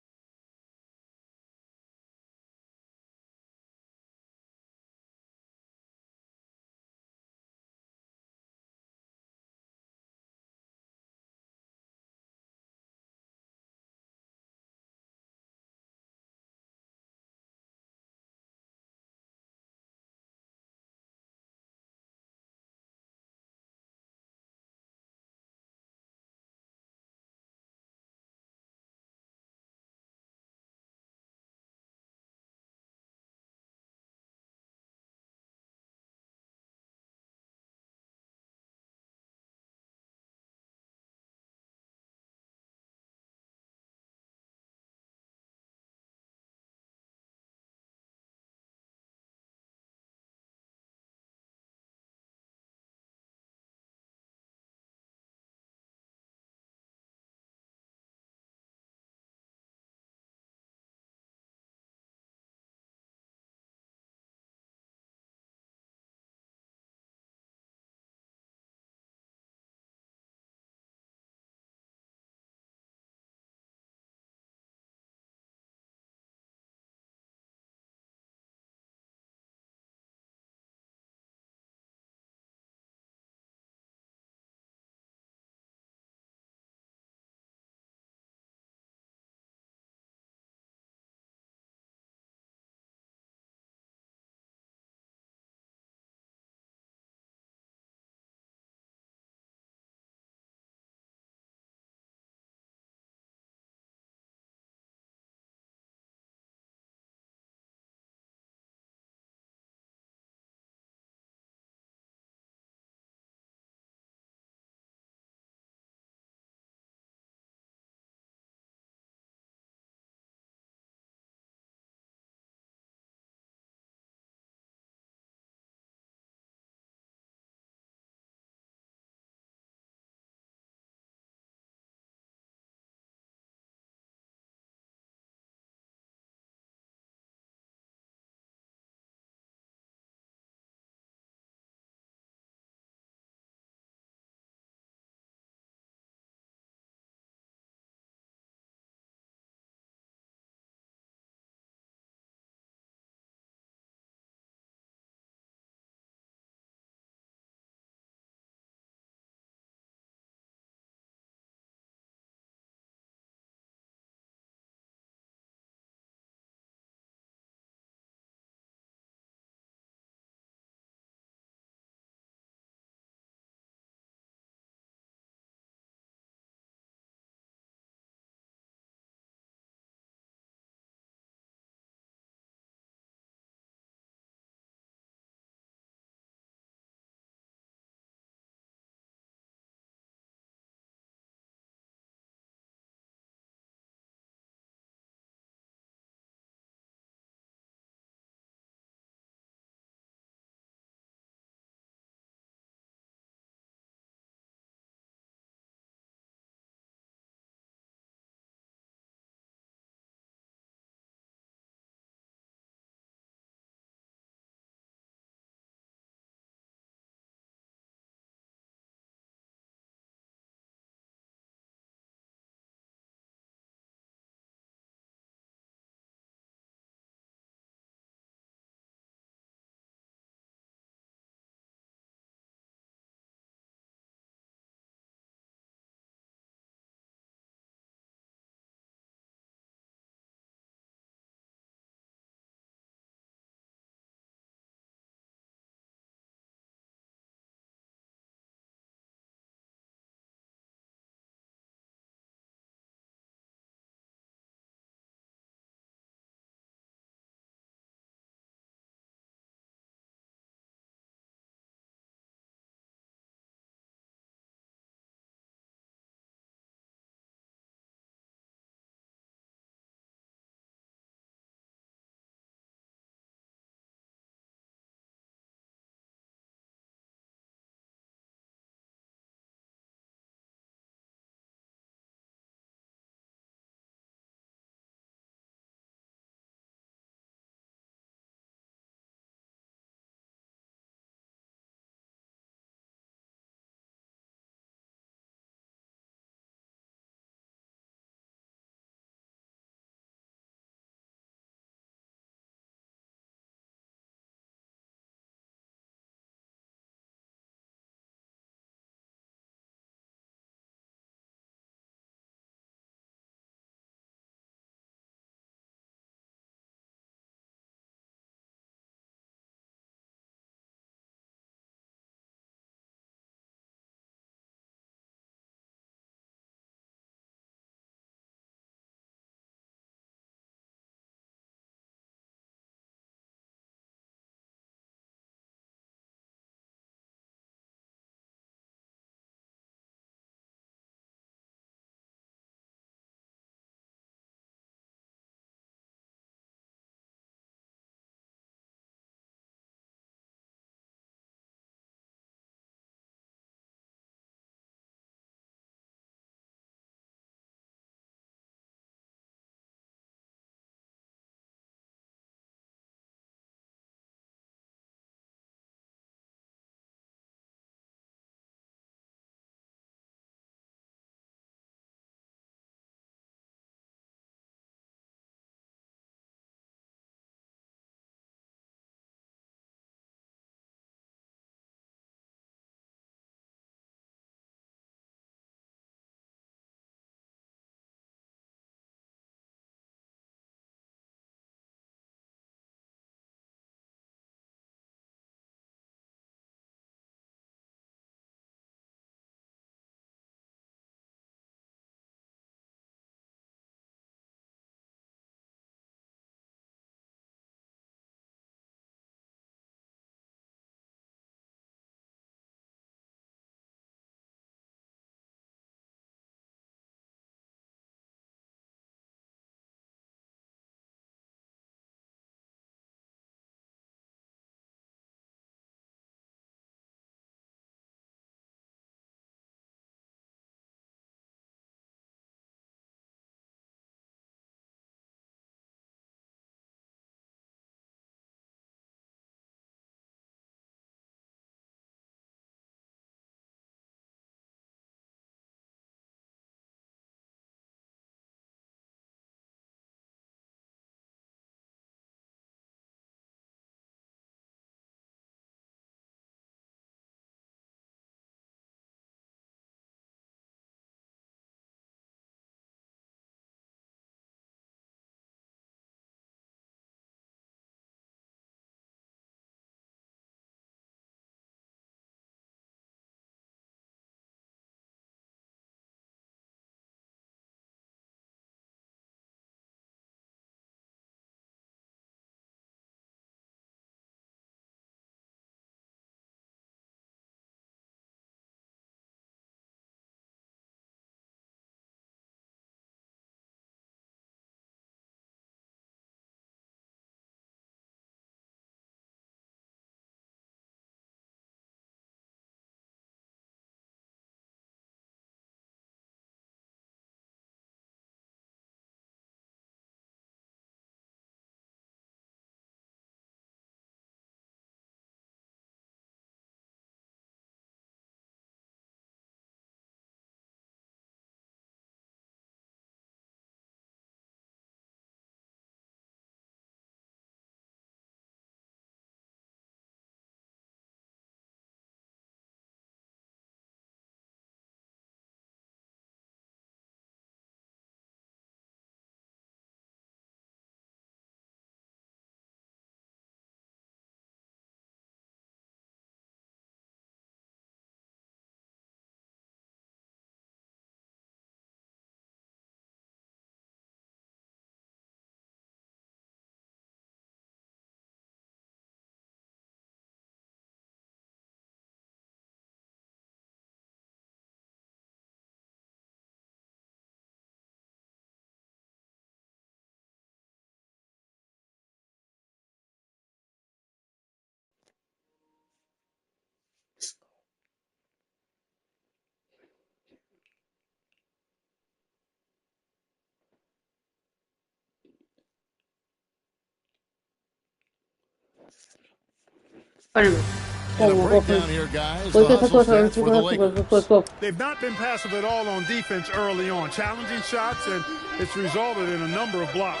Espérame. Here, guys. The hustle stats for the Lakers. They've not been passive at all on defense early on, challenging shots, and it's resulted in a number of blocks.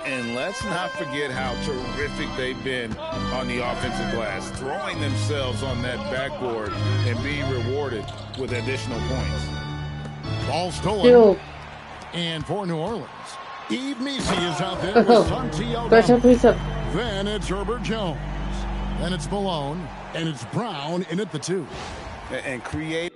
And let's not forget how terrific they've been on the offensive glass, throwing themselves on that backboard and being rewarded with additional points. Ball stolen. And for New Orleans, Yves Missi is out there with Santi. Then it's Herbert Jones. Then it's Malone. And it's Brown in at the 2. And create.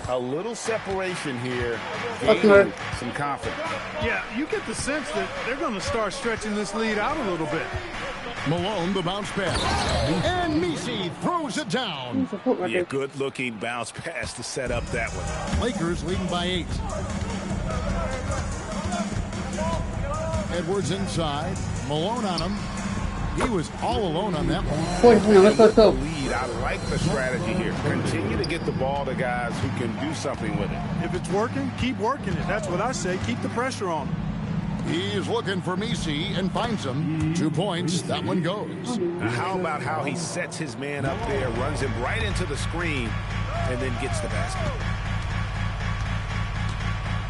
A little separation here, gaining some confidence. Yeah, you get the sense that they're going to start stretching this lead out a little bit. Malone, the bounce pass. And Missi throws it down. Yeah, good-looking bounce pass to set up that one. Lakers leading by 8. Edwards inside. Malone on him. He was all alone on that one. Let's go. Lead. I like the strategy here. Continue to get the ball to guys who can do something with it. If it's working, keep working it. That's what I say. Keep the pressure on him. He's looking for Missi and finds him. 2 points. That one goes. Now how about how he sets his man up there, runs him right into the screen, and then gets the basket.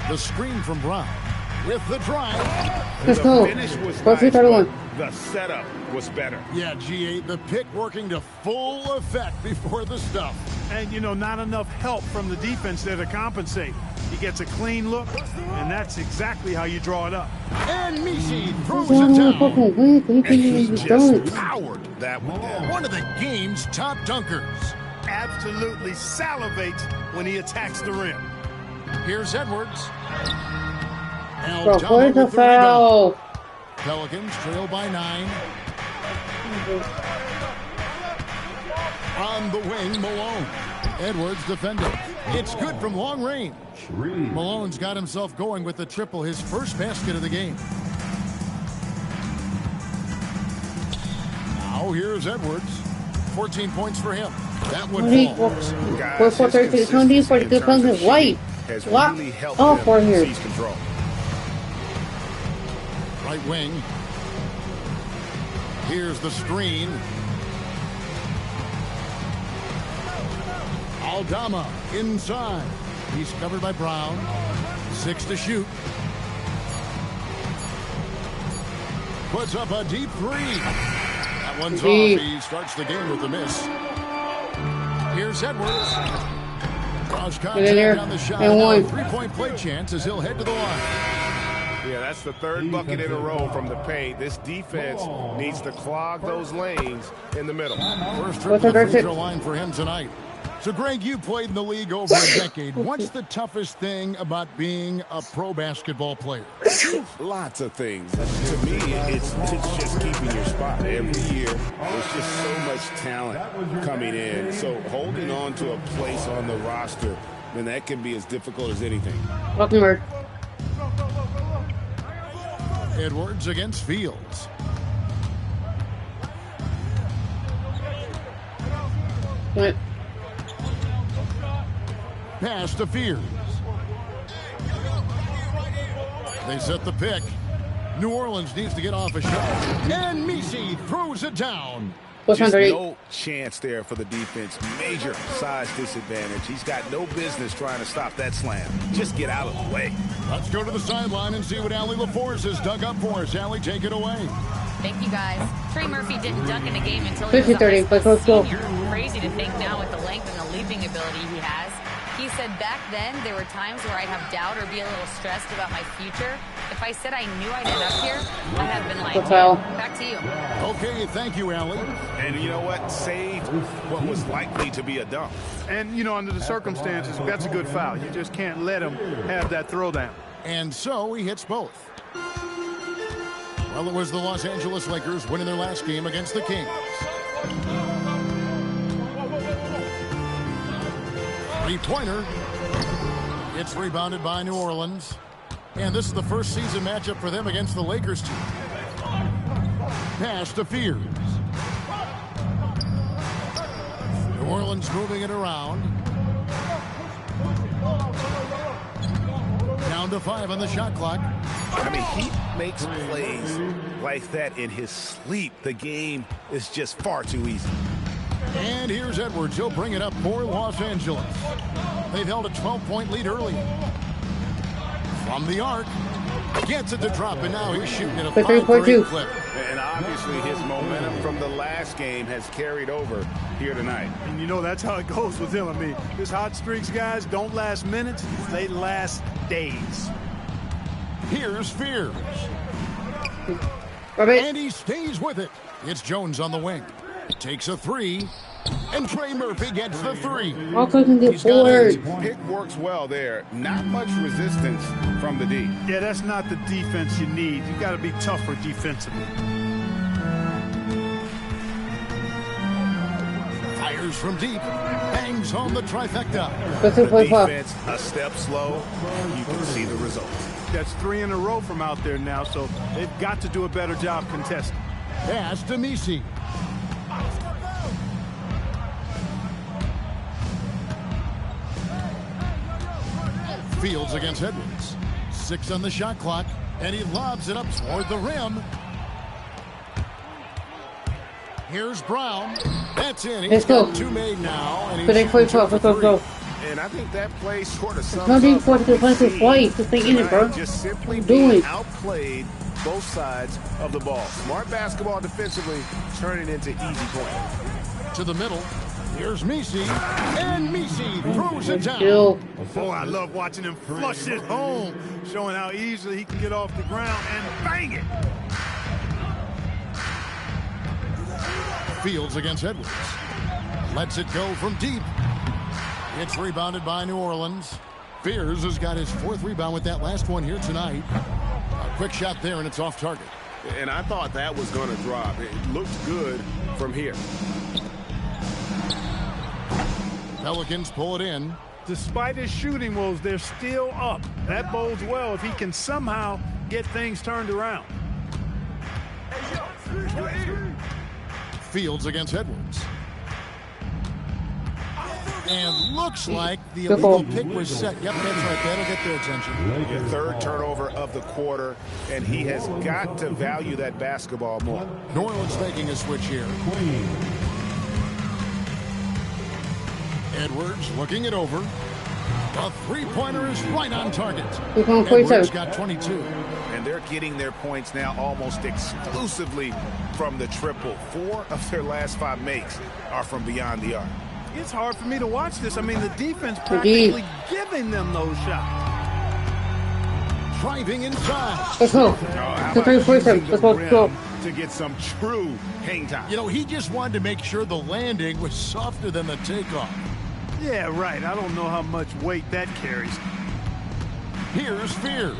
The screen from Brown with the drive. Let's go. The finish was nice, the setup was better. Yeah, G8, the pick working to full effect before the stuff. And, you know, not enough help from the defense there to compensate. He gets a clean look, and that's exactly how you draw it up. And Missi throws it down. He just powered that one down. One of the game's top dunkers. Absolutely salivates when he attacks the rim. Here's Edwards. Bro, where's the foul? Pelicans trail by 9. On the wing, Malone. Edwards defending. It's good from long range. Malone's got himself going with the triple, his first basket of the game. Now here's Edwards. 14 points for him. That one falls. Guys, 42 pounds of white. Has really helped him seize control. Right wing. Here's the screen. Aldama inside. He's covered by Brown. 6 to shoot. Puts up a deep 3. That one's off. He starts the game with a miss. Here's Edwards. Draws contact on the shot. A 3-point play chance as he'll head to the line. Yeah, that's the 3rd bucket in a row from the paint. This defense needs to clog those lanes in the middle. First trip to the free throw line for him tonight. So, Greg, you played in the league over a decade. What's the toughest thing about being a pro basketball player? Lots of things. To me, it's just keeping your spot. Every year, there's just so much talent coming in. So holding on to a place on the roster, then that can be as difficult as anything. Welcome, Edwards against Fields. What? Pass to Fears. They set the pick. New Orleans needs to get off a shot. And Missi throws it down. Just no chance there for the defense. Major size disadvantage. He's got no business trying to stop that slam. Just get out of the way. Let's go to the sideline and see what Allie LaForce has dug up for us. Allie, take it away. Thank you, guys. Trey Murphy didn't dunk in a game until he was a high school senior. Crazy to think now with the length and the leaping ability he has. He said back then there were times where I'd have doubt or be a little stressed about my future. If I said I knew I'd end up here, I'd have been like, back to you. Okay, thank you, Allie. And you know what? Saved what was likely to be a dunk. And, you know, under the circumstances, that's a good foul. You just can't let him have that throwdown. And so he hits both. Well, it was the Los Angeles Lakers winning their last game against the Kings. Three-pointer. It's rebounded by New Orleans. And this is the first season matchup for them against the Lakers team. Pass to Fears. New New Orleans moving it around. Down to 5 on the shot clock. I mean, he makes plays like that in his sleep. The game is just far too easy. And here's Edwards. He'll bring it up for Los Angeles. They've held a 12-point lead earlier. From the arc. Gets it to drop, and now he's shooting at a 5-for-8 clip. And obviously his momentum from the last game has carried over here tonight. And you know that's how it goes with him. I mean, his hot streaks, guys, don't last minutes. They last days. Here's Fears. And he stays with it. It's Jones on the wing. Takes a 3. And Trey Murphy gets the 3. He's got it. Pick works well there. Not much resistance from the D. Yeah, that's not the defense you need. You got to be tougher defensively. Fires from deep. Bangs home the trifecta. The defense a step slow. You can see the result. That's 3 in a row from out there now, so they've got to do a better job contesting. Pass to Misi. Fields against Edwards. 6 on the shot clock, and he lobs it up toward the rim. Here's Brown. That's in. He's got 2 made now, and he's go. And I think that play sort of sums No need up for it to play this way. Just stay in it, bro. Just simply Do being it. outplayed both sides of the ball. Smart basketball defensively, turning into easy points. To the middle. Here's Misi, and Misi throws it down. Oh, I love watching him flush it home, showing how easily he can get off the ground and bang it. Fields against Edwards. Lets it go from deep. It's rebounded by New Orleans. Fears has got his 4th rebound with that last one here tonight. A quick shot there, and it's off target. And I thought that was going to drop. It looked good from here. Pelicans pull it in. Despite his shooting woes, they're still up. That bodes well if he can somehow get things turned around. Fields against Edwards. And looks like the illegal pick was set. Yep, that's right. That'll get their attention. The 3rd turnover of the quarter, and he has got to value that basketball more. New Orleans making a switch here. Edwards looking it over. The 3-pointer is right on target. Edwards got 22. And they're getting their points now almost exclusively from the triple. 4 of their last 5 makes are from beyond the arc. It's hard for me to watch this. I mean, the defense practically giving them those shots. Driving inside. Let's go. Let's go. To get some true hang time. You know, he just wanted to make sure the landing was softer than the takeoff. Yeah, right. I don't know how much weight that carries. Here's Fears.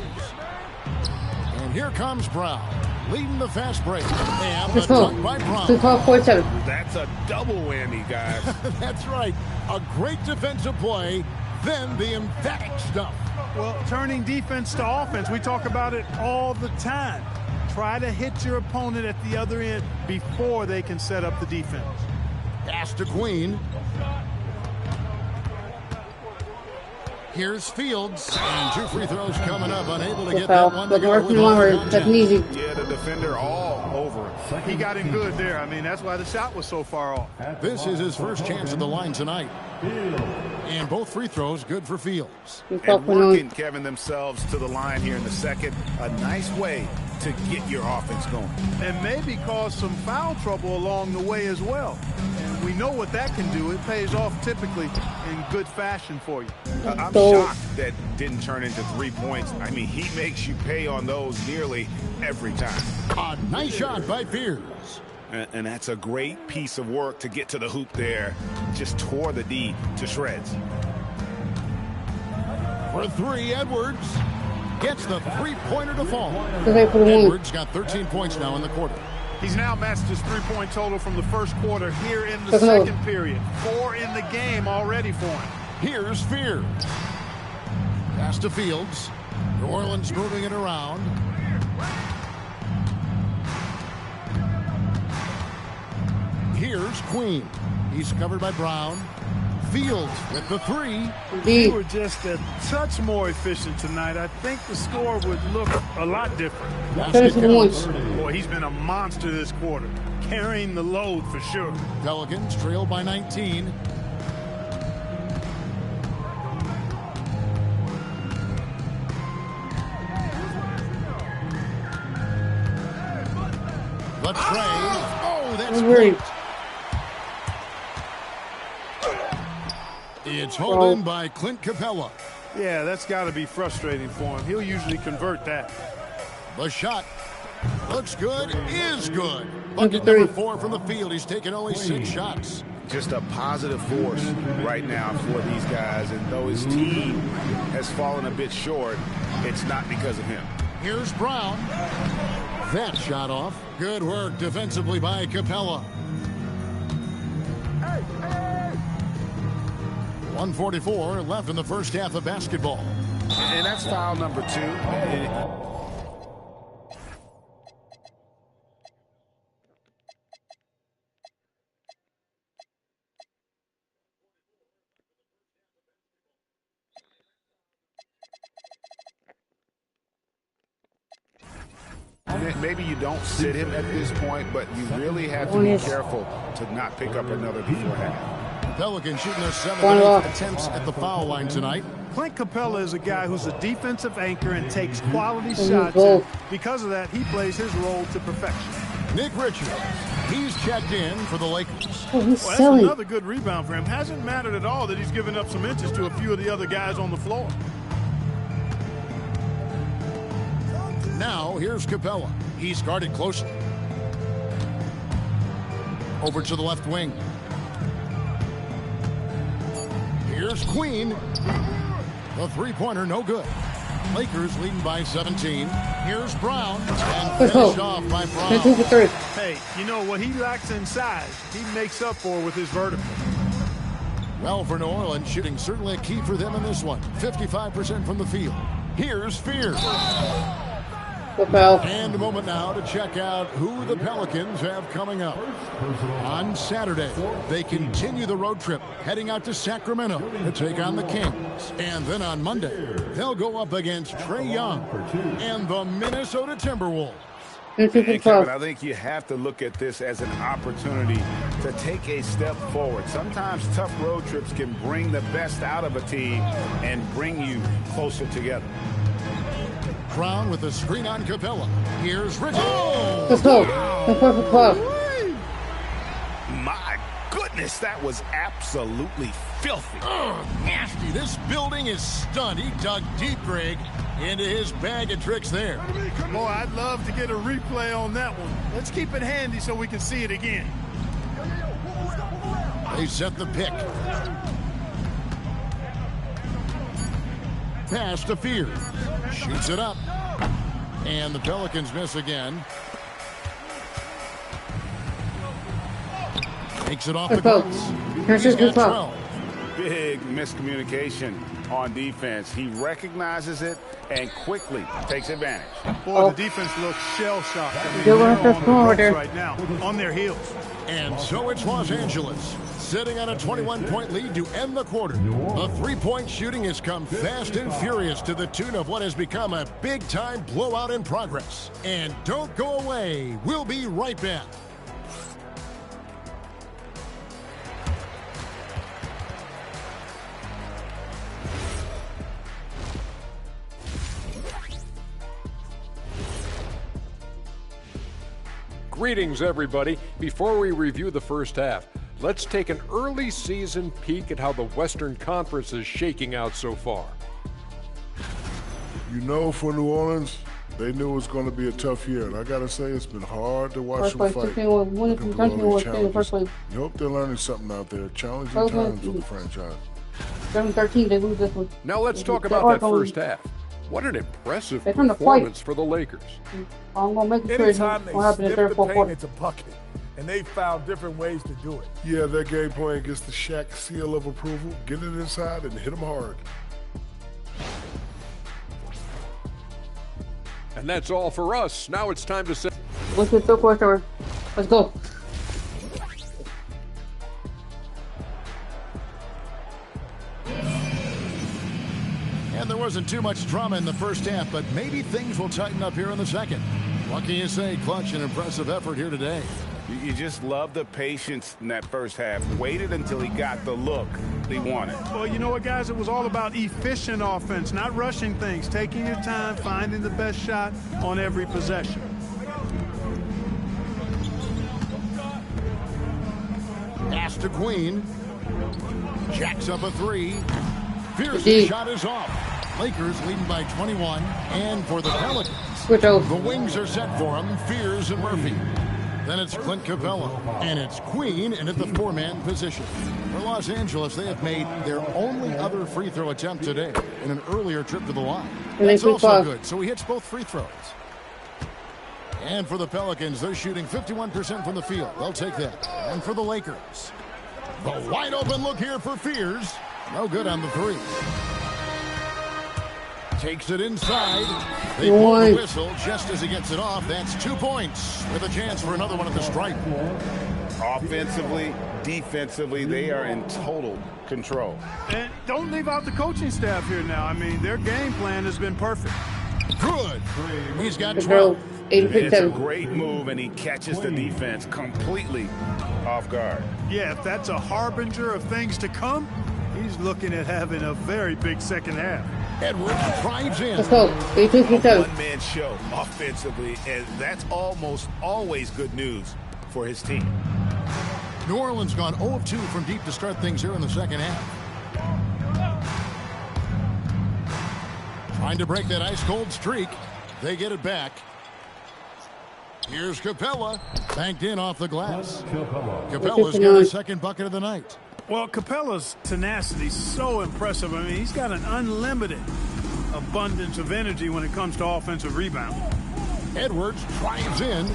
And here comes Brown, leading the fast break. And the dunk by Brown. That's a double whammy, guys. That's right. A great defensive play, then the emphatic stuff. Well, turning defense to offense, we talk about it all the time. Try to hit your opponent at the other end before they can set up the defense. Pass to Queen. Here's Fields, and 2 free throws coming up, unable to get that one to go. Yeah, the defender all over it. He got in good there. I mean, that's why the shot was so far off. This is his first chance at the line tonight. And both free throws good for Fields. And working, Kevin, themselves to the line here in the second. A nice way to get your offense going. And maybe cause some foul trouble along the way as well. And we know what that can do. It pays off typically in good fashion for you. I'm shocked that didn't turn into 3 points. I mean, he makes you pay on those nearly every time. A nice shot by Fears. And that's a great piece of work to get to the hoop there. Just tore the D to shreds. For 3, Edwards gets the 3-pointer to fall. Edwards got 13 points now in the quarter. He's now matched his 3-point total from the first quarter here in the second period. 4 in the game already for him. Here's Fears. Pass to Fields. New Orleans moving it around. Here's Queen. He's covered by Brown. Fields with the three. They were just a touch more efficient tonight. I think the score would look a lot different. Boy, he's been a monster this quarter, carrying the load for sure. Pelicans trail by 19. The tray. Oh, that's great. It's held in by Clint Capella. Yeah, that's got to be frustrating for him. He'll usually convert that. The shot looks good, is good. Bucket number 4 from the field. He's taken only 6 shots. Just a positive force right now for these guys. And though his team has fallen a bit short, it's not because of him. Here's Brown. That shot off. Good work defensively by Capella. 1:44 left in the first half of basketball. And that's foul number 2. Maybe you don't sit him at this point, but you really have to be careful to not pick up another before half. Pelicans shooting their 7 attempts at the foul line tonight. Clint Capella is a guy who's a defensive anchor and takes quality shots. And because of that, he plays his role to perfection. Nick Richards, he's checked in for the Lakers. Well, that's another good rebound for him. Hasn't mattered at all that he's given up some inches to a few of the other guys on the floor. Now, here's Capella. He's guarded closely. Over to the left wing. Here's Queen. The three-pointer, no good. Lakers leading by 17. Here's Brown. And finished off by Brown. Hey, you know what he lacks in size, he makes up for with his vertical. Well, for New Orleans, shooting certainly a key for them in this one. 55% from the field. Here's Fears. And a moment now to check out who the Pelicans have coming up. On Saturday, they continue the road trip, heading out to Sacramento to take on the Kings. And then on Monday, they'll go up against Trae Young and the Minnesota Timberwolves. And Kevin, I think you have to look at this as an opportunity to take a step forward. Sometimes tough road trips can bring the best out of a team and bring you closer together. Brown with the screen on Capella. Here's Richard. Let's go. My goodness, that was absolutely filthy. Nasty. This building is stunned. He dug deep, Greg, into his bag of tricks there. Boy, I'd love to get a replay on that one. Let's keep it handy so we can see it again. They set the pick. Pass to Fear. Shoots it up. And the Pelicans miss again. Takes it off the glass. He's got 12. Big miscommunication on defense. He recognizes it and quickly takes advantage. Boy, the defense looks shell-shocked. They're on the ropes right now, on their heels. And so it's Los Angeles, sitting on a 21-point lead to end the quarter. The three-point shooting has come fast and furious to the tune of what has become a big-time blowout in progress. And don't go away. We'll be right back. Greetings, everybody. Before we review the first half, let's take an early season peek at how the Western Conference is shaking out so far. You know, for New Orleans, they knew it was going to be a tough year, and I got to say, it's been hard to watch them fight. You hope they're learning something out there. Challenging times with the franchise. 7-13, they lose this one. Now let's talk about that first half. What an impressive performance for the Lakers. I'm going to make it Anytime they snip the paint, it's a bucket. And they found different ways to do it. Yeah, that game plan gets the Shaq seal of approval. Get it inside and hit them hard. And that's all for us. Now it's time to say... What's the third quarter? Let's go. wasn't too much drama in the first half, but maybe things will tighten up here in the second. What can you say? Clutch and impressive effort here today. You just love the patience in that first half. Waited until he got the look he wanted. Well, you know what, guys? It was all about efficient offense, not rushing things, taking your time, finding the best shot on every possession. Pass to Queen. Jacks up a three. Fierce shot is off. Lakers leading by 21. And for the Pelicans, the wings are set for him. Fears and Murphy. Then it's Clint Capella. And it's Queen in at the four-man position. For Los Angeles, they have made their only other free throw attempt today in an earlier trip to the line. That's also good. So he hits both free throws. And for the Pelicans, they're shooting 51% from the field. They'll take that. And for the Lakers, the wide open look here for Fears. No good on the three. Takes it inside. They blow the whistle just as he gets it off. That's 2 points with a chance for another one at the stripe. Offensively, defensively, they are in total control. And don't leave out the coaching staff here now. I mean, their game plan has been perfect. Good. He's got 12. It's a great move, and he catches the defense completely off guard. Yeah, if that's a harbinger of things to come, he's looking at having a very big second half. Edwards drives in. Let's go. A one-man show offensively, and that's almost always good news for his team. New Orleans gone 0 of 2 from deep to start things here in the second half. Trying to break that ice-cold streak. They get it back. Here's Capella. Banked in off the glass. Capella's got a second bucket of the night. Well, Capella's tenacity is so impressive. I mean, he's got an unlimited abundance of energy when it comes to offensive rebound. Edwards drives in.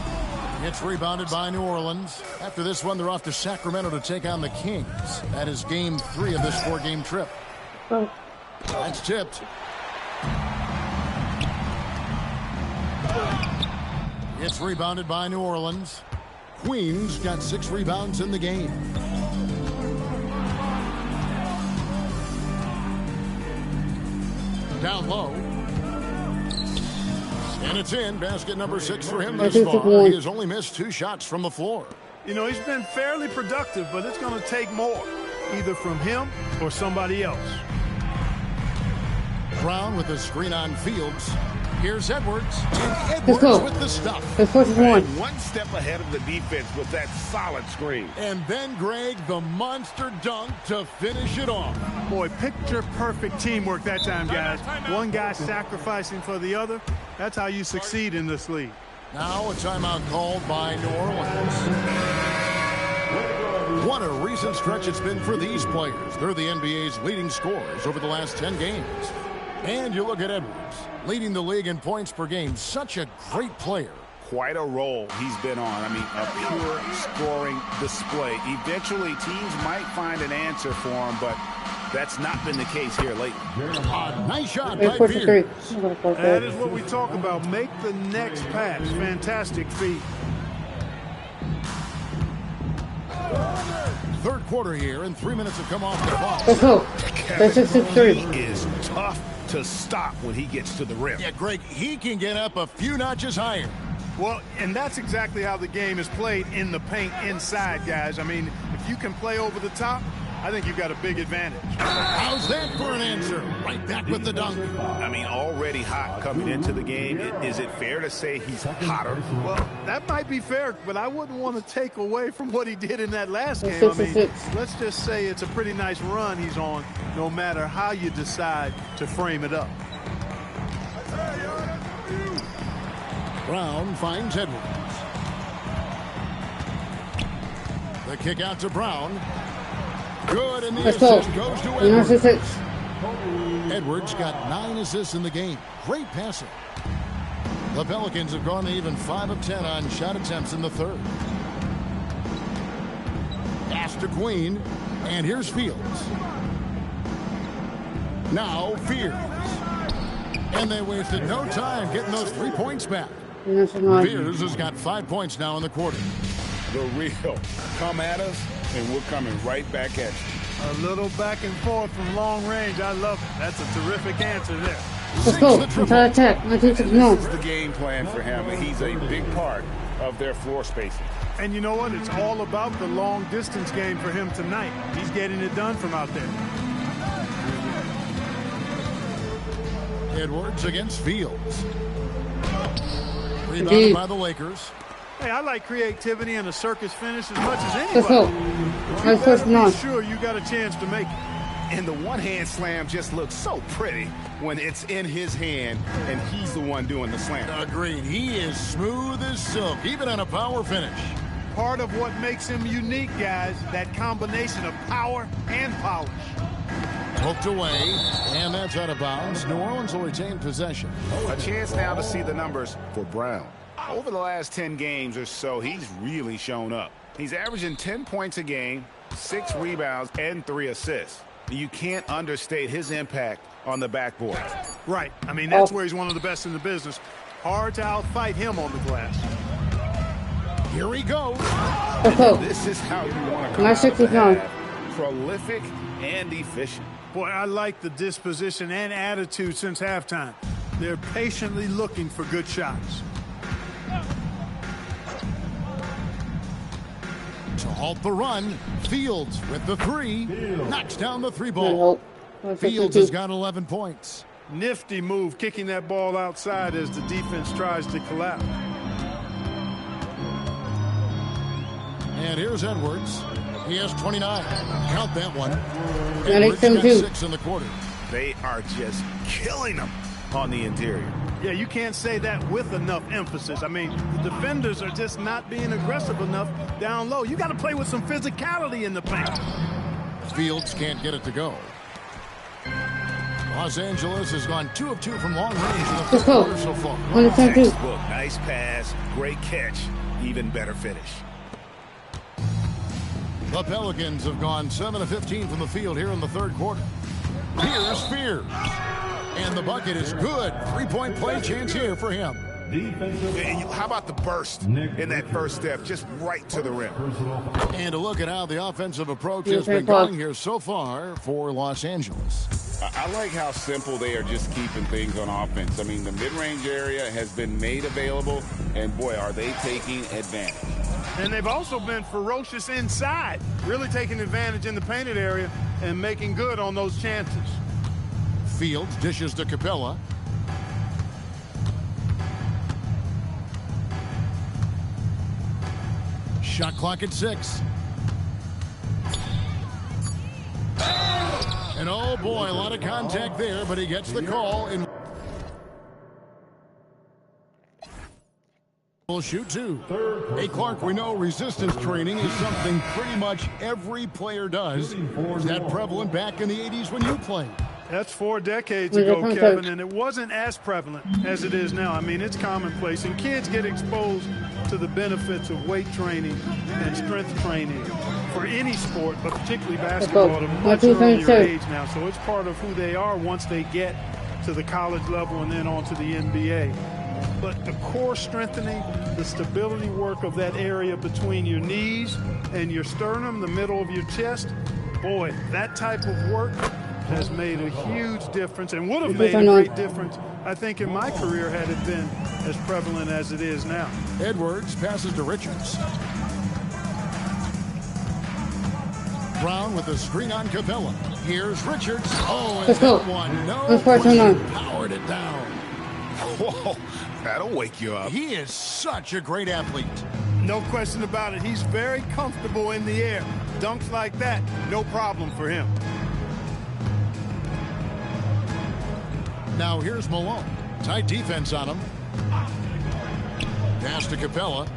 It's rebounded by New Orleans. After this one, they're off to Sacramento to take on the Kings. That is game 3 of this 4-game trip. That's tipped. It's rebounded by New Orleans. Queens got 6 rebounds in the game. Down low. And it's in. Basket number 6 for him thus far. He has only missed 2 shots from the floor. You know, he's been fairly productive, but it's going to take more, either from him or somebody else. Brown with the screen on Fields. Here's Edwards. And Edwards with the stuff. One step ahead of the defense with that solid screen. And then, Greg, the monster dunk to finish it off. Boy, picture-perfect teamwork that time, guys. One guy sacrificing for the other. That's how you succeed in this league. Now a timeout called by New Orleans. What a recent stretch it's been for these players. They're the NBA's leading scorers over the last 10 games. And you look at Edwards, leading the league in points per game. Such a great player. Quite a role he's been on. I mean, a pure scoring display. Eventually, teams might find an answer for him, but that's not been the case here lately. Nice shot by Pierce. That is what we talk about. Make the next pass. Fantastic feat. Third quarter here, and 3 minutes have come off the clock. Let's go. He is tough to stop when he gets to the rim. Yeah, Greg, he can get up a few notches higher. Well, and that's exactly how the game is played in the paint inside, guys. I mean, if you can play over the top, I think you've got a big advantage. How's that for an answer? Right back with the dunk. I mean, already hot coming into the game. Is it fair to say he's hotter? Well, that might be fair, but I wouldn't want to take away from what he did in that last game. I mean, let's just say it's a pretty nice run he's on, no matter how you decide to frame it up. Brown finds Edwards. The kick out to Brown. Good, and the assist goes to Edwards. Edwards got 9 assists in the game. Great passing. The Pelicans have gone to even 5 of 10 on shot attempts in the third. Pass to Queen, and here's Fields. Now Fears. And they wasted no time getting those 3 points back. Fears has got 5 points now in the quarter. The real. Come at us, and we're coming right back at you. A little back and forth from long range. I love it. That's a terrific answer there. Let's go. Attack. This is the game plan for him, and he's a big part of their floor spacing. And you know what? It's all about the long distance game for him tonight. He's getting it done from out there. Edwards against Fields. Rebounded by the Lakers. Hey, I like creativity and a circus finish as much as anybody. You better be sure you got a chance to make it. And the one-hand slam just looks so pretty when it's in his hand and he's the one doing the slam. Agreed. He is smooth as silk, even on a power finish. Part of what makes him unique, guys, that combination of power and polish. Hooked away, and that's out of bounds. New Orleans will retain possession. A chance now to see the numbers for Brown. Over the last 10 games or so, he's really shown up. He's averaging 10 points a game, 6 rebounds, and 3 assists. You can't understate his impact on the backboard. Right. I mean, that's where he's one of the best in the business. Hard to outfight him on the glass. Here he goes. This is how you want to come out the half. Prolific and efficient. Boy, I like the disposition and attitude since halftime. They're patiently looking for good shots. To halt the run, Fields with the three. Knocks down the three ball. Fields has got 11 points. Nifty move, kicking that ball outside as the defense tries to collapse. And here's Edwards. He has 29. Count that one. Edwards got 6 in the quarter. They are just killing them on the interior. Yeah, you can't say that with enough emphasis. I mean, the defenders are just not being aggressive enough down low. You got to play with some physicality in the paint. Fields can't get it to go. Los Angeles has gone 2 of 2 from long range in the first quarter so far. Textbook, nice pass, great catch, even better finish. The Pelicans have gone 7 of 15 from the field here in the third quarter. Here's Spears. And the bucket is good. 3-point play chance here for him. How about the burst in that first step, just right to the rim? And a look at how the offensive approach has been going here so far for Los Angeles. I like how simple they are just keeping things on offense. I mean, the mid-range area has been made available, and boy, are they taking advantage. And they've also been ferocious inside, really taking advantage in the painted area and making good on those chances. Fields dishes to Capella. Shot clock at 6. And oh boy, a lot of contact there, but he gets the call. And will shoot 2. Hey, Clark, we know resistance training is something pretty much every player does. Is that prevalent back in the 80s when you played? That's 4 decades ago, Kevin, and it wasn't as prevalent as it is now. I mean, it's commonplace, and kids get exposed to the benefits of weight training and strength training for any sport, but particularly basketball at a much earlier age now. So it's part of who they are once they get to the college level and then on to the NBA. But the core strengthening, the stability work of that area between your knees and your sternum, the middle of your chest, boy, that type of work has made a huge difference and would have made a great difference, I think, in my career had it been as prevalent as it is now. Edwards passes to Richards. Brown with the screen on Capella. Here's Richards. Oh, and that one. No, powered it down. Whoa, that'll wake you up. He is such a great athlete. No question about it. He's very comfortable in the air. Dunks like that, no problem for him. Now here's Malone. Tight defense on him. Pass to Capella.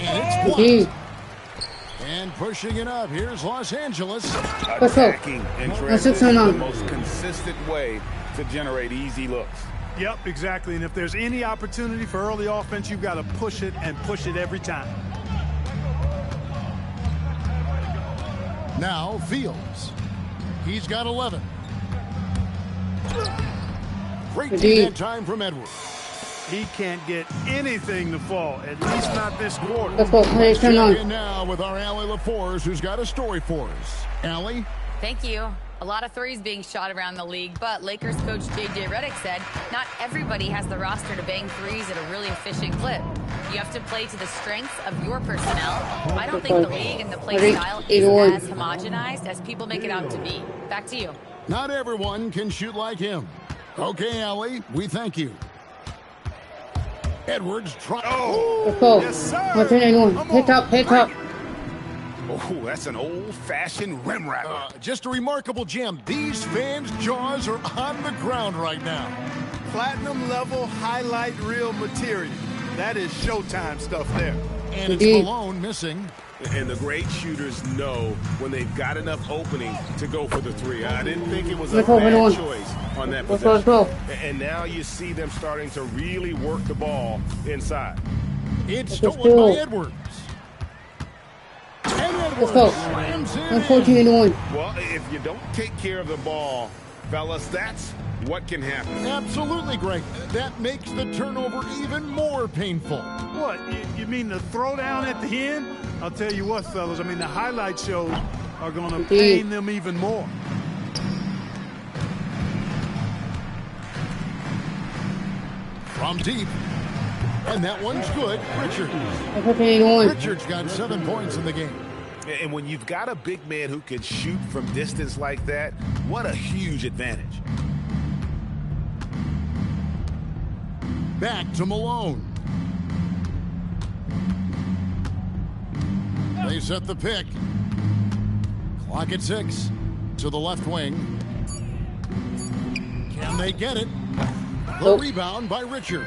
And it's blocked. And pushing it up. Here's Los Angeles. Attacking and transition the most consistent way to generate easy looks. Yep, exactly. And if there's any opportunity for early offense, you've got to push it and push it every time. Now Fields. He's got 11. Great that time from Edwards. he can't get anything to fall, at least not this quarter. Let's go. Let's turn on. In now with our Allie LaForce, who's got a story for us. Allie? Thank you. A lot of threes being shot around the league, but Lakers coach J.J. Redick said not everybody has the roster to bang threes at a really efficient clip. You have to play to the strengths of your personnel. I don't think the league and the play style is as homogenized as people make it out to be. Back to you. Not everyone can shoot like him. Okay, Allie, we thank you. Edwards try. Let's go. Yes, sir. What's in anyone? Hit up, hit up. Oh, that's an old-fashioned rim wrapper. Just a remarkable gem. These fans' jaws are on the ground right now. Platinum level highlight reel material. That is Showtime stuff there. And it's Malone missing. And the great shooters know when they've got enough opening to go for the three. I didn't think it was a bad choice on that possession. And now you see them starting to really work the ball inside. It's stolen by Edwards. Let's go. 14-1. Well, if you don't take care of the ball, fellas, that's what can happen. Absolutely, Greg. That makes the turnover even more painful. What, you mean the throwdown at the end? I'll tell you what, fellas, I mean, the highlight shows are going to pain them even more. From deep. And that one's good. Richards got 7 points in the game. And when you've got a big man who can shoot from distance like that, what a huge advantage. Back to Malone. They set the pick. Clock at 6 to the left wing. Can they get it? The rebound by Richards.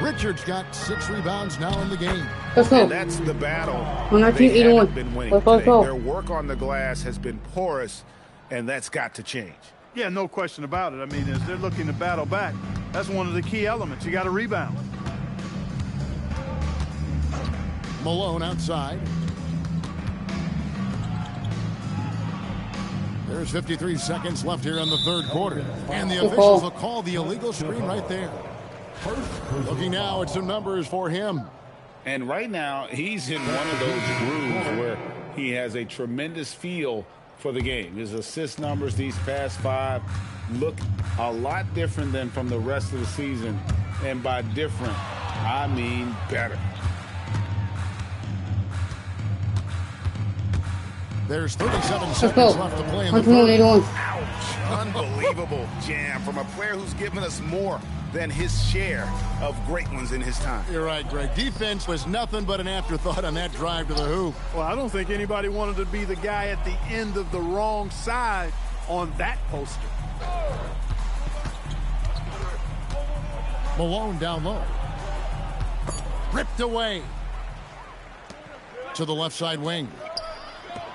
Richards got 6 rebounds now in the game. And that's the battle. They haven't been winning today. Their work on the glass has been porous, and that's got to change. Yeah, no question about it. I mean, as they're looking to battle back, that's one of the key elements. You got to rebound. Malone outside. There's 53 seconds left here in the third quarter. And the officials will call the illegal screen right there. Looking now at some numbers for him. And right now, he's in one of those grooves where he has a tremendous feel for the game. His assist numbers these past 5 look a lot different than from the rest of the season. And by different, I mean better. There's 37 seconds left to play in the third. Unbelievable jam from a player who's given us more than his share of great ones in his time. You're right, Greg. Defense was nothing but an afterthought on that drive to the hoop. Well, I don't think anybody wanted to be the guy at the end of the wrong side on that poster. Malone down low. Ripped away to the left side wing.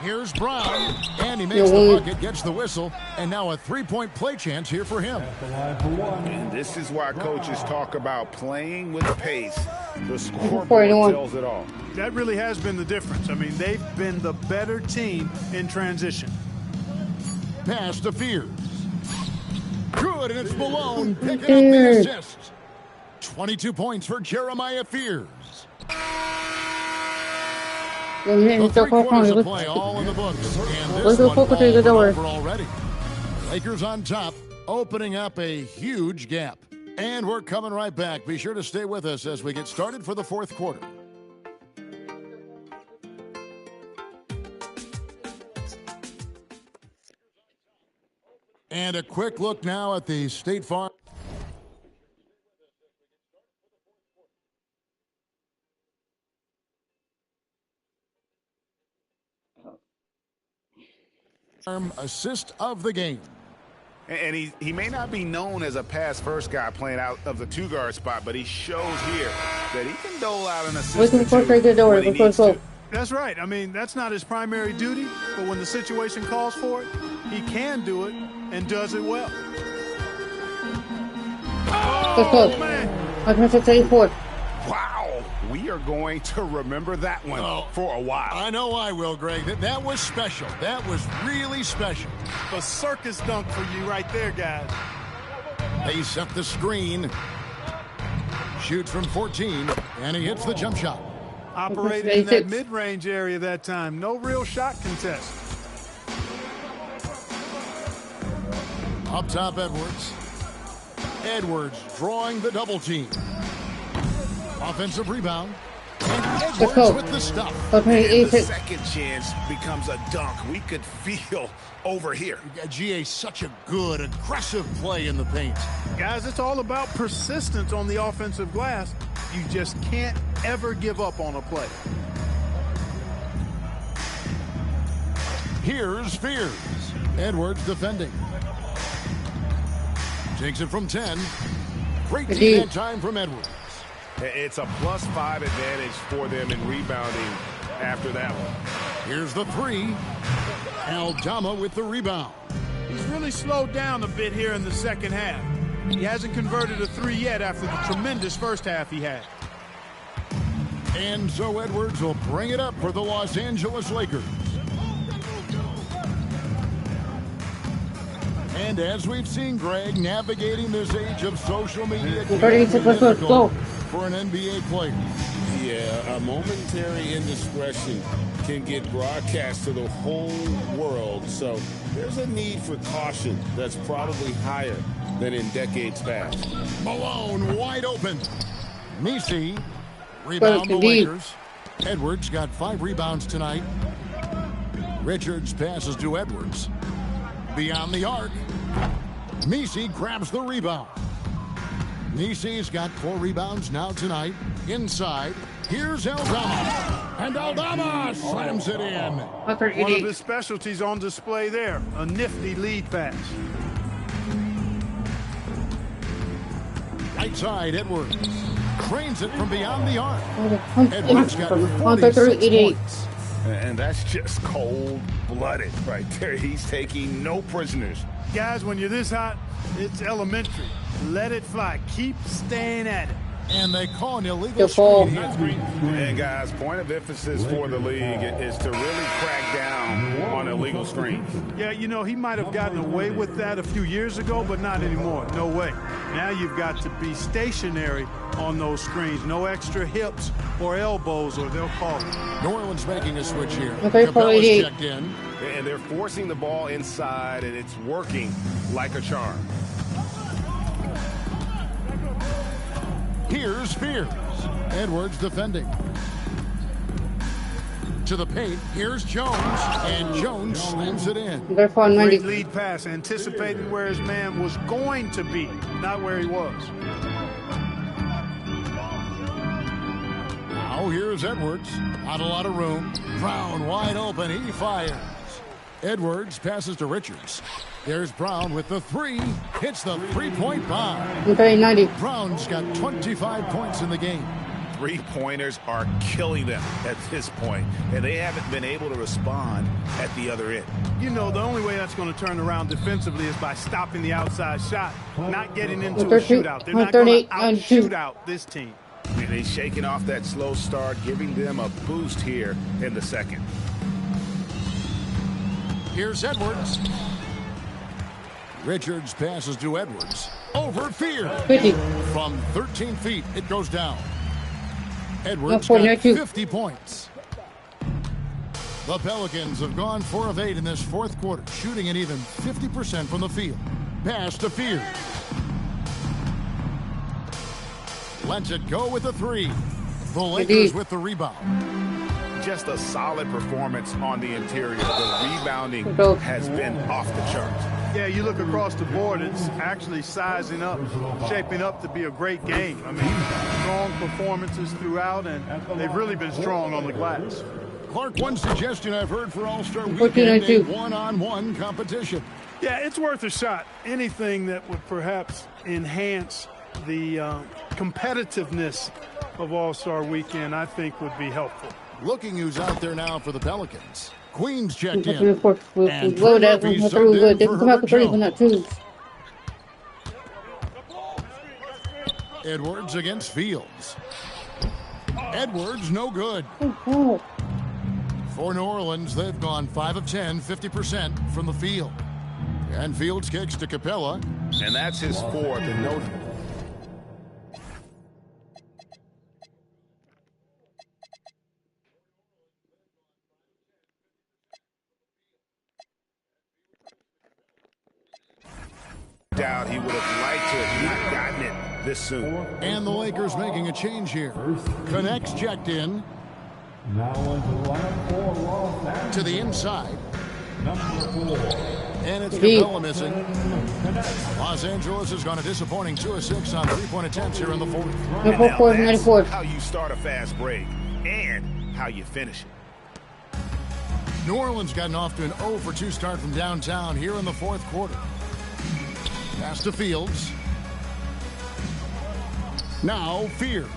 Here's Brown, and he makes the bucket, gets the whistle, and now a three-point play chance here for him. And this is why coaches talk about playing with pace. The scoreboard tells it all. That really has been the difference. I mean, they've been the better team in transition. Pass to Fears. Good, and it's Malone picking up the assist. 22 points for Jeremiah Fears. The 3 quarters of play all in the books, and this one over already. Lakers on top, opening up a huge gap. And we're coming right back. Be sure to stay with us as we get started for the fourth quarter. And a quick look now at the State Farm. Assist of the game. And he may not be known as a pass-first guy playing out of the two-guard spot, but he shows here that he can dole out an assist when he needs to. That's right. I mean, that's not his primary duty, but when the situation calls for it, he can do it and does it well. Oh, man. Wow. We are going to remember that one for a while. I know I will, Greg. That was special. That was really special. The circus dunk for you right there, guys. They set the screen. shoots from 14, and he hits the jump shot. Operating in that mid-range area that time. No real shot contest. Up top, Edwards. Edwards drawing the double team. Offensive rebound. And Edwards with the stop. And the second chance becomes a dunk. We could feel over here. GA, such a good, aggressive play in the paint. Guys, it's all about persistence on the offensive glass. You just can't ever give up on a play. Here's Fears. Edwards defending. Takes it from 10. Great defense time from Edwards. It's a +5 advantage for them in rebounding after that one. Here's the three. Aldama with the rebound. He's really slowed down a bit here in the second half. He hasn't converted a three yet after the tremendous first half he had. And so Edwards will bring it up for the Los Angeles Lakers. And as we've seen, Greg, navigating this age of social media can be difficult for an NBA player. Yeah, a momentary indiscretion can get broadcast to the whole world. So there's a need for caution that's probably higher than in decades past. Malone wide open. Nisi, rebound the Lakers. Edwards got 5 rebounds tonight. Richards passes to Edwards. Beyond the arc. Nisi grabs the rebound. Nisi's got 4 rebounds now tonight. Inside, here's Aldama. And Aldama slams it in. One of his specialties on display there. A nifty lead pass. Right side, Edwards. Cranes it from beyond the arc. Edwards got 46 points. And that's just cold-blooded right there. He's taking no prisoners. Guys, when you're this hot, it's elementary. Let it fly. Keep staying at it. And they call an illegal screen. And guys, point of emphasis for the league is to really crack down on illegal screens. Yeah, you know, he might have gotten away with that a few years ago, but not anymore. No way. Now you've got to be stationary on those screens. No extra hips or elbows, or they'll call it. New Orleans making a switch here. Capella's checked in. And they're forcing the ball inside, and it's working like a charm. Here's Fears. Edwards defending. To the paint. Here's Jones. And Jones slams it in. Great lead pass, anticipating where his man was going to be, not where he was. Now here's Edwards. Not a lot of room. Brown wide open. He fires. Edwards passes to Richards. There's Brown with the three. Hits the three-point bomb. 90. Brown's got 25 points in the game. Three-pointers are killing them at this point, and they haven't been able to respond at the other end. You know, the only way that's going to turn around defensively is by stopping the outside shot, not getting into a shootout. They're not going to out-shoot out this team. And he's shaking off that slow start, giving them a boost here in the second. Here's Edwards. Richards passes to Edwards. Over Fear. 50. From 13 feet, it goes down. Edwards got 50 points. The Pelicans have gone 4 of 8 in this fourth quarter, shooting at even 50% from the field. Pass to Fear. Lets it go with the three. The Lakers with the rebound. Just a solid performance on the interior. The rebounding has been off the charts. Yeah, you look across the board, it's actually sizing up, shaping up to be a great game. I mean, strong performances throughout, and they've really been strong on the glass. Clark, one suggestion I've heard for All-Star Weekend, a one-on-one competition. Yeah, it's worth a shot. Anything that would perhaps enhance the competitiveness of All-Star Weekend, I think would be helpful. Looking who's out there now for the Pelicans. Queens checked in. And Edwards against Fields. Edwards no good. For New Orleans, they've gone 5 of 10, 50% from the field. And Fields kicks to Capella. And that's his fourth. And no. doubt he would have liked to have not gotten it this soon. And the Lakers making a change here. Connects checked in. Now into the lineup for Los Angeles. To the inside. Number 4. And it's Capella missing. Los Angeles has gone a disappointing 2 of 6 on 3-point attempts here in the fourth. And now that's how you start a fast break and how you finish it. New Orleans gotten off to an 0 for 2 start from downtown here in the fourth quarter. Pass to Fields. Now Fears.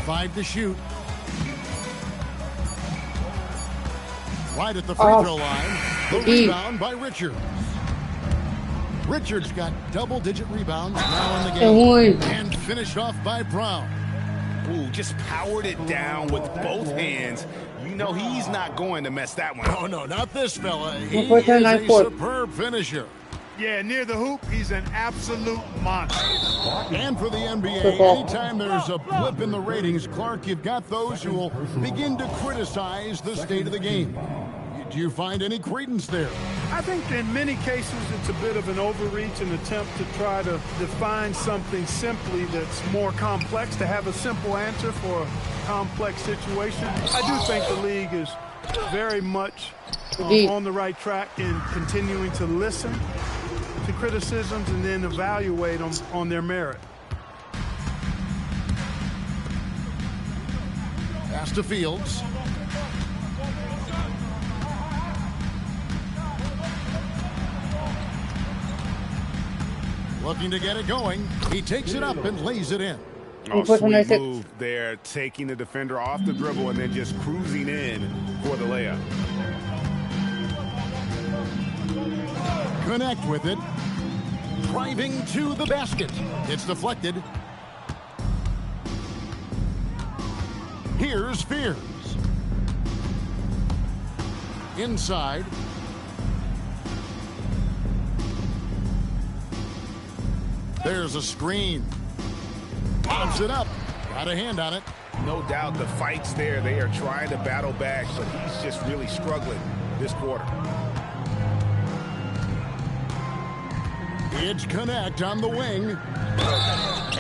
Five to shoot. Right at the free throw line. The rebound by Richards. Richards got double-digit rebounds now in the game. And finished off by Brown. Ooh, just powered it down with both hands. You know he's not going to mess that one up. Oh, no, not this fella. He is a superb finisher. Yeah, near the hoop, he's an absolute monster. And for the NBA, anytime there's a blip in the ratings, Clark, you've got those who will begin to criticize the state of the game. Do you find any credence there? I think in many cases it's a bit of an overreach, an attempt to try to define something simply that's more complex, to have a simple answer for a complex situation. I do think the league is very much on the right track in continuing to listen to criticisms and then evaluate them on their merit. Pass to Fields. Looking to get it going. He takes it up and lays it in. Oh, sweet move there, taking the defender off the dribble and then just cruising in for the layup. Connect with it. Driving to the basket. It's deflected. Here's Fears. Inside. There's a screen. Pops it up. Got a hand on it. No doubt the fight's there. They are trying to battle back, but he's just really struggling this quarter. It's Connect on the wing.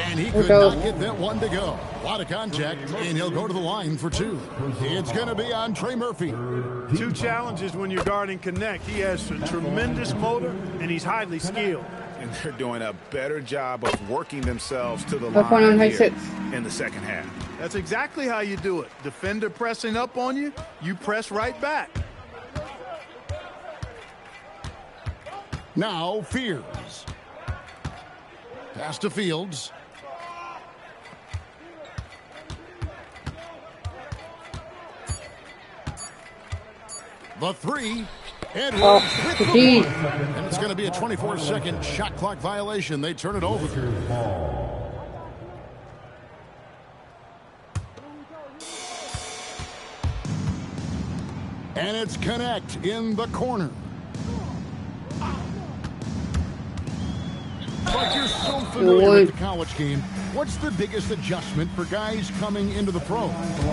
And he could not get that one to go. A lot of contact, and he'll go to the line for 2. It's going to be on Trey Murphy. 2 challenges when you're guarding Connect. He has a tremendous motor, and he's highly skilled. And they're doing a better job of working themselves to the line here in the second half. That's exactly how you do it. Defender pressing up on you, you press right back. Now Fears. Pass to Fields. The 3. Edwards with the 1. And it's going to be a 24-second shot clock violation. They turn it over. And it's Connect in the corner. But you're so familiar with the college game. What's the biggest adjustment for guys coming into the pros?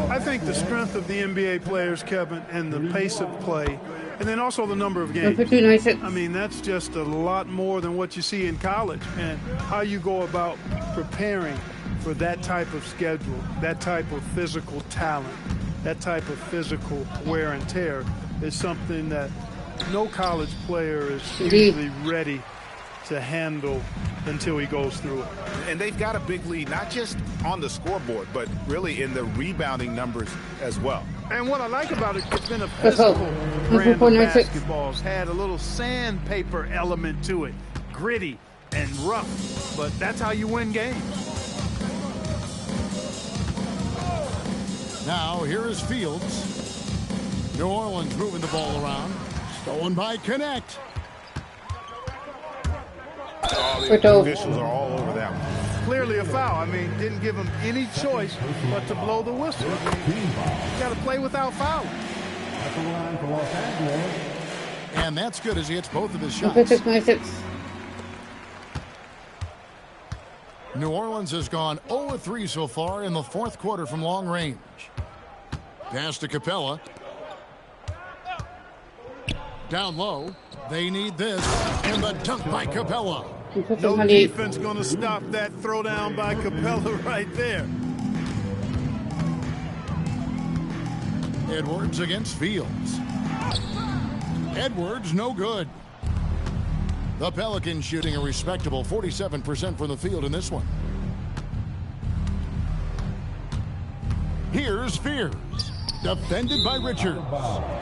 I think the strength of the NBA players, Kevin, and the pace of play, and then also the number of games. I mean, that's just a lot more than what you see in college, and how you go about preparing for that type of schedule, that type of physical talent, that type of physical wear and tear is something that no college player is usually ready to handle until he goes through it. And they've got a big lead, not just on the scoreboard, but really in the rebounding numbers as well. And what I like about it, it's been a physical brand of basketball. It's had a little sandpaper element to it, gritty and rough, but that's how you win games. Now here is Fields. New Orleans moving the ball around. Stolen by Connect. Oh, the officials are all over that one. Clearly a foul. I mean, didn't give him any choice but to blow the whistle. You got to play without fouling. And that's good as he hits both of his shots. New Orleans has gone 0-3 so far in the fourth quarter from long range. Pass to Capella. Down low. They need this. And the dunk by Capella. No defense going to stop that throwdown by Capella right there. Edwards against Fields. Edwards, no good. The Pelicans shooting a respectable 47% from the field in this one. Here's Fears. Defended by Richards.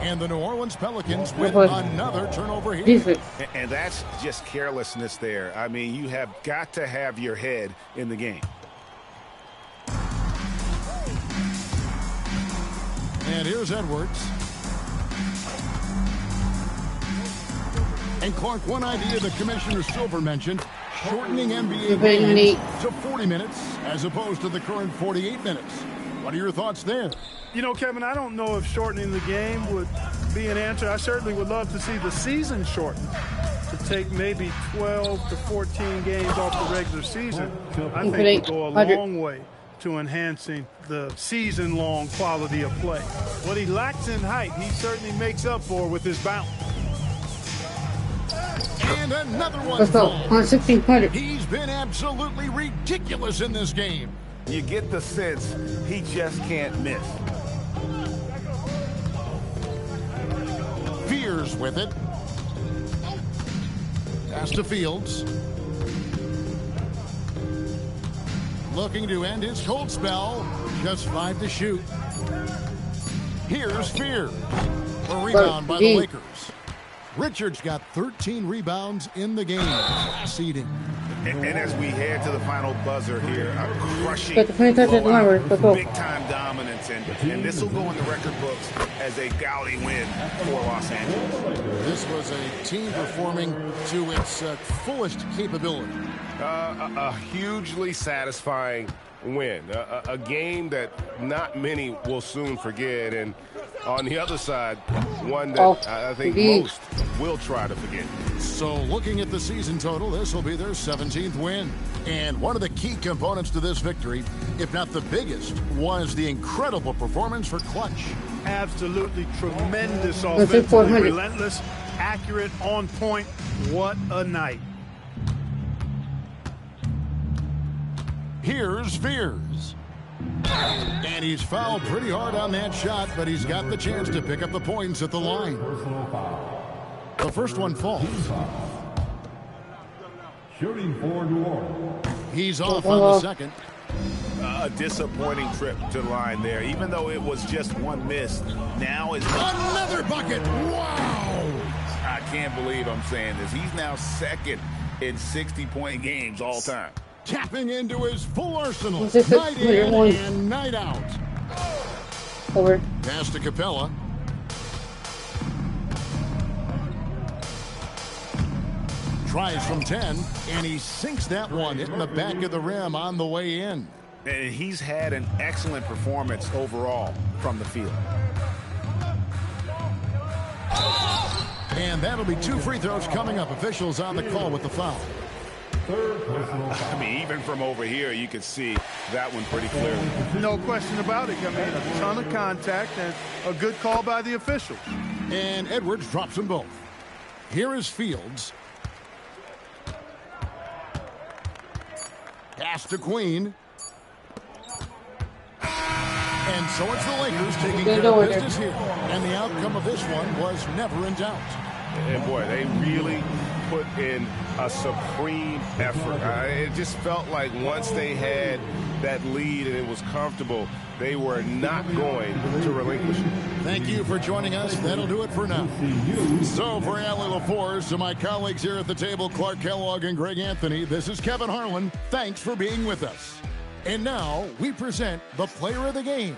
And the New Orleans Pelicans with another turnover here. And that's just carelessness there. I mean, you have got to have your head in the game. And here's Edwards. And Clark, one idea that Commissioner Silver mentioned, shortening NBA games to 40 minutes as opposed to the current 48 minutes. What are your thoughts there? You know, Kevin, I don't know if shortening the game would be an answer. I certainly would love to see the season shortened to take maybe 12 to 14 games off the regular season. I think it would go a long way to enhancing the season-long quality of play. What he lacks in height, he certainly makes up for with his bounce. And another one. Let's go. On 1600. He's been absolutely ridiculous in this game. You get the sense he just can't miss. Fears with it. Pass to Fields. Looking to end his cold spell. Just 5 to shoot. Here's Fears. A rebound by the Lakers. Richards got 13 rebounds in the game. Seeding. And as we head to the final buzzer here, a crushing big-time dominance, and this will go in the record books as a gaudy win for Los Angeles. This was a team performing to its fullest capability. A hugely satisfying win, a game that not many will soon forget, and on the other side, one that I think most will try to forget. So looking at the season total, this will be their 17th win. And one of the key components to this victory, if not the biggest, was the incredible performance for Clutch. Absolutely tremendous offensively, relentless, accurate, on point. What a night. Here's Fears. And he's fouled pretty hard on that shot, but he's got the chance to pick up the points at the line. The first one falls. Shooting for New Orleans. He's off on the second. A disappointing trip to the line there. Even though it was just one miss, now is another bucket. Wow! I can't believe I'm saying this. He's now second in 60-point games all time. Tapping into his full arsenal. Night in and night out. Over. Pass to Capella. Tries from 10, and he sinks that one, hitting the back of the rim on the way in. And he's had an excellent performance overall from the field. And that'll be 2 free throws coming up. Officials on the call with the foul. I mean, even from over here, you could see that one pretty clearly. No question about it. I mean, a ton of contact and a good call by the official. And Edwards drops them both. Here is Fields. Pass to Queen. And so it's the Lakers taking care of business here. And the outcome of this one was never in doubt. And boy, they really put in a supreme effort. It just felt like once they had that lead and it was comfortable, they were not going to relinquish it. Thank you for joining us. That'll do it for now. So for Allie LaForce, to my colleagues here at the table, Clark Kellogg and Greg Anthony, this is Kevin Harlan. Thanks for being with us. And now we present the player of the game.